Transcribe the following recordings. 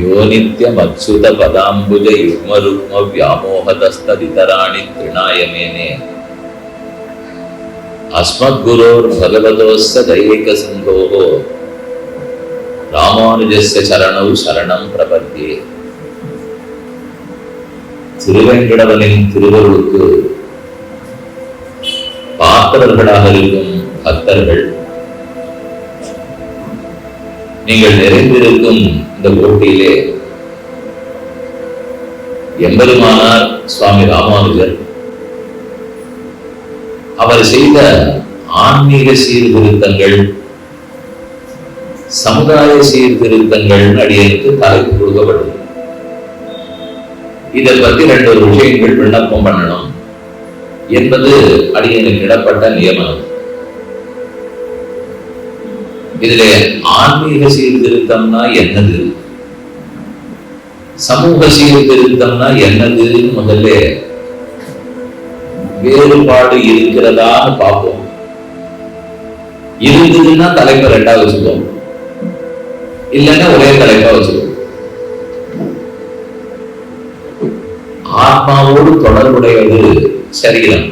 யோ நித்யம் அச்சுத பதாம்புஜ யுக்ம ருக்ம வியாமோகதஸ்ததிதராணி திருநாயமேனே அஸ்மத் குரோர் பகவதோஸ்ய தைக சிந்தோஹோ ராமானுஜஸ்ய சரணௌ சரணம் பிரபத்யே. திருவேங்கடவனின் திருவருளுக்கு பாத்திரர்களாக இருக்கும் பக்தர்கள், நீங்கள் நிறைந்திருக்கும் இந்த போட்டியிலே எம்பெருமானார் சுவாமி ராமானுஜர் அவர் செய்த ஆன்மீக சீர்திருத்தங்கள், சமுதாய சீர்திருத்தங்கள் அடியனுக்கு தலைப்பு கொடுக்கப்பட்டது. இதை பத்தி 2 விஷயங்கள் விண்ணப்பம் பண்ணணும் என்பது அடியனுக்கு இடப்பட்ட நியமனம். இதிலே ஆன்மீக சீர்திருத்தம்னா என்னது, சமூக சீர்திருத்தம்னா என்னது முதல்ல வேறுபாடு இருக்கிறதான்னு பார்ப்போம். இருந்ததுன்னா தலைப்பை 2ஆ வச்சுக்கோம், இல்லைன்னா ஒரே தலைப்பா வச்சுக்கோம். ஆத்மாவோடு தொடர்புடையது சரீரம்.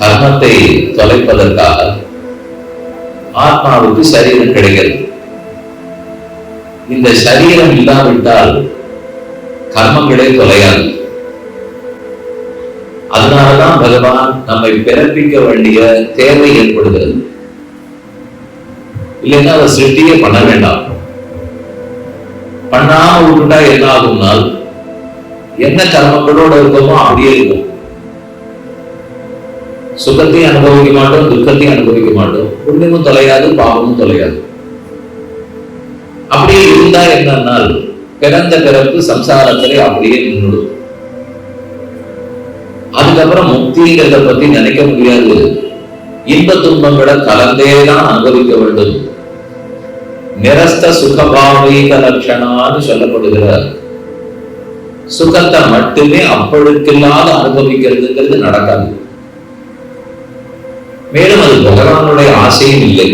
கர்மத்தை தொலைப்பதற்காக ஆத்மாவுக்கு சரீரம் கிடைக்கிறது. இந்த சரீரம் இல்லாவிட்டால் கர்மங்களே தொலையாது. அதனாலதான் பகவான் நம்மை பிறப்பிக்க வேண்டிய தேவை ஏற்படுகிறது. இல்லைன்னா அதை சிருஷ்டியே பண்ண வேண்டாம். பண்ணாம விட்டுட்டா என்ன ஆகும்னால், என்ன கர்மங்களோட இருக்கோமோ அப்படியே இருக்கும். சுகத்தையும் அனுபவிக்க மாட்டோம், துக்கத்தையும் அனுபவிக்க மாட்டோம், புண்ணியமும் தொலையாது, பாவமும் தொலையாது. அப்படியே இருந்தா என்னன்னால் பிறந்த பிறப்பு சம்சாரத்திலே அப்படியே நின்றுடும். அதுக்கப்புறம் முக்திங்கிறத பத்தி நினைக்க முடியாது. இன்ப துன்பங்களை கலந்தேதான் அனுபவிக்க வேண்டும். நிரஸ்த சுகபாவைக லட்சணான்னு சொல்லப்படுகிற சுகத்தை மட்டுமே அப்பொழுக்கில்லாத அனுபவிக்கிறதுங்கிறது நடக்காது. மேலும் அது பகவானுடைய ஆசையும் இல்லை.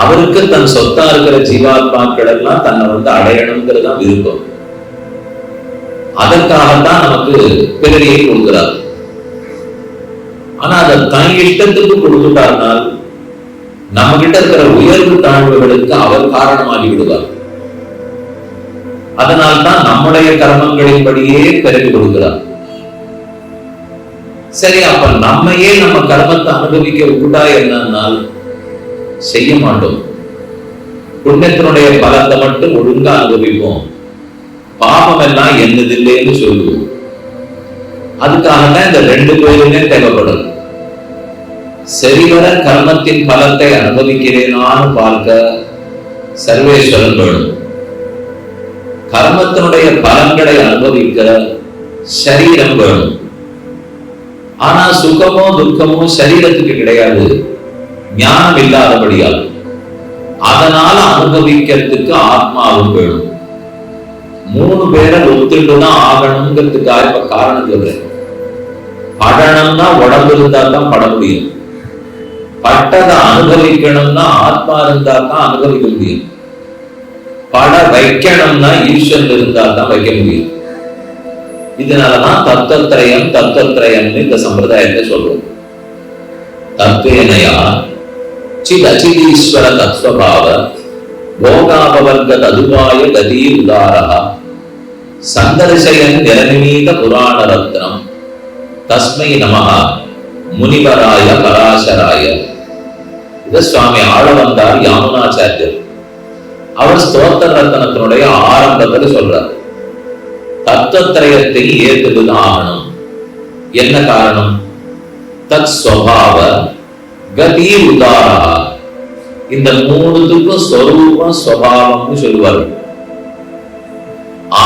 அவருக்கு தன் சொத்தா இருக்கிற ஜீவாத்மாக்கள் எல்லாம் தன்னை அடையணுங்கிறது தான் விருப்பம். அதற்காகத்தான் நமக்கு பிறவியை கொடுக்கிறார். ஆனா அதை தன் இஷ்டத்துக்கு கொடுத்துட்டார்னால் நம்ம கிட்ட இருக்கிற உயர்வு தாழ்வுகளுக்கு அவர் காரணமாகி விடுவார். அதனால்தான் நம்முடைய கர்மங்களின்படியே பிறகு கொடுக்கிறார். சரி, அப்ப நம்மையே நம்ம கர்மத்தை அனுபவிக்க விட்டா என்னன்னால் செய்ய மாட்டோம். புண்ணியத்தினுடைய பலத்தை மட்டும் ஒழுங்கா அனுபவிப்போம், பாவம் எல்லாம் என்னதில்லைன்னு சொல்லுவோம். அதுக்காகத்தான் இந்த 2 பேருமே தேவைப்படும். சரிவர கர்மத்தின் பலத்தை அனுபவிக்கிறேனான்னு பார்க்க சர்வேஸ்வரன் வேணும். கர்மத்தினுடைய பலன்களை அனுபவிக்க சரீரம் வேணும். ஆனா சுகமோ துக்கமோ சரீரத்துக்கு கிடையாது, ஞானம் இல்லாதபடியால். அதனால அனுபவிக்கிறதுக்கு ஆத்மாவும் வேணும். 3 பேரை ஒத்துட்டுதான் ஆகணுங்கிறதுக்காக இப்ப காரணம் சொல்றேன். படணும்னா உடம்பு இருந்தா தான் பட முடியும். பட்டதை அனுபவிக்கணும்னா ஆத்மா இருந்தா தான் அனுபவிக்க முடியும். பட வைக்கணும்னா ஈஸ்வரன் இருந்தா தான் வைக்க முடியும். இதனாலதான் தத்துவத்ரயம்னு இந்த சம்பிரதாயத்தை சொல்றோம். தத்வேனயா சித் அச்சிதீஸ்வர தத்வபாவ போகாபவர்க ததுபாய கதி உதாரா சந்தர்சயன் நிரநிமீத புராண ரத்னம் தஸ்மை நமஹ முனிவராய பராசராய. இத சுவாமி ஆளவந்தார் யாமுனாச்சாரியர் அவர் ஸ்தோத்திர ரத்னத்தினுடைய ஆரம்பத்தில் சொல்றார். தத்துவத்ரயத்தை ஏற்றுதான் ஆகணும். என்ன காரணம்? தத் ஸ்வபாவ கதி உதாரா. இந்த 3த்துக்கும் ஸ்வரூபம் ஸ்வபாவம்னு சொல்லுவார்கள்.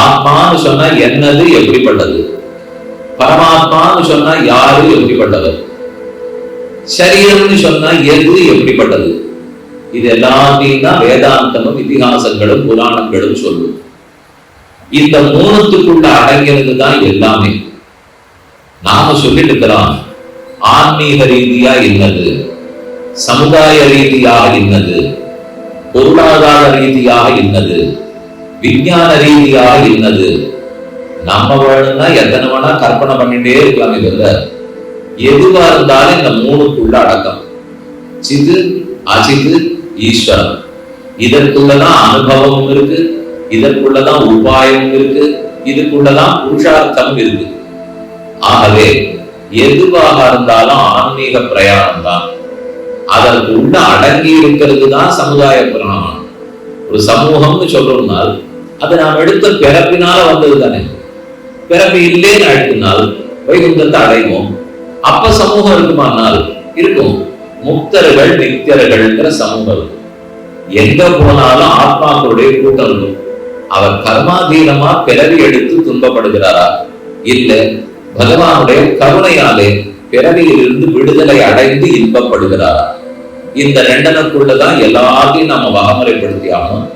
ஆத்மான்னு சொன்னா என்னது, எப்படிப்பட்டது? பரமாத்மான்னு சொன்னா யாரு, எப்படிப்பட்டவர்? சரீரம்னு சொன்னா எது, எப்படிப்பட்டது? இது எல்லாத்தையும் தான் வேதாந்தமும் இதிகாசங்களும் புராணங்களும் சொல்லும். இந்த 3த்துக்குள்ள அடங்கிறது தான் எல்லாமே. நாம சொல்லிட்டு இருக்கிறோம் ஆன்மீக ரீதியா என்னது, சமுதாய ரீதியா என்னது, பொருளாதார ரீதியாக இன்னது, விஞ்ஞான ரீதியாக இன்னது. நம்ம வேணும்னா எத்தனை வேணா கற்பனை பண்ணிட்டே இருக்கலாமே தவிர எதுவா இருந்தாலும் இந்த மூணுக்குள்ள அடக்கம். சிது, அசிது, ஈஸ்வரன். இதற்குள்ளதான் அனுபவமும் இருக்கு, இதற்குள்ளதான் உபாயமும் இருக்கு, இதுக்குள்ளதான் புருஷார்த்தமும் இருக்கு. ஆகவே எதுவாக இருந்தாலும் ஆன்மீக பிரயாணம் தான். அதற்கு உள்ள அடங்கி இருக்கிறது தான் சமுதாய பிரயாணம். ஒரு சமூகம்னு சொல்றோம்னால் அது நாம் எடுத்த பிறப்பினால வந்தது தானே. பிறப்பு இல்லேன்னு அழைத்தினால் வைகுந்தத்தை அடைவோம். அப்ப சமூகம் இருக்குமானால் இருக்கும். முக்தர்கள் நித்தியர்கள்ங்கிற சமூகம் இருக்கும். எங்க போனாலும் ஆத்மாக்களுடைய கூட்டம் இருக்கும். அவர் கர்மாதீனமா பிறவி எடுத்து துன்பப்படுகிறாரா? இல்ல பகவானுடைய கருணையாலே பிறவியிலிருந்து விடுதலை அடைந்து இன்பப்படுகிறாரா? இந்த ரெண்டனுக்குள்ளதான் எல்லாத்தையும் நம்ம வகமுறைப்படுத்தி ஆகணும்.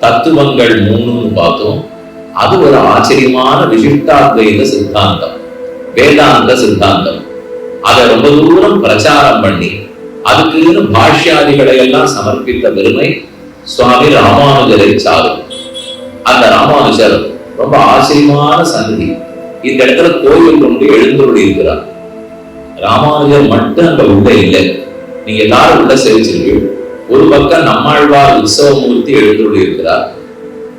தத்துவங்கள் 3ன்னு பார்த்தோம். அது ஒரு ஆச்சரியமான விசிஷ்டாத்வைத சித்தாந்தம், வேதாந்த சித்தாந்தம். அதை ரொம்ப தூரம் பிரச்சாரம் பண்ணி அதுக்கு பாஷ்யாதிகளை எல்லாம் சமர்ப்பித்த பெருமை சுவாமி ராமானுஜரை சாரும். அந்த ராமானுஜர் ரொம்ப ஆச்சரியமான சந்நிதி. இந்த இடத்துல கோயில் கொண்டு எழுந்தருளி இருக்கிறார். ராமானுஜர் மட்டும் அங்க உள்ள இல்லை. நீங்க எல்லாரும் உள்ள சேவிச்சிருக்கீங்க. ஒரு பக்கம் நம்மாழ்வார் உற்சவமூர்த்தி எழுந்தருளி இருக்கிறார்.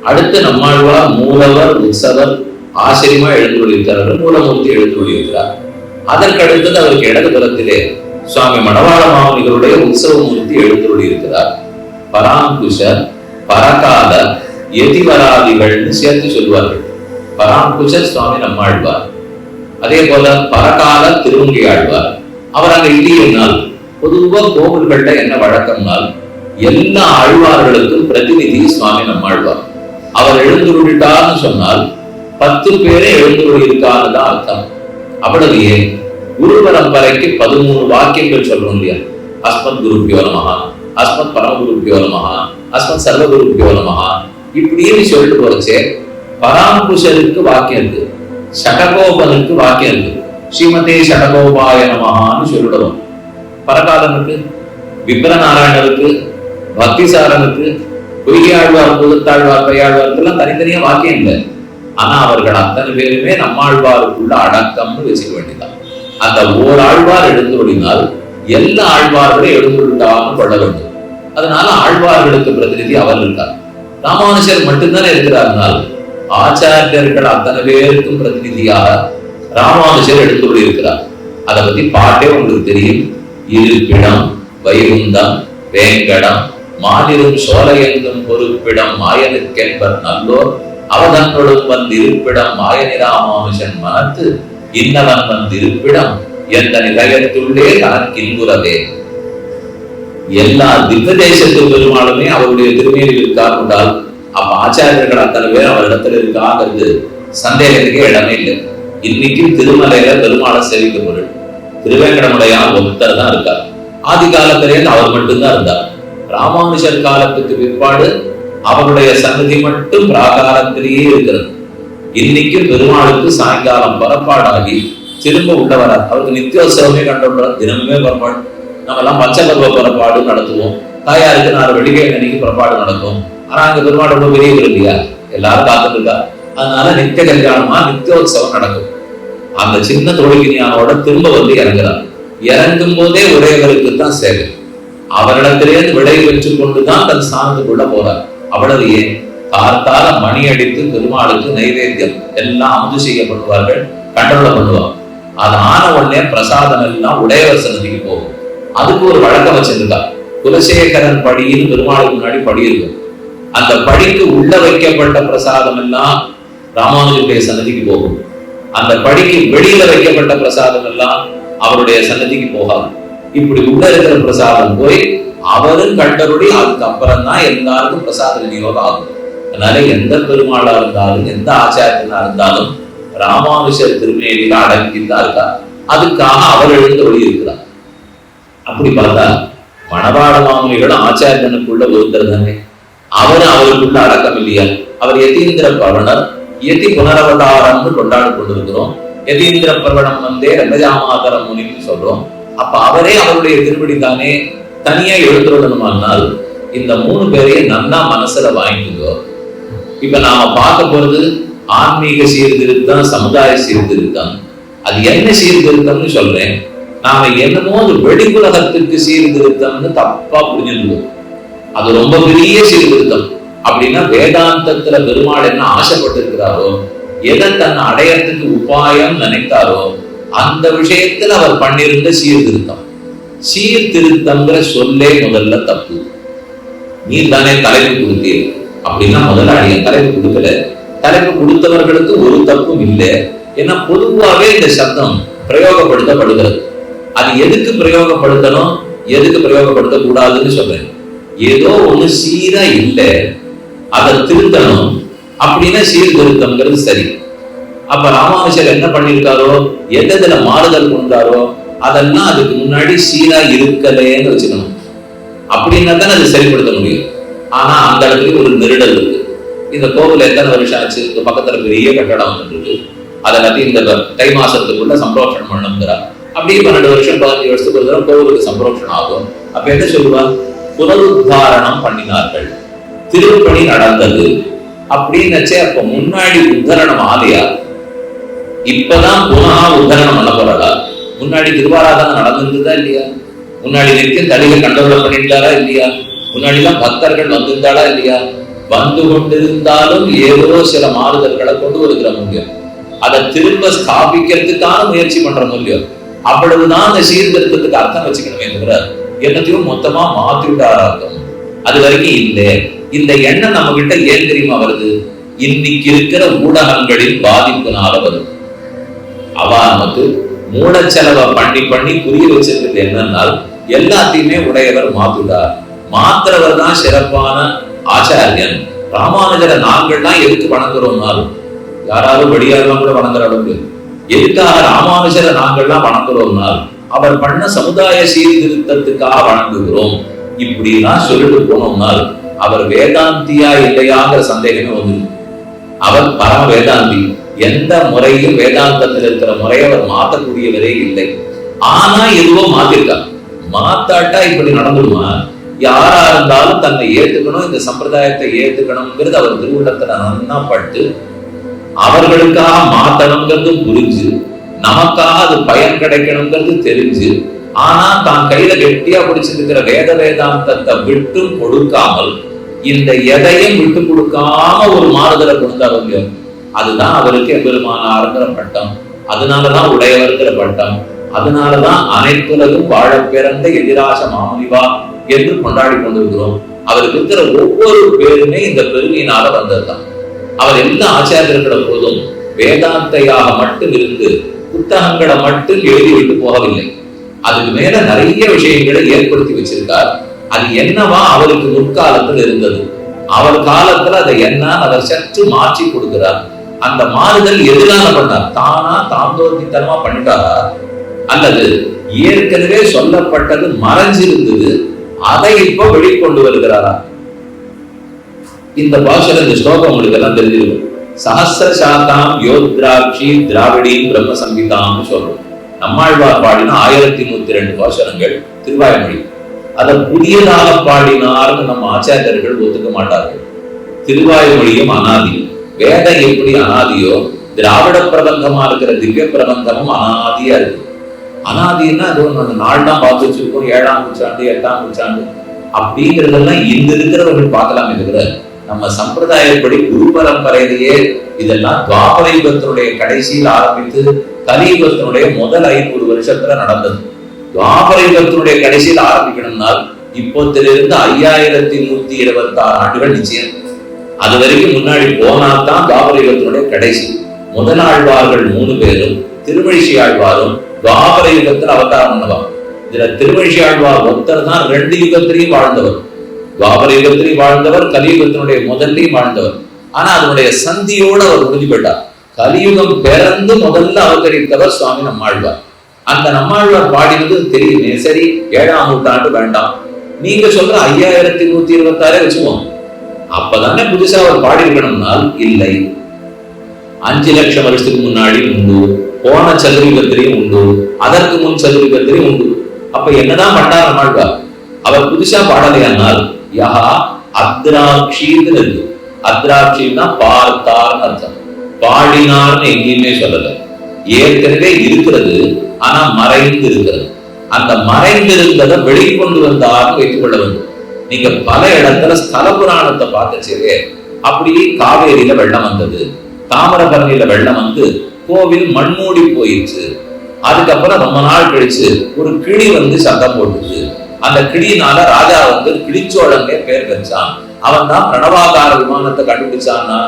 அடுத்து நம்மாழ்வார் மூலவர் உற்சவர் ஆச்சரியமா எழுந்தருளி இருக்கிறார். மூலமூர்த்தி எழுந்தருளி இருக்கிறார். அதற்கடுத்தது அவருக்கு இடதுபுறத்திலே சுவாமி மணவாள மாமுனிகளுடைய உற்சவமூர்த்தி எழுந்தருளி இருக்கிறார். பராங்குஷர், பரகால, எதிவராதிகள்னு சேர்த்து சொல்வார்கள். பராங்குஷர் சுவாமி நம்மாழ்வார், அதே போல பரகால திருவங்கி ஆழ்வார். அவர் அங்க இல்லையினால் பொதுவா கோவில்கள்ல என்ன வழக்கம்னால் எல்லா ஆழ்வார்களுக்கும் பிரதிநிதி சுவாமி நம்மாழ்வார். அவர் எழுந்துருட்டார்னு சொன்னால் 10 பேரே எழுந்துருள் இருக்கான்னு தான் அர்த்தம். அவ்வளவையே குரு பரம்பரைக்கு 13 வாக்கியங்கள் சொல்றோம் இல்லையா? அஸ்மத் குருப்பியோ நமஹா, அஸ்மத் பரமகுருப்பியோ நமஹா, அஸ்மத் சர்வகுருப்பியோ நமஹா, இப்படின்னு சொல்லிட்டு போறச்சே பராங்குஷருக்கு வாக்கியம் இருக்கு, ஷடகோபனுக்கு வாக்கியம் இருக்கு, ஸ்ரீமதே ஷடகோபாய நமஹான்னு சொல்லிடுவோம். பரகாலனுக்கு, விப்ரநாராயணருக்கு, பக்திசாரனுக்கு, பொய்யாழ்வார், புதுத்தாழ்வார், பையாழ்வாருக்கெல்லாம் தனித்தனியா வாக்கியம் இல்லை. ஆனா அவர்கள் அத்தனை பேருமே நம்மாழ்வாருக்குள்ள அடக்கம்னு வச்சுக்க வேண்டியதான். அந்த ஓர் ஆழ்வார் எழுந்துருளினால் எல்லா ஆழ்வார்களும் எழுந்துருட்டான்னு கொள்ள வேண்டும். அதனால ஆழ்வார்களுக்கு பிரதிநிதி அவர் இருக்கார். ராமானுஜர் மட்டும்தானே இருக்கிறார்னால் ஆச்சாரியர்கள் அத்தனை பேருக்கும் பிரதிநிதியாக ராமானுஜர் எழுந்துருளி இருக்கிறார். அதை பத்தி பாட்டே உங்களுக்கு தெரியும். இருப்பிடம் வைகுந்தம் வேங்கடம் மாநிலம் சோலையெங்கும் பொறுப்பிடம் மாயனுக்கென்பர் நல்லோர் அவதன்னொடும் வந்திருப்பிடம் மாயனி ராமானுஜன் மனத்து இன்னவன் வந்திருப்பிடம் எந்த நிலையத்துள்ளே தனக்கின்புறவே. எல்லா திவ்ய தேசத்து பெருமாளுமே அவருடைய திருமையில் இருக்கார் என்றால் அப்ப ஆச்சாரியர்கள் அத்தனை பேர் அவரிடத்துல இருக்காங்கிறது சந்தேகத்துக்கே இடமே இல்லை. இன்னைக்கும் திருமலையில பெருமாளை சேவிக்க பொருள் திருவேங்கடமுடையான் ஒருத்தர் தான் இருக்கார். ஆதி காலத்திலேயே அவர் மட்டும்தான் இருந்தார். ராமானுஜர் காலத்துக்கு பிற்பாடு அவருடைய சன்னதி மட்டும் பிராகாரத்திலேயே இருக்கிறது. இன்னைக்கும் பெருமாளுக்கு சாயங்காலம் புறப்பாடாகி திரும்ப உள்ள வரார். அவருக்கு நித்தியோத்சவமே கண்டுள்ளார். தினமுமே புறப்பாடு. நம்ம எல்லாம் பச்சைபருவ புறப்பாடு நடத்துவோம். தாயாருக்கு 4 வெள்ளிக்கிழமை அன்னைக்கு புறப்பாடு நடக்கும். ஆனா அங்க பெருமாள் ரொம்ப பெரிய இல்லையா, எல்லாரும் காத்துட்டு இருக்கா. அதனால நித்திய கல்யாணமா நித்தியோத்சவம் நடக்கும். அந்த சின்ன தோழிஞானோட திரும்ப வந்து இறங்குறார். இறங்கும் போதே உடையவருக்கு தான் சேவை. அவரிடத்திலேருந்து விடை பெற்று கொண்டுதான் தன் ஸ்தானத்துக்குள்ள போறார். அவ்வளவு ஏன் கார்த்தால மணி அடித்து பெருமாளுக்கு நைவேத்தியம் எல்லாம் அமுது செய்யப்படுவார்கள், கண்ட்ரோல பண்ணுவாங்க. அது ஆன உடனே பிரசாதம் எல்லாம் உடையவர் சன்னதிக்கு போகும். அதுக்கு ஒரு வழக்கம் வச்சிருக்கா. குலசேகரன் படின்னு பெருமாளுக்கு முன்னாடி படி இருக்கும். அந்த படிக்கு உள்ள வைக்கப்பட்ட பிரசாதம் எல்லாம் ராமானுஜருடைய சன்னதிக்கு போகும். அந்த படிக்கு வெளியில வைக்கப்பட்ட பிரசாதம் எல்லாம் அவருடைய சன்னதிக்கு போகாது. இப்படி உள்ள இருக்கிற பிரசாதம் போய் அவரும் கண்டருடைய அதுக்கப்புறம் தான் எல்லாருக்கும் பிரசாத விநியோகம் ஆகும். அதனால எந்த பெருமாளா இருந்தாலும் எந்த ஆச்சாரியனா இருந்தாலும் ராமானுஜர் திருமேனியில அடங்கித்தான் இருக்கா. அதுக்காக அவர் எழுந்தருளி இருக்கிறார். அப்படி பார்த்தா மணவாள மாமுனிகளும் ஆச்சாரியனுக்குள்ள ஒருத்தர் தானே. அவருக்குள்ள அடக்கம் இல்லையா? அவர் யதீந்திர பவனர், யதி புனரவதாரம்னு கொண்டாடி கொண்டிருக்கிறோம். யதீந்திர பவனம் வந்தே ரங்கஜாமாதரம் முனின்னு சொல்றோம். அப்ப அவரே அவருடைய திருப்படி தானே தனியா எழுந்துள்ளணுமானால் இந்த 3 பேரையும் நல்லா மனசுல வாங்கிக்கோ. இப்ப நாம பார்க்க போறது ஆன்மீக சீர்திருத்தம், சமுதாய சீர்திருத்தம். அது என்ன சீர்திருத்தம்னு சொல்றேன். நாம என்னமோ அது வெளிப்புலகத்துக்கு சீர்திருத்தம்னு தப்பா புரிஞ்சிருந்தோம். அது ரொம்ப பெரிய சீர்திருத்தம். அப்படின்னா வேதாந்தத்துல பெருமாள் என்ன ஆசைப்பட்டு இருக்கிறாரோ, எதை தன்னை அடையறதுக்கு உபாயம் நினைத்தாரோ அந்த விஷயத்துல அவர் பண்ணிருந்த சீர்திருத்தம். சீர்திருத்தம்ங்கிற சொல்லே முதல்ல தப்பு. நீ தானே தலைப்பு கொடுத்தீர் அப்படின்னா முதலாளிய தலைப்பு கொடுக்கல. தலைப்பு கொடுத்தவர்களுக்கு ஒரு தப்பும் இல்லை. ஏன்னா பொதுவாகவே இந்த சப்தம் பிரயோகப்படுத்தப்படுகிறது. அது எதுக்கு பிரயோகப்படுத்தணும், எதுக்கு பிரயோகப்படுத்த கூடாதுன்னு சொல்றேன். ஏதோ ஒண்ணு சீரா இல்லை, அதை திருத்தணும் அப்படின்னா சீர்திருத்தம்ங்கிறது சரி. அப்ப ராமானுஜர் என்ன பண்ணிருக்காரோ, எதுல மாறுதல் கொண்டாரோ அதெல்லாம் அதுக்கு முன்னாடி சீரா இருக்கலேன்னு வச்சுக்கணும். அப்படின்னா தான் அது சரிப்படுத்த முடியும். ஆனா அந்த இடத்துல ஒரு நெருடல் இருக்கு. இந்த கோவில் எத்தனை வருஷம் ஆச்சு, இந்த பக்கத்துல பெரிய கட்டடம் வந்துருக்கு, அதை பத்தி இந்த தை மாசத்துக்குள்ள சம்பரோஷணம் பண்ணணுங்கிறா. அப்படியே 12 வருஷம் 15 வருஷத்துக்கு ஒரு தடவை கோவிலுக்கு சம்பரோஷணம் ஆகும். அப்ப என்ன சொல்லுவா, புனருத்தாரணம் பண்ணினார்கள், திருப்பணி நடந்தது அப்படின்னச்சே. அப்ப முன்னாடி உத்தரணம் ஆலையா, இப்பதான் புனகா உத்தரணம் பண்ண போறதா? முன்னாடி திருவாராதனை நடந்திருந்ததா இல்லையா? முன்னாடி நிற்கும் தடிகள் கண்டவரை பண்ணிட்டாரா இல்லையா? முன்னாடி எல்லாம் பக்தர்கள் வந்திருந்தாளா இல்லையா? வந்து கொண்டிருந்தாலும் ஏதோ சில மாறுதல்களை கொண்டு வருகிற முடியும். அதை திரும்ப ஸ்தாபிக்கிறதுக்கான முயற்சி பண்ற முடியும். அவ்வளவுதான் அந்த சீர்திருத்தத்துக்கு அர்த்தம் வச்சுக்கணுமே தவிர என்னத்தையும் மொத்தமா மாத்திட்டாரா அர்த்தம் அது வரைக்கும் இல்லை. இந்த எண்ணம் நம்ம கிட்ட ஏன் தெரியுமா வருது? இன்னைக்கு இருக்கிற ஊடகங்களின் பாதிப்புனால வருது. அவ நமக்கு மூலச்செலவை பண்ணி பண்ணி புரிய வச்சிருக்கிறது என்னன்னா, எல்லாத்தையுமே உடையவர் மாத்துட்டார், மாத்திரவர் தான் சிறப்பான ஆச்சாரியன். ராமானுஜரை நாங்கள்லாம் எதுக்கு வணங்குறோம்னாலும், யாராவது வெளியாரெல்லாம் கூட வணங்குற அளவுக்கு எதுக்காக ராமானுஜரை நாங்கள்லாம் வணங்குறோம்னால், அவர் பண்ண சமுதாய சீர்திருத்தத்துக்காக வணங்குகிறோம் இப்படிலாம் சொல்லிட்டு போனோம்னால் அவர் வேதாந்தியா இல்லையாங்கிற சந்தேகமே வந்து. அவர் பரம வேதாந்தி. எந்த முறையும் வேதாந்தத்தில் இருக்கிற முறையை அவர் மாற்றக்கூடியவரே இல்லை. ஆனா எதுவோ மாத்திருக்காங்க. மாத்தாட்டா இப்படி நடந்துடுமா? யாரா இருந்தாலும் தன்னை ஏத்துக்கணும், இந்த சம்பிரதாயத்தை ஏத்துக்கணுங்கிறது அவர் திருவுள்ளத்துல நன்னா பட்டு அவர்களுக்காக மாத்தணுங்கிறது புரிஞ்சு, நமக்காக அது பயன் கிடைக்கணுங்கிறது தெரிஞ்சு, ஆனா தான் கையில கெட்டியா பிடிச்சிருக்கிற வேதாந்தத்தை விட்டு கொடுக்காமல், இந்த எதையும் விட்டு கொடுக்காம ஒரு மாறுதலை கொண்டாடுங்க. அதுதான் அவருக்கு எம்பெருமானாருங்கிற பட்டம், அதனாலதான் உடையவர்கிற பட்டம், அதனாலதான் அனைத்துலகும் வாழ பிறந்த எதிராச மாமுனிவா என்று கொண்டாடி கொண்டிருக்கிறோம். அவருக்கு இருக்கிற ஒவ்வொரு பேருமே இந்த பெருமையினால வந்ததுதான். அவர் எல்லா ஆச்சாரியர்கள போதும் வேதாந்தையாக மட்டும் இருந்து புத்தகங்களை மட்டும் எழுதி விட்டு போகவில்லை. அதுக்கு மேல நிறைய விஷயங்களை ஏற்படுத்தி வச்சிருக்கார். அது என்னவா அவருக்கு முற்காலத்தில் இருந்தது, அவர் காலத்துல அதை என்ன அவர் சற்று மாற்றி கொடுக்கிறார். அந்த மாறுதல் எதிரான பண்ணார், தானா தாந்தோர்த்தித்தனமா பண்ணிட்டாரா, அல்லது ஏற்கனவே சொல்லப்பட்டது மறைஞ்சிருந்தது அதை இப்ப வெளிக்கொண்டு வருகிறாரா? இந்த பாஷையில இந்த ஸ்லோகம் உங்களுக்கு எல்லாம் தெரிஞ்சிருக்கும். சஹஸ்ர சாத்தாம் யோத்ராட்சி திராவிடியும் பிரம்ம சங்கீதாம்னு சொல்றோம். நம்மாழ்வார் பாடின 1102 பாசனங்கள் திருவாய்மொழி. அதை புதியதாக பாடினார்னு நம்ம ஆச்சாரியர்கள் ஒத்துக்க மாட்டார்கள். திருவாய்மொழியும் அனாதி, வேதம் எப்படி அனாதியோ திராவிட பிரபந்தமா இருக்கிற திவ்ய பிரபந்தமும் அனாதியா இருக்கு. அனாதின்னா அது ஒன்று நாள் தான் பார்த்து வச்சிருக்கோம். 7ஆம் நூற்றாண்டு 8ஆம் நூற்றாண்டு அப்படிங்கிறதெல்லாம் இங்க இருக்கிறவர்கள் பார்க்கலாம். இருக்கிற நம்ம சம்பிரதாயப்படி குரு பரம்பரையிலேயே இதெல்லாம் துவாபர யுகத்தினுடைய கடைசியில் ஆரம்பித்து கலியுகத்தினுடைய முதல் 500 வருஷத்துல நடந்தது. துவாபர யுகத்தினுடைய கடைசியில் ஆரம்பிக்கணும்னால் இப்போத்திலிருந்து 5126 ஆண்டுகள் நிச்சயம். அது வரைக்கும் முன்னாடி போனால்தான் துவாபர யுகத்தினுடைய கடைசி. முதலாழ்வார்கள் 3 பேரும் திருமழிசை ஆழ்வாரும் துவாபர யுகத்தில் அவதாரம் பண்ணவர். இதுல திருமழிசை ஆழ்வார் ஒருத்தர் தான் 2 யுகத்திலையும் வாழ்ந்தவர். துவாபர யுகத்திலையும் வாழ்ந்தவர், கலியுகத்தினுடைய முதல்லையும் வாழ்ந்தவர். ஆனா அதனுடைய சந்தியோடு அவர் முடிஞ்சு போயிட்டார். கலியுகம் பிறந்து முதல்ல அவதரித்தவர் சுவாமி நம்மாழ்வார். அந்த நம்மாழ்வார் பாடினது தெரியுமே. சரி, 7ஆம் நூற்றாண்டு வேண்டாம், நீங்க சொல்ற 5126 வச்சுவோம். அப்பதானே புதுசா அவர் பாடி இருக்கணும்னால் இல்லை. 5 லட்சம் வருஷத்துக்கு முன்னாடி உண்டு, போன சதுரயுகத்திலையும் உண்டு, அதற்கு முன் சதுரயுகத்திலையும் உண்டு. அப்ப என்னதான் பண்ணார் நம்மாழ்வார்? அவர் புதுசா பாடலையானால் யஹா அத்ராட்சின்னு இருக்கு. அத்ராட்சின்னா பார்த்தார்னு அர்த்தம். பாடினார்னு எங்கேயுமே சொல்லல. ஏற்கனவே இருக்கிறது, ஆனா மறைந்து இருக்கிறது. அந்த மறைந்திருந்ததை வெளிக்கொண்டு வந்தார்னு வைத்துக் கொள்ள வேண்டும். நீங்க பல இடத்துல ஸ்தல புராணத்தை பார்க்கச்சே அப்படியே காவேரியில வெள்ளம் வந்தது, தாமிரபரணியில வெள்ளம் வந்து கோவில் மண்மூடி போயிடுச்சு. அதுக்கப்புறம் ரொம்ப நாள் கழிச்சு ஒரு கிளி வந்து சத்தம் போட்டுச்சு. அந்த கிளியினால ராஜா வந்து கிளிச்சோழன் பேர் வச்சான். அவன் தான் பிரணவாகார விமானத்தை கண்டுபிடிச்சான்னா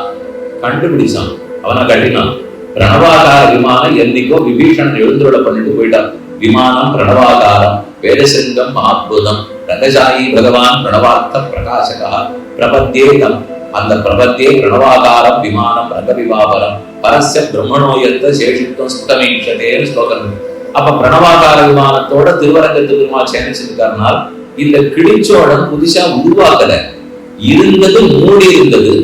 கண்டுபிடிச்சான், அவனை கட்டினான். பிரணவாகார விமானம் என்னைக்கோ விபீஷணன் எழுந்துள்ள பண்ணிட்டு போயிட்டான். விமானம் பிரணவாகாரம், வேதசிங்கம் அற்புதம், ரகசாயி பகவான் பிரணவார்த்த பிரகாசகா பிரபத்தியேகம். அந்த பிரபத்தியே பிரணவாகாரம் விமானம் ரகவிவாபரம் பரஸ்ய பிரம்மணோயத்த சேஷித்துவம் ஸ்புடமீட்சதேன்னு ஸ்லோகம். அப்ப பிரணவாகார விமானத்தோட திருவரங்கத்து பெருமாள் சேனிச்சிருக்காருனால் இந்த கிளிச்சோழன் புதுசா உருவாக்கல, இருந்தது மூடி இருந்தது,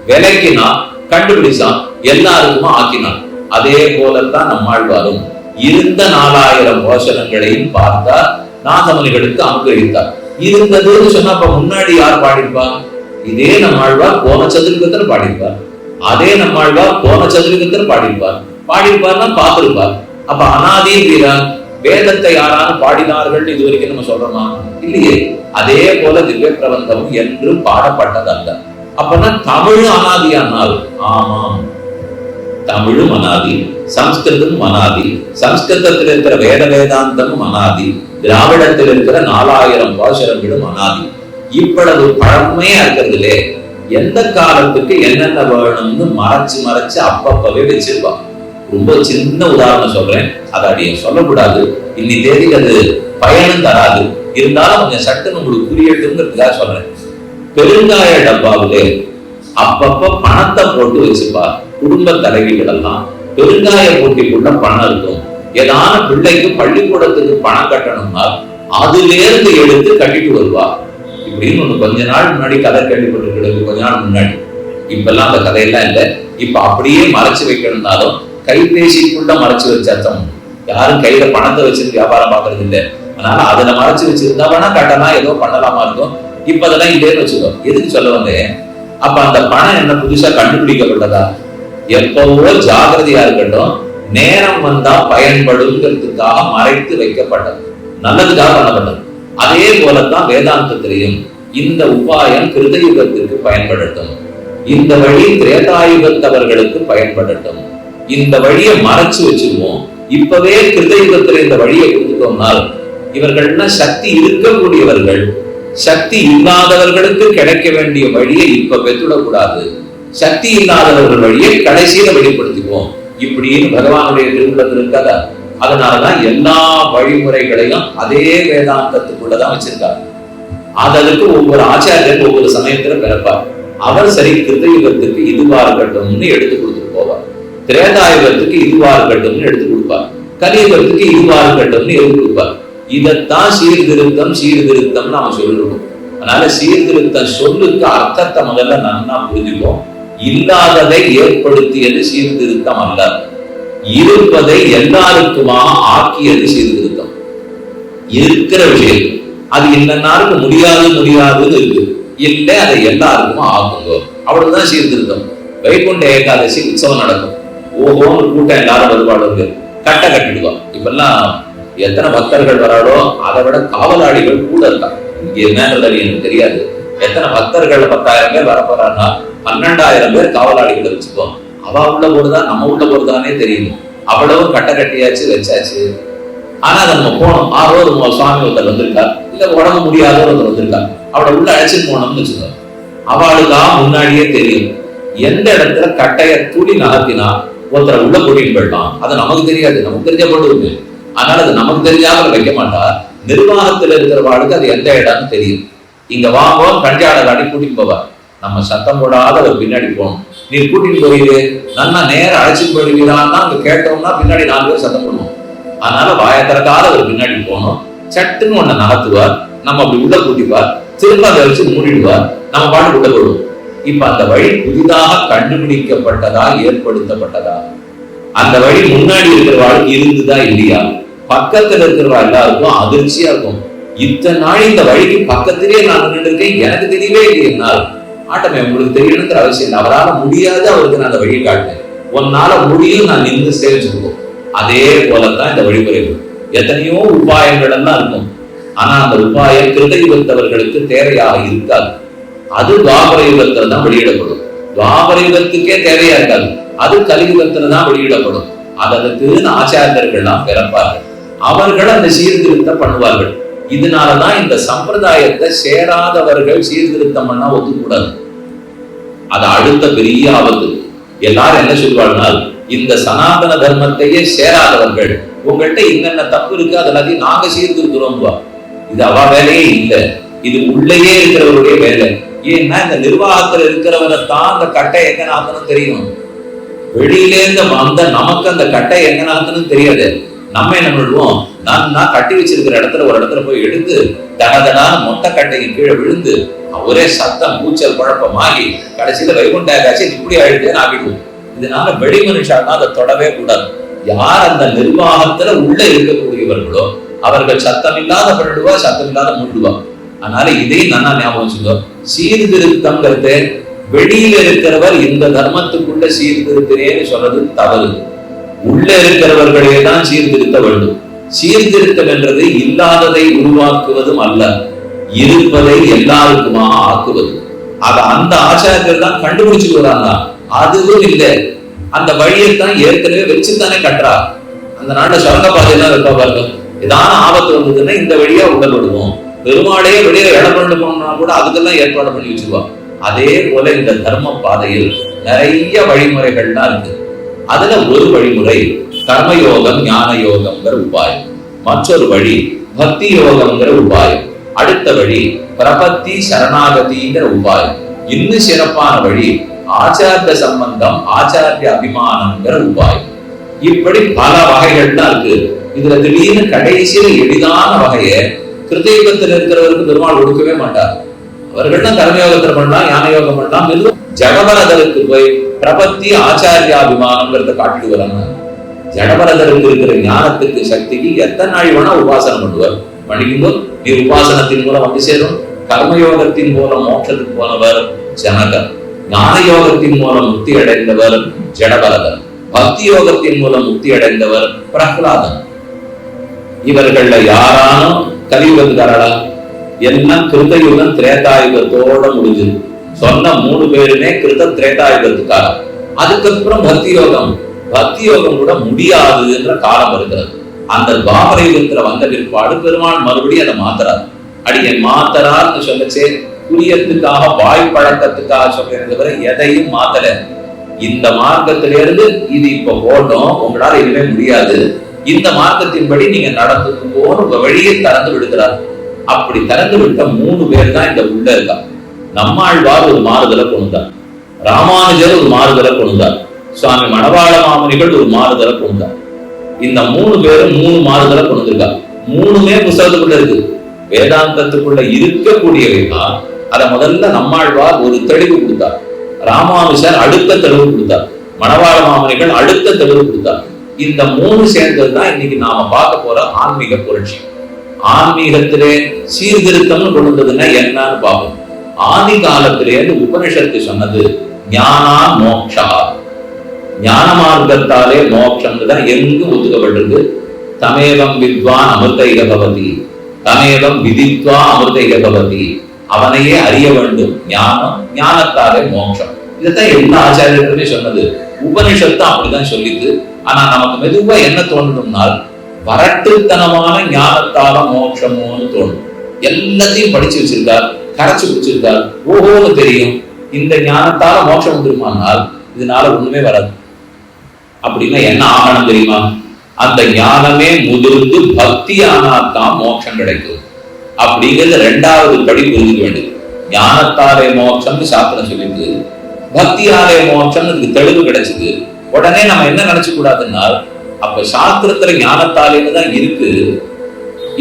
விலைக்கினா கண்டுபிடிச்சான், எல்லாருக்குமா ஆக்கினான். அதே போலத்தான் நம்மாழ்வாரும் இருந்த 4000 கோஷரங்களையும் பார்த்தார், நாதமுனிகளுக்கு அனுகிரகித்தார். இருந்ததுன்னு சொன்னா அப்ப முன்னாடி யார் பாடிருப்பார்? இதே நம்மாழ்வார் போன சதுர்கத்தில் பாடிருப்பார், அதே நம்மாழ்வார் போன சதுர்கத்தில் பாடிருப்பார்னா பார்த்திருப்பார். அப்ப அனாதி வீரன் வேதத்தை யாரான பாடினார்கள் இது வரைக்கும் நம்ம சொல்றோமா? இல்லையே. அதே போல திவ்ய பிரபந்தமும் என்றும் பாடப்பட்டதல்ல. அப்பனா தமிழ் அனாதியானால் ஆமாம், தமிழும் அனாதி, சம்ஸ்கிருதமும் அனாதி, சம்ஸ்கிருதத்தில் இருக்கிற வேத வேதாந்தமும் அனாதி, திராவிடத்தில் இருக்கிற 4000 பாசுரங்களும் அனாதி. இவ்வளவு பழமையா இருக்கிறதுலே எந்த காலத்துக்கு என்னென்ன வேணும்னு மறைச்சு அப்பப்பவே வச்சிருப்பான். ரொம்ப சின்ன உதாரணம் சொல்றேன், அதை அப்படியே சொல்லக்கூடாது, இன்னி தேதிக்கு அது பயனும் தராது, இருந்தாலும் கொஞ்சம் சட்டுன்னு உங்களுக்கு புரியட்டுங்கிறதுக்காக சொல்றேன். பெருங்காய டப்பாவிலே அப்பப்ப பணத்தை போட்டு வச்சுப்பா. குடும்ப தலைவிகள் எல்லாம் பெருங்காய போட்டிக்குள்ள பணம் இருக்கும். ஏதான பிள்ளைக்கு பள்ளிக்கூடத்துக்கு பணம் கட்டணும்னா அதுல இருந்து எடுத்து கட்டிட்டு வருவா. இப்படின்னு ஒண்ணு கொஞ்ச நாள் முன்னாடி கதை கேள்விப்பட்டிருக்கு, கொஞ்ச நாள் முன்னாடி. இப்பெல்லாம் அந்த கதையெல்லாம் இல்லை. இப்ப அப்படியே மறைச்சு வைக்கணும்னாலும் கைபேசிக்குள்ள மறைச்சு வச்சாத்தம். யாரும் கையில பணத்தை வச்சிருந்து வியாபாரம் பாக்குறது இல்லை. அதனால அதுல மறைச்சு வச்சிருந்தா வேணா கட்டலாம், ஏதோ பண்ணலாமா இருக்கும். இப்ப அதெல்லாம் இல்லைன்னு வச்சுக்கோ. எதுக்கு சொல்ல வந்தேன்? அப்ப அந்த பணம் என்ன புதுசா கண்டுபிடிக்கப்பட்டதா? எப்பவோ ஜாகிரதையா இருக்கட்டும், நேரம் வந்தா பயன்படுங்கிறதுக்காக மறைத்து வைக்கப்பட்டது, நல்லதுக்காக பண்ணப்பட்டது. அதே போலத்தான் வேதாந்தத்திலையும் இந்த உபாயம் கிருதயுகத்திற்கு பயன்படட்டும், இந்த வழி திரேதாயுகத்தவர்களுக்கு பயன்படட்டும், இந்த வழியை மறைச்சு வச்சிருவோம். இப்பவே கிருதயுகத்துல இந்த வழியை கொடுத்துட்டோம்னால் இவர்கள்னா சக்தி இருக்கக்கூடியவர்கள், சக்தி இல்லாதவர்களுக்கு கிடைக்க வேண்டிய வழியை இப்ப பெற்றுடக்கூடாது, சக்தி இல்லாதவர்கள் வழியை கடைசியில வெளிப்படுத்திக்குவோம். இப்படின்னு பகவானுடைய திருவுள்ளத்தில் இருக்காதா? அதனாலதான் எல்லா வழிமுறைகளையும் அதே வேதாந்தத்துக்குள்ளதான் வச்சிருக்காரு. அதற்கு ஒவ்வொரு ஆச்சாரியர் ஒவ்வொரு சமயத்துல பிறப்பார். அவர் சரி கிருதயுகத்துக்கு இதுவா இருக்கட்டும்னு எடுத்து கொடுத்துட்டு போவார், திரேதாயுகத்துக்கு இதுவா இருக்கட்டும்னு எடுத்து கொடுப்பார், கலியுகத்துக்கு இதுவா இருக்கட்டும்னு எடுத்து கொடுப்பார். இதத்தான் சீர்திருத்தம் நாம சொல்லிருக்கோம். அதனால சீர்திருத்த சொல்லுக்கு அர்த்தத்தை முதல்ல நன்னா புரிஞ்சுப்போம். இல்லாததை ஏற்படுத்தியது சீர்திருத்தம் அல்ல, இருப்பதை எல்லாருக்குமா ஆக்கியது சீர்திருத்தம். இருக்கிற விஷயம் அது இல்லைன்னாருக்கு முடியாதுன்னு இருக்கு, இல்லை அதை எல்லாருக்குமா ஆக்குங்க, அவ்வளவுதான் சீர்திருத்தம். வைகுண்ட ஏகாதசி உற்சவம் நடக்கும், ஓஹோன்னு கூட்டம் எல்லாரும் வருவாளுங்க, கட்டை கட்டிடுவான். இப்பெல்லாம் எத்தனை பக்தர்கள் வராளோ அதை விட காவலாளிகள் கூட இருக்காங்க. இங்க என்னன்றது எனக்கு தெரியாது. எத்தனை பக்தர்கள் 10,000 பேர் வரப்போறான்னா 12,000 பேர் காவலாளிகளை வச்சுப்போம். அவ உள்ள போடுதா நம்ம உள்ள போடுதானே தெரியும். அவ்வளவு கட்டை கட்டியாச்சு வச்சாச்சு. ஆனா அதை நம்ம போனோம், ஒரு சுவாமி ஒருத்தர் வந்திருக்கார், இல்ல உடம்பு முடியாத ஒருத்தர் வந்திருக்கார், அவளை உள்ள அழைச்சிட்டு போனோம்னு வச்சுக்கோ. அவளுக்கா முன்னாடியே தெரியும் எந்த இடத்துல கட்டைய துடி நகர்த்தினா ஒருத்தரை உள்ள கூட்டிட்டு போயிடலாம். அது நமக்கு தெரியாது, நமக்கு தெரிஞ்ச போட்டு. அதனால அது நமக்கு தெரியாம வைக்க மாட்டா. நிர்வாகத்துல இருக்கிறவாளுக்கு அது எந்த இடம்னு தெரியும். இங்க வாங்குவோம் கஞ்சாட காட்டி கூட்டிட்டு போவார், நம்ம சத்தம் போடாத ஒரு பின்னாடி போகணும். நீ கூட்டிட்டு போயிடு நல்லா நேரம் அழைச்சிட்டு போயிடுவீரான்னா அங்க கேட்டோம்னா பின்னாடி 4 பேர் சத்தம் போடுவோம். அதனால வாயத்திறக்காத ஒரு பின்னாடி போகணும். சட்டுன்னு ஒண்ணு நகர்த்துவார், நம்ம அப்படி உள்ள கூட்டிப்பார், திரும்ப அதை வச்சு மூடிடுவார், நம்ம பாட்டு உள்ள போடுவோம். இப்ப அந்த வழி புதிதாக கண்டுபிடிக்கப்பட்டதா ஏற்படுத்தப்பட்டதா? அந்த வழி முன்னாடி இருக்கிறவாளுக்கு இருந்துதா இல்லையா? பக்கத்துல இருக்கிறவா எல்லாருக்கும் அதிர்ச்சியா இருக்கும். இத்தனை நாள் இந்த வழிக்கு பக்கத்திலே நான் நின்று இருக்கேன், எனக்கு தெரியவே இல்லையென்னால் ஆட்டமே உங்களுக்கு தெரியணுங்கிற அவசியம் இல்லை. அவரால் முடியாது, அவருக்கு நான் அந்த வழியை காட்டினேன். உன்னால முடியும், நான் நின்று சேவிச்சுக்குவோம். அதே போலத்தான் இந்த வழிமுறைகள். எத்தனையோ உபாயங்கள் எல்லாம் இருக்கும். ஆனா அந்த உபாயம் கிருதயுகத்தவர்களுக்கு தேவையாக இருக்காது. அது துவாபர யுகத்துல தான் வெளியிடப்படும். துவாபர யுகத்துக்கே தேவையா இருக்காது, அது கலியுகத்துல தான் வெளியிடப்படும். அதற்கு ஆச்சாரியர்கள்லாம் பிறப்பார்கள், அவர்கள் அந்த சீர்திருத்தம் பண்ணுவார்கள். இதனாலதான் இந்த சம்பிரதாயத்தை சேராதவர்கள் சீர்திருத்தம் பண்ணா ஒத்துக்கூடாது. அது அடுத்த பெரிய ஆபத்து. எல்லாரும் என்ன சொல்வார்கள், இந்த சனாதன தர்மத்தையே சேராதவர்கள் உங்கள்கிட்ட என்னென்ன தப்பு இருக்கு அதெல்லாத்தையும் நாங்க சீர்திருத்துறோம். இது அவ வேலையே இல்லை, இது உள்ளேயே இருக்கிறவருடைய வேலை. ஏன்னா இந்த நிர்வாகத்துல இருக்கிறவரைத்தான் அந்த கட்டை எங்க நாத்தனும் தெரியும். வெளியிலே இருந்து வந்த நமக்கு அந்த கட்டை எங்க நாத்தனும் தெரியாது. நம்ம என்ன பண்ணுவோம், நான் கட்டி வச்சிருக்கிற இடத்துல ஒரு இடத்துல போய் எடுத்து தடதடான மொட்டை கட்டைக்கு கீழே விழுந்து ஒரே சத்தம் கூச்சல் குழப்பமாகி கடைசியில வைகுண்ட ஏகாட்சி இப்படி ஆயிடுதுன்னு ஆகிடுவோம். இதனால வெளி மனுஷானா அதை தொடவே கூடாது. யார் அந்த நிர்வாகத்துல உள்ள இருக்கக்கூடியவர்களோ அவர்கள் சத்தம் இல்லாத பண்ணிடுவா, சத்தம் இல்லாத மூடுவா. அதனால இதையும் நல்லா ஞாபகம் வச்சுக்கோ. சீர்திருத்தங்கிறது வெளியில இருக்கிறவர் இந்த தர்மத்துக்குள்ள சீர்திருத்தினேன்னு சொல்றது தவறு. உள்ள இருக்கிறவர்களே தான் சீர்திருத்த வேண்டும். சீர்திருத்தம் என்றது இல்லாததை உருவாக்குவதும் அல்ல, இருப்பதை எல்லாருக்குமாக ஆக்குவது. அந்த ஆச்சாரியர்கள் தான் கண்டுபிடிச்சு வராங்க. அதுவும் இல்லை, அந்த வழியைத்தான் ஏற்கனவே வச்சுத்தானே கட்டுறா. அந்த நாட்டுல சுரங்க பாதையெல்லாம் வைப்பா பாருங்க. ஏதான ஆபத்து வந்ததுன்னா இந்த வழியா உடல்படுவோம். பெருமாளையே வெளியே இடம் கொண்டு போனோம்னா கூட அதுக்கெல்லாம் ஏற்பாடு பண்ணி வச்சிருவா. அதே போல இந்த தர்ம பாதையில் நிறைய வழிமுறைகள்லாம் இருக்கு. அதுல ஒரு வழிமுறை கர்மயோகம், ஞான யோகம்ங்கிற உபாயம். மற்றொரு வழி பக்தி யோகம்ங்கிற உபாயம். அடுத்த வழி பிரபத்தி சரணாகதிங்கிற உபாயம். இன்னும் சிறப்பான வழி ஆச்சாரிய சம்பந்தம், ஆச்சாரிய அபிமானம்ங்கிற உபாயம். இப்படி பல வகைகள்லாம் இருக்கு. இதுல திடீர்னு கடைசியில எளிதான வகையை கிருதயுகத்தில் இருக்கிறவருக்கு பெருமாள் கொடுக்கவே மாட்டார். அவர்கள் தான் கர்மயோகத்துல பண்ணலாம், ஞான யோகம் பண்ணலாம். மெல்லும் ஜடபரதருக்கு போய் பிரபத்தி ஆச்சாரியாபிமானம்ங்கிறத காட்டிட்டு வராங்க. ஜடபரதருக்கு இருக்கிற ஞானத்துக்கு சக்திக்கு எத்தனை நாள் வேணா உபாசனம் பண்ணுவார். பண்ணிக்கும்போது நீ உபாசனத்தின் மூலம் வந்து சேரும். கர்மயோகத்தின் மூலம் மோட்சத்துக்கு போனவர் ஜனகர், ஞான யோகத்தின் மூலம் முக்தி அடைந்தவர் ஜடபரதர், பக்தி யோகத்தின் மூலம் முக்தி அடைந்தவர் பிரகலாதன். இவர்கள்ல யாரானும் கலியுகத்துக்காரடா? எல்லாம் கிருதயுகம் திரேதாயுகத்தோட முடிஞ்சது. சொன்ன 3 பேருமே கிருத திரேதாயுகத்துக்கார. அதுக்கப்புறம் பக்தி யோகம், பக்தி யோகம் கூட முடியாது என்ற காலம் இருக்கிறது. அந்த துவாபர யுகத்துல வந்த பிற்பாடு பெருமாள் மறுபடியும் அதை மாத்துறாரு. அடியை மாத்தறான்னு சொல்லச்சே புரியத்துக்காக வாய்ப்பழக்கத்துக்காக சொல்லிருந்தவரை எதையும் மாத்தல. இந்த மார்க்கத்திலிருந்து இது இப்ப போட்டோம், உங்களால இனிமே முடியாது, இந்த மார்க்கத்தின்படி நீங்க நடந்துக்கும் போது உங்க வழியை திறந்து விடுகிறார். அப்படி திறந்து விட்ட 3 பேர் தான் இந்த உள்ள இருக்கா. நம்மாழ்வார் ஒரு மாறுதலை கொண்டார், ராமானுஜர் ஒரு மாறுதலை கொண்டார், சுவாமி மணவாள மாமுனிகள் ஒரு மாறுதலை கொண்டார். இந்த 3 பேரும் 3 மாறுதலை கொண்டிருக்கார். 3மே புத்தகத்துக்குள்ள இருக்கு, வேதாந்தத்துக்குள்ள இருக்கக்கூடியவைதான். அதை முதல்ல நம்மாழ்வார் ஒரு தெளிவு கொடுத்தார், ராமானுஜர் அடுத்த தெளிவு கொடுத்தார், மணவாள மாமுனிகள் அடுத்த தெளிவு கொடுத்தார். இந்த 3 சேர்ந்தது தான் இன்னைக்கு நாம பார்க்க போற ஆன்மீக புரட்சி. ஆன்மீகத்திலே சீர்திருத்தம்னு கொண்டு வந்ததுன்னா என்னன்னு பார்ப்போம். ஆதி காலத்திலேருந்து உபனிஷத்து சொன்னது ஞானா மோக்ஷா, ஞான மார்க்கத்தாலே மோட்சம் தான் எங்கு ஒத்துக்கப்பட்டிருக்கு. தமேவம் வித்வான் அமிர்தைக பவதி, தமேவம் விதித்வா அமிர்தைக பவதி. அவனையே அறிய வேண்டும், ஞானம், ஞானத்தாலே மோட்சம். இதைத்தான் எல்லா ஆச்சாரியர்களுமே சொன்னது. உபனிஷத்து அப்படிதான் சொல்லிது. ஆனா நமக்கு மெதுவா என்ன தோணும்னால் வரட்டுத்தனமான ஞானத்தால மோட்சமோன்னு தோணும். எல்லாத்தையும் படிச்சு வச்சிருக்கார், கரைச்சு பிடிச்சிருக்கார், ஓஹோன்னு தெரியும். இந்த ஞானத்தால மோட்சம் வந்துருமானால் இதனால ஒண்ணுமே வராது. அப்படின்னா என்ன ஆகணும் தெரியுமா? அந்த ஞானமே முதிர்ந்து பக்தி ஆனால்தான் மோட்சம் கிடைக்கும். அப்படிங்கிறது 2வது படி புரிஞ்சுக்க வேண்டியது. ஞானத்தாலே மோட்சம்னு சாஸ்திரம் சொல்லிட்டு பக்தியாலே மோட்சம்னு தெளிவு கிடைச்சது. உடனே நம்ம என்ன நினைச்சு கூடாதுன்னா, அப்ப சாஸ்திரத்துல ஞானத்தாலேன்னு தான் இருக்கு,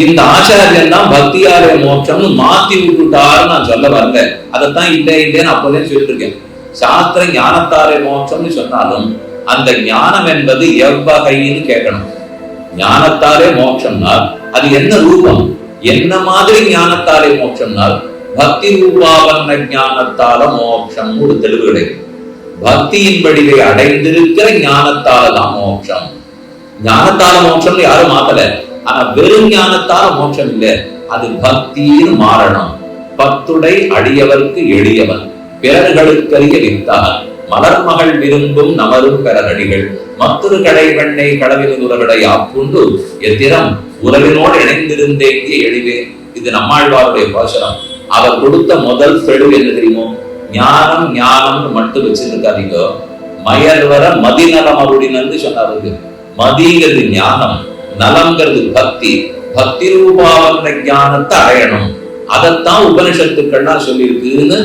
இந்த ஆச்சாரியன் தான் பக்தியாலே மோட்சம்னு மாத்தி விட்டுட்டாருன்னு நான் சொல்ல வரல. அதைத்தான் இல்லைன்னு அப்போதே சொல்லிட்டு இருக்கேன். சாஸ்திரம் ஞானத்தாலே மோட்சம்னு சொன்னாலும் அந்த ஞானம் என்பது எவ்வகைன்னு கேட்கணும். ஞானத்தாலே மோட்சம்னா அது என்ன ரூபம்? என்ன மாதிரி ஞானத்தாலே மோட்சம்னால் பக்தி ரூபாவன்ன ஞானத்தால மோட்சம் ஒரு தெளிவு கிடைக்கும். பக்தியின் வடிவை அடைந்திருக்கிற ஞானத்தால தான் மோட்சம். ஞானத்தால மோட்சம் யாரும் மாத்தல. ஆனா வெறும் ஞானத்தால மோட்சம் இல்லை, அது பக்தியின் மாறணும். பத்துடை அடியவர்க்கு எளியவன் பிறர்களுக்கரிய வித்தான் மலர் மகள் விரும்பும் நமரும் பெறநடிகள் மற்றொரு கடை வெண்ணை கடவின் உறவிடை ஆப்புண்டு எத்திரம் உறவினோடு இணைந்திருந்தேங்கிய எளிவே. இது நம்மாழ்வாருடைய பாசனம். அவர் கொடுத்த முதல் பெடு என்ன தெரியுமோ? ஞானம் ஞானம்னு மட்டும் வச்சிருக்காதீங்க, மயர் வர மதிநலம் அப்படின்னு சொன்னாரு. மதிங்கிறது ஞானம், நலம்ங்கிறது பக்தி. பக்தி ரூபாவந்த ஞானத்தை அடையணும். அதைத்தான் உபனிஷத்துக்கள்லாம் சொல்லியிருக்குன்னு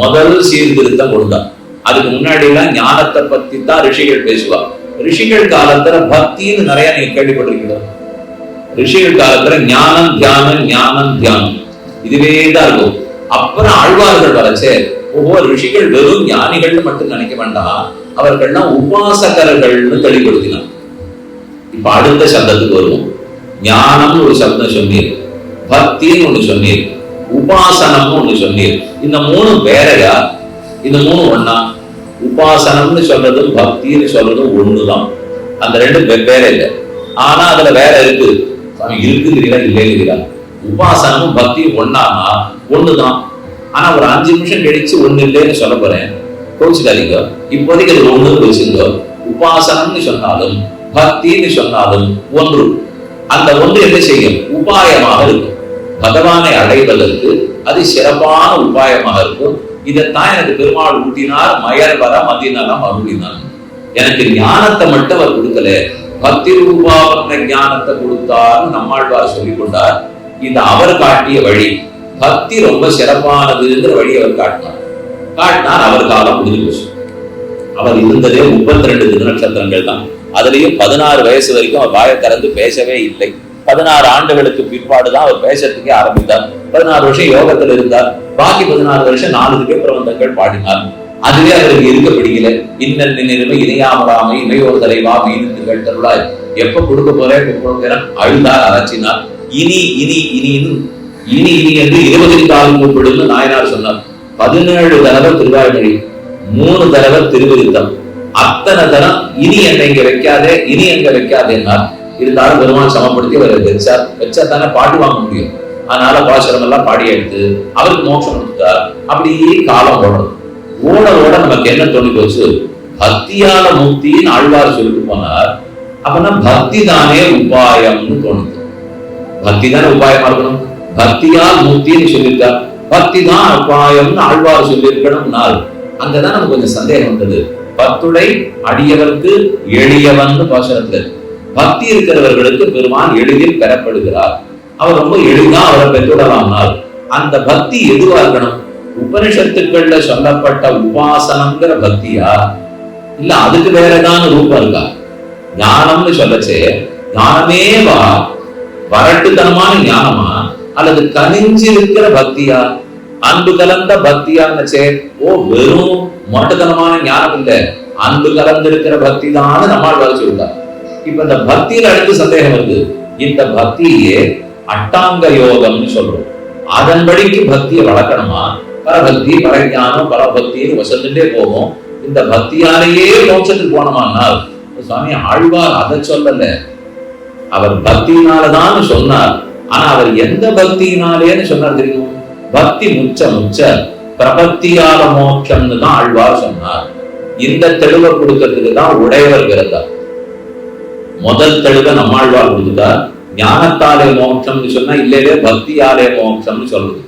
முதல் சீர்திருத்தம் கொடுத்தான். அதுக்கு முன்னாடி எல்லாம் ஞானத்தை பத்தி தான் ரிஷிகள் பேசுவா. ரிஷிகள் காலத்துல பக்தின்னு நிறைய நீங்க கேள்விப்பட்டிருக்கீங்க. ரிஷிகள் காலத்துல ஞானம் தியானம் ஞானம் தியானம் இதுவேதான் இருக்கும். அப்புறம் ஆழ்வார்கள் வரைச்சே ஒவ்வொரு ரிஷிகள் வெறும் ஞானிகள்னு மட்டும் நினைக்க வேண்டாம், அவர்கள்லாம் உபாசகர்கள்னு தெளிவுபடுத்தினார். இப்ப அடுத்த சப்தத்துக்கு வருவோம். ஞானம்னு ஒரு சப்தம் சொன்னீர், பக்தின்னு ஒண்ணு சொன்னீர், உபாசனம்னு ஒண்ணு சொன்னீர். இந்த மூணு வேறையா? இந்த மூணு ஒண்ணா? உபாசனம்னு சொல்றதும் பக்தின்னு சொல்றதும் ஒண்ணுதான். அந்த ரெண்டு வெவ்வேறு இல்லை. ஆனா அதுல வேற இருக்கு. இருக்குங்கிறீங்களா இல்லைங்கிறீங்களா? உபாசனமும் பக்தியும் ஒண்ணானா? ஒண்ணுதான். ஆனா ஒரு 5 நிமிஷம் கழிச்சு ஒண்ணு இல்லைன்னு சொல்ல போறேன், கோச்சுக்காதீங்க. இப்போதைக்கு அது ஒண்ணுன்னு வச்சுங்க. உபாசனம்னு சொன்னாலும் பக்தின்னு சொன்னாலும் ஒன்று. அந்த ஒன்று என்ன செய்யும்? உபாயமாக இருக்கும். பகவானை அடைவதற்கு அது சிறப்பான உபாயமாக இருக்கும். இதைத்தான் எனக்கு பெருமாள் ஊட்டினார், மயர் வர மதிநலம் அருளினார். எனக்கு ஞானத்தை மட்டும் அவர் கொடுக்கல, பக்தி ரூபாவன ஞானத்தை கொடுத்தார்னு நம்மாழ்வார் சொல்லிக் கொண்டார். இந்த அவர் காட்டிய வழி பக்தி ரொம்ப சிறப்பானதுங்கிற வழி அவர் காட்டினார். அவர் காலம் முடிஞ்சு போச்சு. அவர் இருந்ததே 32 திருநட்சத்திரங்கள் தான். அதுலயும் 16 வயசு வரைக்கும் அவர் வாயை திறந்து பேசவே இல்லை. 16 ஆண்டுகளுக்கு பிற்பாடுதான் அவர் பேசறதுக்கே ஆரம்பித்தார். 16 வருஷம் யோகத்தில் இருந்தார். பாக்கி 16 வருஷம் 4 திவ்ய பிரபந்தங்கள் பாடினார். அதுவே அவருக்கு இருக்க பிடிக்கல. இன்னல் நினைவு இணையாமராமை இணையோர் தலைவா மீன் தருளாய் எப்ப கொடுக்க போறேன் அழுதார், அலச்சினார். இனி இனி இனி இனி இனி என்று 20 காலம் கூப்பிடுன்னு நாயனார் சொன்னார். 17 தடவை திருவாய்மொழி, 3 தடவை திருவிருத்தம். அத்தனை தரம் இனி என்ன இங்க வைக்காதே, இனி எங்க வைக்காதேன்னா இருந்தாலும் பெருமான் சமப்படுத்தி அவரை வச்சா தானே பாட்டு வாங்க முடியும். அதனால பாசுரம் எல்லாம் பாடி எடுத்து அவருக்கு மோட்சம் கொடுத்தார். அப்படியே காலம் ஓடும். ஓட ஓட நமக்கு என்ன தோணி போச்சு? பக்தியால முக்தின்னு ஆழ்வார் சொல்லிட்டு போனார். அப்படின்னா பக்தி தானே உபாயம்னு தோணுது. பக்தி தானே உபாயமா இருக்கணும். பக்தியால் முக்தின்னு சொல்லியிருக்கார். பக்தி தான் உபாயம்னு ஆழ்வார் சொல்லியிருக்கணும்னால் அங்கதான் நமக்கு கொஞ்சம் சந்தேகம் வந்தது. பத்துடை அடியவர்க்கு எளியவன் பாசுரத்துல பக்தி இருக்கிறவர்களுக்கு பெருமான் எளிதில் பெறப்படுகிறார். அவர் ரொம்ப எளிதா அவரை பெற்றுடலாம்னால் அந்த பக்தி எதுவா இருக்கணும்? உபனிஷத்துக்கள்ல சொல்லப்பட்ட உபாசனம்ங்கிற பக்தியா, இல்ல அதுக்கு வேற ஏதாவது ரூபம் இருக்கா? ஞானம்னு சொல்லச்சே ஞானமே வரட்டுத்தனமான ஞானமா, அல்லது கனிஞ்சிருக்கிற பக்தியா, அன்பு கலந்த பக்தியான்னு வெறும் மொட்டத்தனமான ஞானம் இல்ல, அன்பு கலந்திருக்கிற பக்தி தான் நம்மால் வர சொல்லிட்டார். இப்ப இந்த பக்தியில அடுத்து சந்தேகம் வருது. இந்த பக்தியே அட்டாங்க யோகம்னு சொல்றோம். அதன்படிக்கு பக்தியை வளர்க்கணுமா? பரபக்தி பரஞானம் பரபக்தின்னு வசந்துட்டே போகும். இந்த பக்தியாலேயே மோட்சத்துக்கு போனோமானால் சுவாமி ஆழ்வார் அதை சொல்லல. அவர் பக்தியினாலதான் சொன்னார். ஆனா அவர் எந்த பக்தியினாலேன்னு சொன்னார் தெரியும்? பக்தி முச்ச பிரபக்தியால மோட்சம்னு தான் ஆழ்வார் சொன்னார். இந்த தெளிவை கொடுக்கறதுக்கு தான் உடையவர் பிறந்தார். முதல் தெளிவை நம்மாழ்வார் கொடுத்தார். ஞானத்தாலே மோட்சம்னு சொன்னா இல்லையே பக்தியாலே மோட்சம்னு சொல்றது.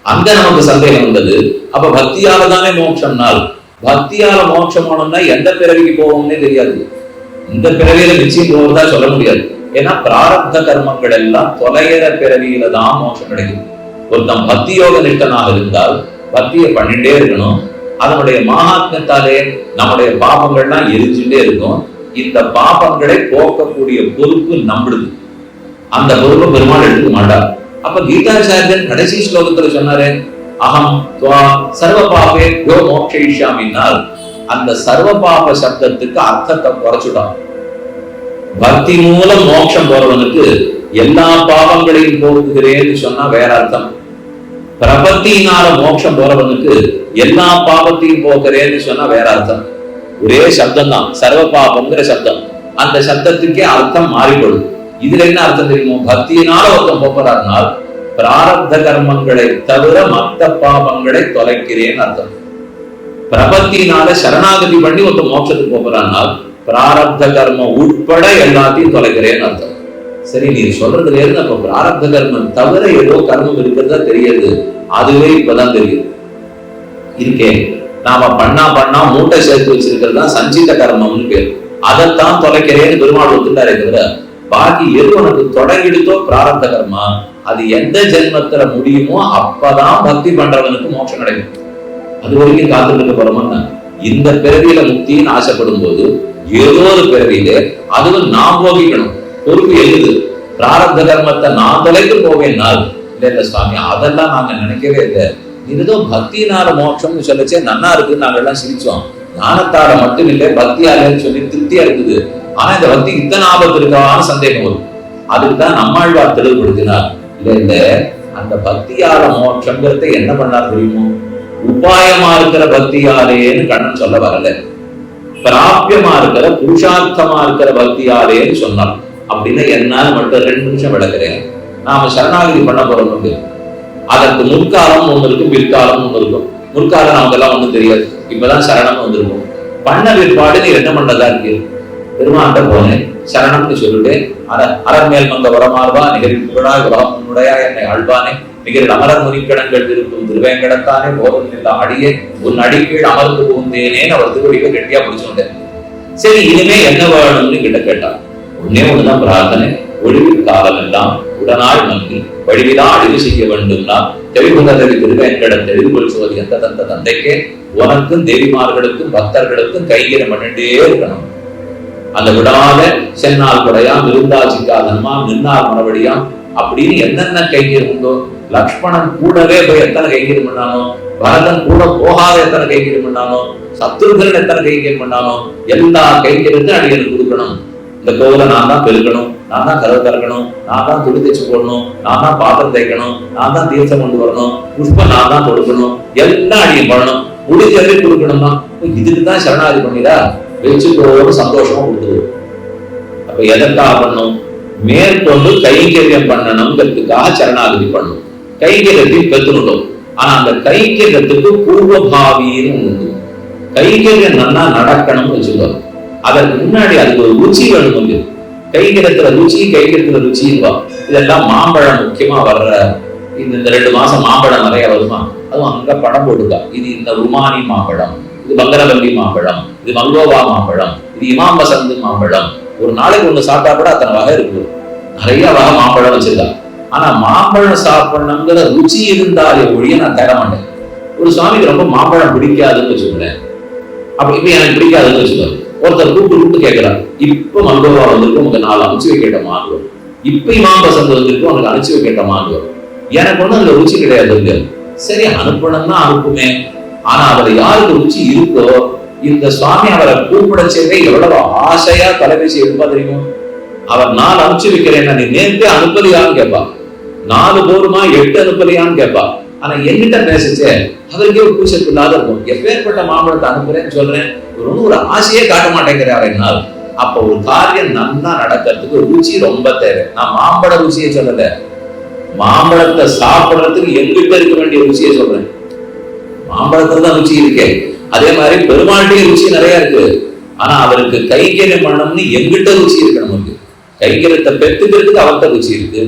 அங்க நமக்கு சந்தேகம் வந்தது. அப்ப பக்தியால தானே மோட்சம்னால் பக்தியால மோட்சம் ஆனோம்னா எந்த பிறவிக்கு போவோம்னே தெரியாது. இந்த பிறவியில நிச்சயம் போவதா சொல்ல முடியாது. ஏன்னா பிராரப்த கர்மங்கள் எல்லாம் தொலைகிற பிறவியில தான் மோட்சம் கிடைக்கும். ஒருத்தன் பக்தி யோக நிஷ்டனாக இருந்தால் பக்தியை பண்ணிட்டே இருக்கணும். அதனுடைய மகாத்மத்தாலே நம்முடைய பாபங்கள்லாம் எரிஞ்சுட்டே இருக்கும். இந்த பாபங்களை போக்கக்கூடிய பொறுப்பு நம்மளுது. அந்த பொறுப்பை பெருமாள் எடுத்துக்க மாட்டார். அப்ப கீதாச்சாரியன் கடைசி ஸ்லோகத்துல சொன்னாரு, அகம் துவா சர்வ பாபே யோ மோக்ஷயிஷ்யாமினால் அந்த சர்வ பாப சப்தத்துக்கு அர்த்தத்தை குறைச்சுட்டான். பக்தி மூலம் மோட்சம் போறவனுக்கு எல்லா பாவங்களையும் போக்குகிறேன்னு சொன்னா வேற அர்த்தம். பிரபத்தியினால மோட்சம் போறவனுக்கு எல்லா பாவத்தையும் போக்குறேன்னு சொன்னா வேற அர்த்தம். ஒரே சப்தம் தான், சர்வ பாபம்ங்கிற சப்தம். அந்த சப்தத்துக்கே அர்த்தம் மாறிப்படும். இதுல என்ன அர்த்தம் தெரியுமோ, பக்தியினால ஒருத்தன் போக்குறாருனால் பிராரப்த கர்மங்களை தவிர மற்ற பாவங்களை தொலைக்கிறேன்னு அர்த்தம். பிரபத்தினால சரணாகதி பண்ணி ஒருத்தன் மோட்சத்துக்கு போகிறானால் பிராரப்த கர்மம் உட்பட எல்லாத்தையும் தொலைக்கிறேன்னு அர்த்தம். சரி, நீ சொல்றதுல இருந்து அப்ப பிராரப்த கர்மம் தவிர ஏதோ கர்மம் இருக்கிறதா தெரியுது. அதுவே இப்பதான் தெரியுது. இருக்கேன் நாம பண்ணா மூட்டை சேர்த்து வச்சிருக்கிறது தான் சஞ்சித கர்மம்னு பேர். அதைத்தான் தொலைக்கிறேன்னு பெருமாள் ஒத்துட்டாரே தவிர பாக்கி எது உனக்கு தொடங்கிடுதோ பிராரப்த கர்மா, அது எந்த ஜென்மத்துல முடியுமோ அப்பதான் பக்தி பண்றவனுக்கு மோட்சம் கிடைக்கும். அது வரைக்கும் காத்துட்டு போறோம்னா இந்த பிறவியில முக்தின்னு ஆசைப்படும் போது ஏதோ ஒரு பிறவியில அதுவும் நான் போகிக்கணும். பொறுப்பு எழுது. பிராரப்த கர்மத்தை நான் தொலைத்து போவேன்னால் இல்ல சுவாமி அதெல்லாம் நாங்க நினைக்கவே இல்லை. ஏதோ பக்தினால மோட்சம்னு சொல்லச்சே நன்னா இருக்குன்னு நாங்க எல்லாம் சிரிச்சோம். ஞானத்தால மட்டும் இல்லை பக்தியாலன்னு சொல்லி திருப்தியா இருக்குது. ஆனா இந்த பக்தி இத்தனை ஆபத்து இருக்கான்னு சந்தேகம் வரும். அதுக்குதான் நம்மாழ்வார் தெளிவுபடுத்தினார். இல்ல அந்த பக்தியால மோட்சங்கிறத என்ன பண்ணார் தெரியுமோ, உபாயமா இருக்கிற பக்தியாலேன்னு கண்ணன் சொல்ல வரல, பிராபியமா இருக்கிற புருஷார்த்தமா இருக்கிற பக்தியாலேன்னு சொன்னார். அப்படின்னா என்னால மட்டும் 2 நிமிஷம் விளக்குறேன். நாம சரணாகதி பண்ண போறோம். அதற்கு முற்காலம் ஒண்ணு இருக்கும், பிற்காலம் ஒண்ணு இருக்கும். முற்காலம் நமக்கு எல்லாம் ஒண்ணும் தெரியாது. இப்பதான் சரணம் வந்திருக்கும். பண்ண பிற்பாடு நீ என்ன பண்றதா இருக்கு? பெருமாண்ட போனேன், சரணம்னு சொல்லிட்டு அரண்மேல் மங்க வரமாறுவா நிகரில் புகழாய் உலகமுன்னுடையா என்னை ஆழ்வானே நிகரில் அமரர் முனிக்கடங்கள் இருக்கும் திருவேங்கடத்தானே போதும் இல்ல அடியே உன் அடிக்கீழ் அமர்ந்து புகுந்தேனேன்னு அவர் திருவடிவை கெட்டியா பிடிச்சுட்டேன். சரி, இனிமே என்ன வேணும்னு கிட்ட கேட்டான். ஒண்ணுதான் பிரார்த்தனை, ஒழிவு காலம் எல்லாம் உடனாய் நம்பி வழிவிதான் அழிவு செய்ய வேண்டும்னா தெளிவுதவி திருவேங்கடம் தெளிவுகொள் சோதி எந்த தந்த தந்தைக்கே உனக்கும் தேவிமார்களுக்கும் பக்தர்களுக்கும் கைகீரம் பண்ணிட்டே இருக்கணும். அந்த விடாத சென்னால் குடையாம் விருந்தாச்சிக்காதன்மாம் நின்னால் மறுபடியாம் அப்படின்னு என்னென்ன கைகீரம் உண்டோ, லக்ஷ்மணன் கூடவே போய் எத்தனை கைகீரம் பண்ணானோ, பரதன் கூட போகாத எத்தனை கைகீரம் பண்ணானோ, சத்ருகன் எத்தனை கைகீரம் பண்ணானோ, எல்லா கைகீரத்தையும் அடியனுக்கு கொடுக்கணும். இந்த கோவில நான் தான் பெருக்கணும், நான் தான் கதவு திறக்கணும், நான் தான் துணி தைச்சு போடணும், நான் தான் பாத்திரம் தைக்கணும், நான் தான் தீர்த்தம் கொண்டு வரணும், புஷ்பம் நான் தான் கொடுக்கணும், எல்லாம் அடியும் பண்ணணும், முடிஞ்சதை கொடுக்கணும்னா இதுக்குதான் சரணாதி பண்ணிடா வச்சுக்கோன்னு சந்தோஷமா கொடுத்துருவோம். அப்ப எதற்காக பண்ணணும்? மேற்கொண்டு கைங்கரியம் பண்ணணுங்கிறதுக்காக சரணாகதி பண்ணணும். கைங்கரியத்தையும் பெற்றுட்டோம். ஆனா அந்த கைங்கரியத்துக்கு பூர்வபாவின்னு உண்டு. கைங்கரியம் நல்லா நடக்கணும்னு வச்சுக்கோங்க. அதற்கு முன்னாடி அதுக்கு ஒரு ருச்சி வேணும். கைங்கரத்துல ருச்சி, கைங்கரத்துல ருச்சின்வா. இதெல்லாம் மாம்பழம் முக்கியமா வர்ற இந்த 2 மாசம் மாம்பழம் நிறைய வருமா, அதுவும் அங்க படம் போட்டுக்கா. இது இந்த ருமானி மாம்பழம், இது பங்கரவல்லி மாம்பழம், இது மங்கோவா மாம்பழம், இது இமாம் வசந்து மாம்பழம். ஒரு நாளைக்கு ஒண்ணு சாப்பிட்டா கூட அத்தனை வகை இருக்கு. நிறைய வகை மாம்பழம் வச்சிருக்கா. ஆனா மாம்பழம் சாப்பிடணுங்கிற ருச்சி இருந்தாலே ஒழிய நான் தர மாட்டேன். ஒரு சுவாமிக்கு ரொம்ப மாம்பழம் பிடிக்காதுன்னு வச்சுக்கோங்களேன். அப்ப இப்ப எனக்கு பிடிக்காதுன்னு வச்சுக்கோங்க. ஒருத்தர் கூப்பிட்டு கேட்கிறார், இப்ப மங்கோவா வந்திருக்கு உனக்கு 4 அனுப்பிச்சு வைக்கிட்ட மாறுவோம், இப்ப இமாம் வசந்து வந்திருக்கு உனக்கு அனுப்பிச்சு வைக்கிட்ட மாறுவோம். எனக்கு ஒண்ணு அதுல ருச்சி கிடையாது. சரி, அனுப்பணும்னா அனுப்புமே. ஆனா அதுல யாருக்கு ருச்சி இருக்கோ, இந்த சுவாமி அவரை கூப்பிடச்சே எவ்வளவு ஆசையா தொலைபேசி எடுப்பா தெரியும். அவர் 4 அனுப்பிச்சு வைக்கிறேன்னா நீ நேர்த்தே அனுப்பலையான்னு கேட்பா. 4 போருமா 8 அனுப்பலையான்னு கேட்பா. ஆனா என்கிட்ட பேசிச்சே அவருக்கே ஒரு பூசத்து இல்லாத இருக்கும். எப்பேற்பட்ட மாம்பழத்தை அனுப்புறேன்னு சொல்றேன், ஒரு ஆசையே காட்ட மாட்டேங்கிறார் என்னால். அப்ப ஒரு காரியம் நன்னா நடக்கிறதுக்கு ருச்சி ரொம்ப தேவை. நான் மாம்பழ ருச்சியை சொல்லல, மாம்பழத்தை சாப்பிடுறதுக்கு எங்கிட்ட இருக்க வேண்டிய ருச்சியை சொல்றேன். மாம்பழத்துல தான் ருச்சி இருக்கே. அதே மாதிரி பெருமாள்கிட்டயே ருச்சி நிறைய இருக்கு. ஆனா அவருக்கு கைங்கரியம் பண்ணணும்னு எங்கிட்ட ருச்சி இருக்கு. நமக்கு கைங்கரியத்தை பெற்றுக்கிறதுக்கு அவர்கிட்ட ருச்சி இருக்கு,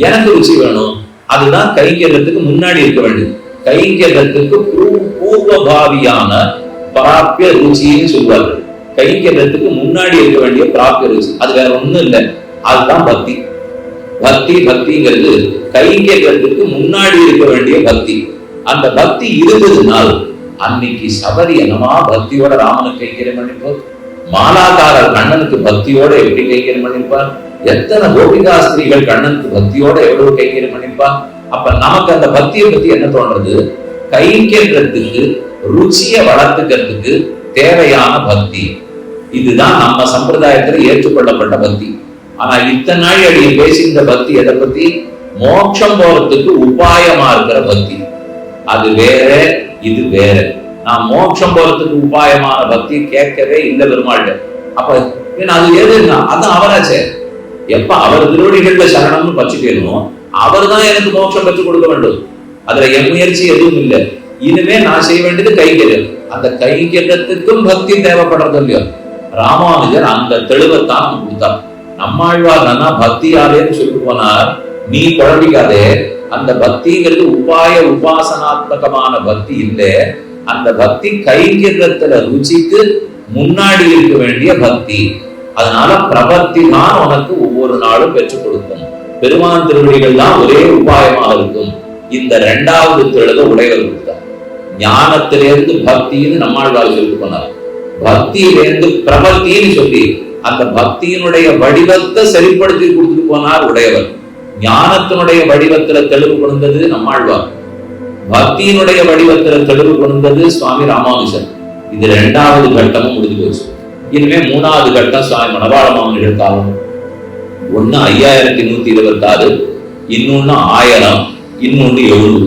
எனக்கு ருச்சி வேணும். அதுதான் கைங்கரியத்துக்கு முன்னாடி இருக்க வேண்டியது. கைங்கரியத்துக்கு பூர்வபாவியான பிராபிய ருச்சின்னு சொல்வார்கள். கைங்கரியத்துக்கு முன்னாடி இருக்க வேண்டிய பிராபிய ருச்சி அது வேற ஒண்ணும் இல்லை. அதுதான் பக்தி. பக்திங்கிறது கைங்கரியத்துக்கு முன்னாடி இருக்க வேண்டிய பக்தி. அந்த பக்தி இருந்ததுனால் அன்னைக்கு சபரி என்னமா பக்தியோட ராமனுக்கு கைங்கரியம் பண்ணிருப்பார், மாலாக்காரர் கண்ணனுக்கு பக்தியோட எப்படி கைங்கரியம் பண்ணிருப்பார், எத்தனை கோபிகாஸ்திரிகள் கண்ணனுக்கு பக்தியோட எவ்வளவு கைங்கரியம் பண்ணிருப்பார். அப்ப நமக்கு அந்த பக்தியை பத்தி என்ன தோன்றது? கைங்கரியத்துக்கு ருச்சியை வளர்த்துக்கிறதுக்கு தேவையான பக்தி. இதுதான் நம்ம சம்பிரதாயத்துல ஏற்றுக்கொள்ளப்பட்ட பக்தி. ஆனா இத்தனை நாள் அடிய பேசியிருந்த பக்தி எதை பத்தி? மோட்சம் போறதுக்கு உபாயமா இருக்கிற பக்தி. அது வேற, இது வேற. நான் மோட்சம் போறதுக்கு உபாயமான பக்தி கேட்கவே இல்லை பெருமாள்கிட்ட. அப்ப அது எதுன்னா அதான் அவராச்சே. எப்ப அவர் திருவடிகள்ல சரணம்னு பச்சுக்கணும், அவர் தான் எனக்கு மோட்சம் பெற்றுக் கொடுக்க வேண்டும். அதுல என் முயற்சி எதுவும் இல்லை. இனிமே நான் செய்ய வேண்டியது கைங்கரியம். அந்த கைங்கரியத்துக்கும் பக்தி தேவைப்படுறது இல்லையோ. ராமானுஜர் அந்த தெளிவைத்தான் கொடுத்தார். நம்மாழ்வார் தானா பக்தியாலேன்னு சொல்லி போனார். நீ குழம்பிக்காதே, அந்த பக்திங்கிறது உபாசனாத்மகமான பக்தி இல்லை. அந்த பக்தி கைங்கரியத்துல ருச்சிக்கு முன்னாடி இருக்க வேண்டிய பக்தி. அதனால பிரபத்தி தான் உனக்கு ஒவ்வொரு நாளும் பெற்றுக் கொடுக்கும். பெருமான் திருவடிகள் தான் ஒரே உபாயமாக இருக்கும். இந்த இரண்டாவது தெளிவை உடையவர் கொடுத்தார். ஞானத்திலிருந்து பக்தின்னு நம்மாழ்வார் சொல்லி போனார். பக்தியிலிருந்து பிரபத்தின்னு சொல்லி அந்த பக்தியினுடைய வடிவத்தை சரிப்படுத்தி கொடுத்துட்டு போனார் உடையவர். ஞானத்தினுடைய வடிவத்துல தெளிவு கொண்டது நம்மாழ்வார். பக்தியினுடைய வடிவத்துல தெளிவு கொண்டது சுவாமி ராமானுஜர். இது இரண்டாவது கட்டமும் முடிஞ்சு போச்சு. இனிமே மூணாவது கட்டம் சுவாமி மணவாள மாமனிகள் காலம். ஒண்ணு 5126, இன்னொன்னு 1000, இன்னொன்னு 700.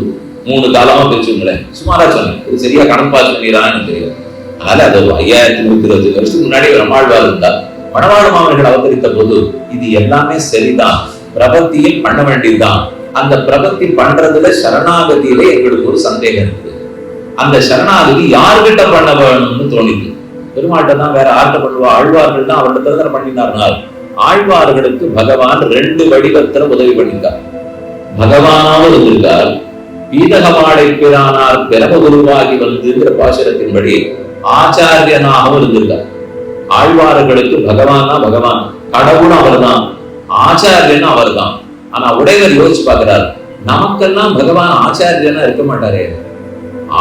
3 காலமா பிரிச்சுங்களேன். சுமாரா சொன்னேன், இது சரியா கணப்பா சொன்னீரான்னு தெரியும். அதனால அது 5125 வருஷத்துக்கு முன்னாடி நம்மாழ்வார் இருந்தார். மணவாள மாமனிகள் அவதரித்த போது இது எல்லாமே சரிதான், பிரபத்தியில் பண்ண வேண்டியதுதான். அந்த பிரபத்தி பண்றதுல சரணாகதியிலே எங்களுக்கு ஒரு சந்தேகம் இருக்கு. அந்த சரணாகதி யாருகிட்ட பண்ண வேணும்னு தோணிது. பெருமாட்ட தான், வேற ஆட்ட பண்ணுவா? ஆழ்வார்கள் தான் அவர்கிட்ட தான் பண்ணினார்கள். ஆழ்வார்களுக்கு பகவான் 2 வடிவத்துல உதவி பண்ணிட்டார். பகவானாவும் இருந்திருக்கார், பீதகமாடை பிரானார் பிறகு உருவாகி வந்துங்கிற பாசுரத்தின்படி ஆச்சாரியனாகவும் இருந்திருக்கார். ஆழ்வார்களுக்கு பகவானா பகவான், கடவுளும் அவர் தான், ஆச்சாரியனும் அவர் தான். ஆனா உடையவர் யோசிச்சு பார்க்கிறார், நமக்கெல்லாம் பகவான் ஆச்சாரியனா இருக்க மாட்டாரே.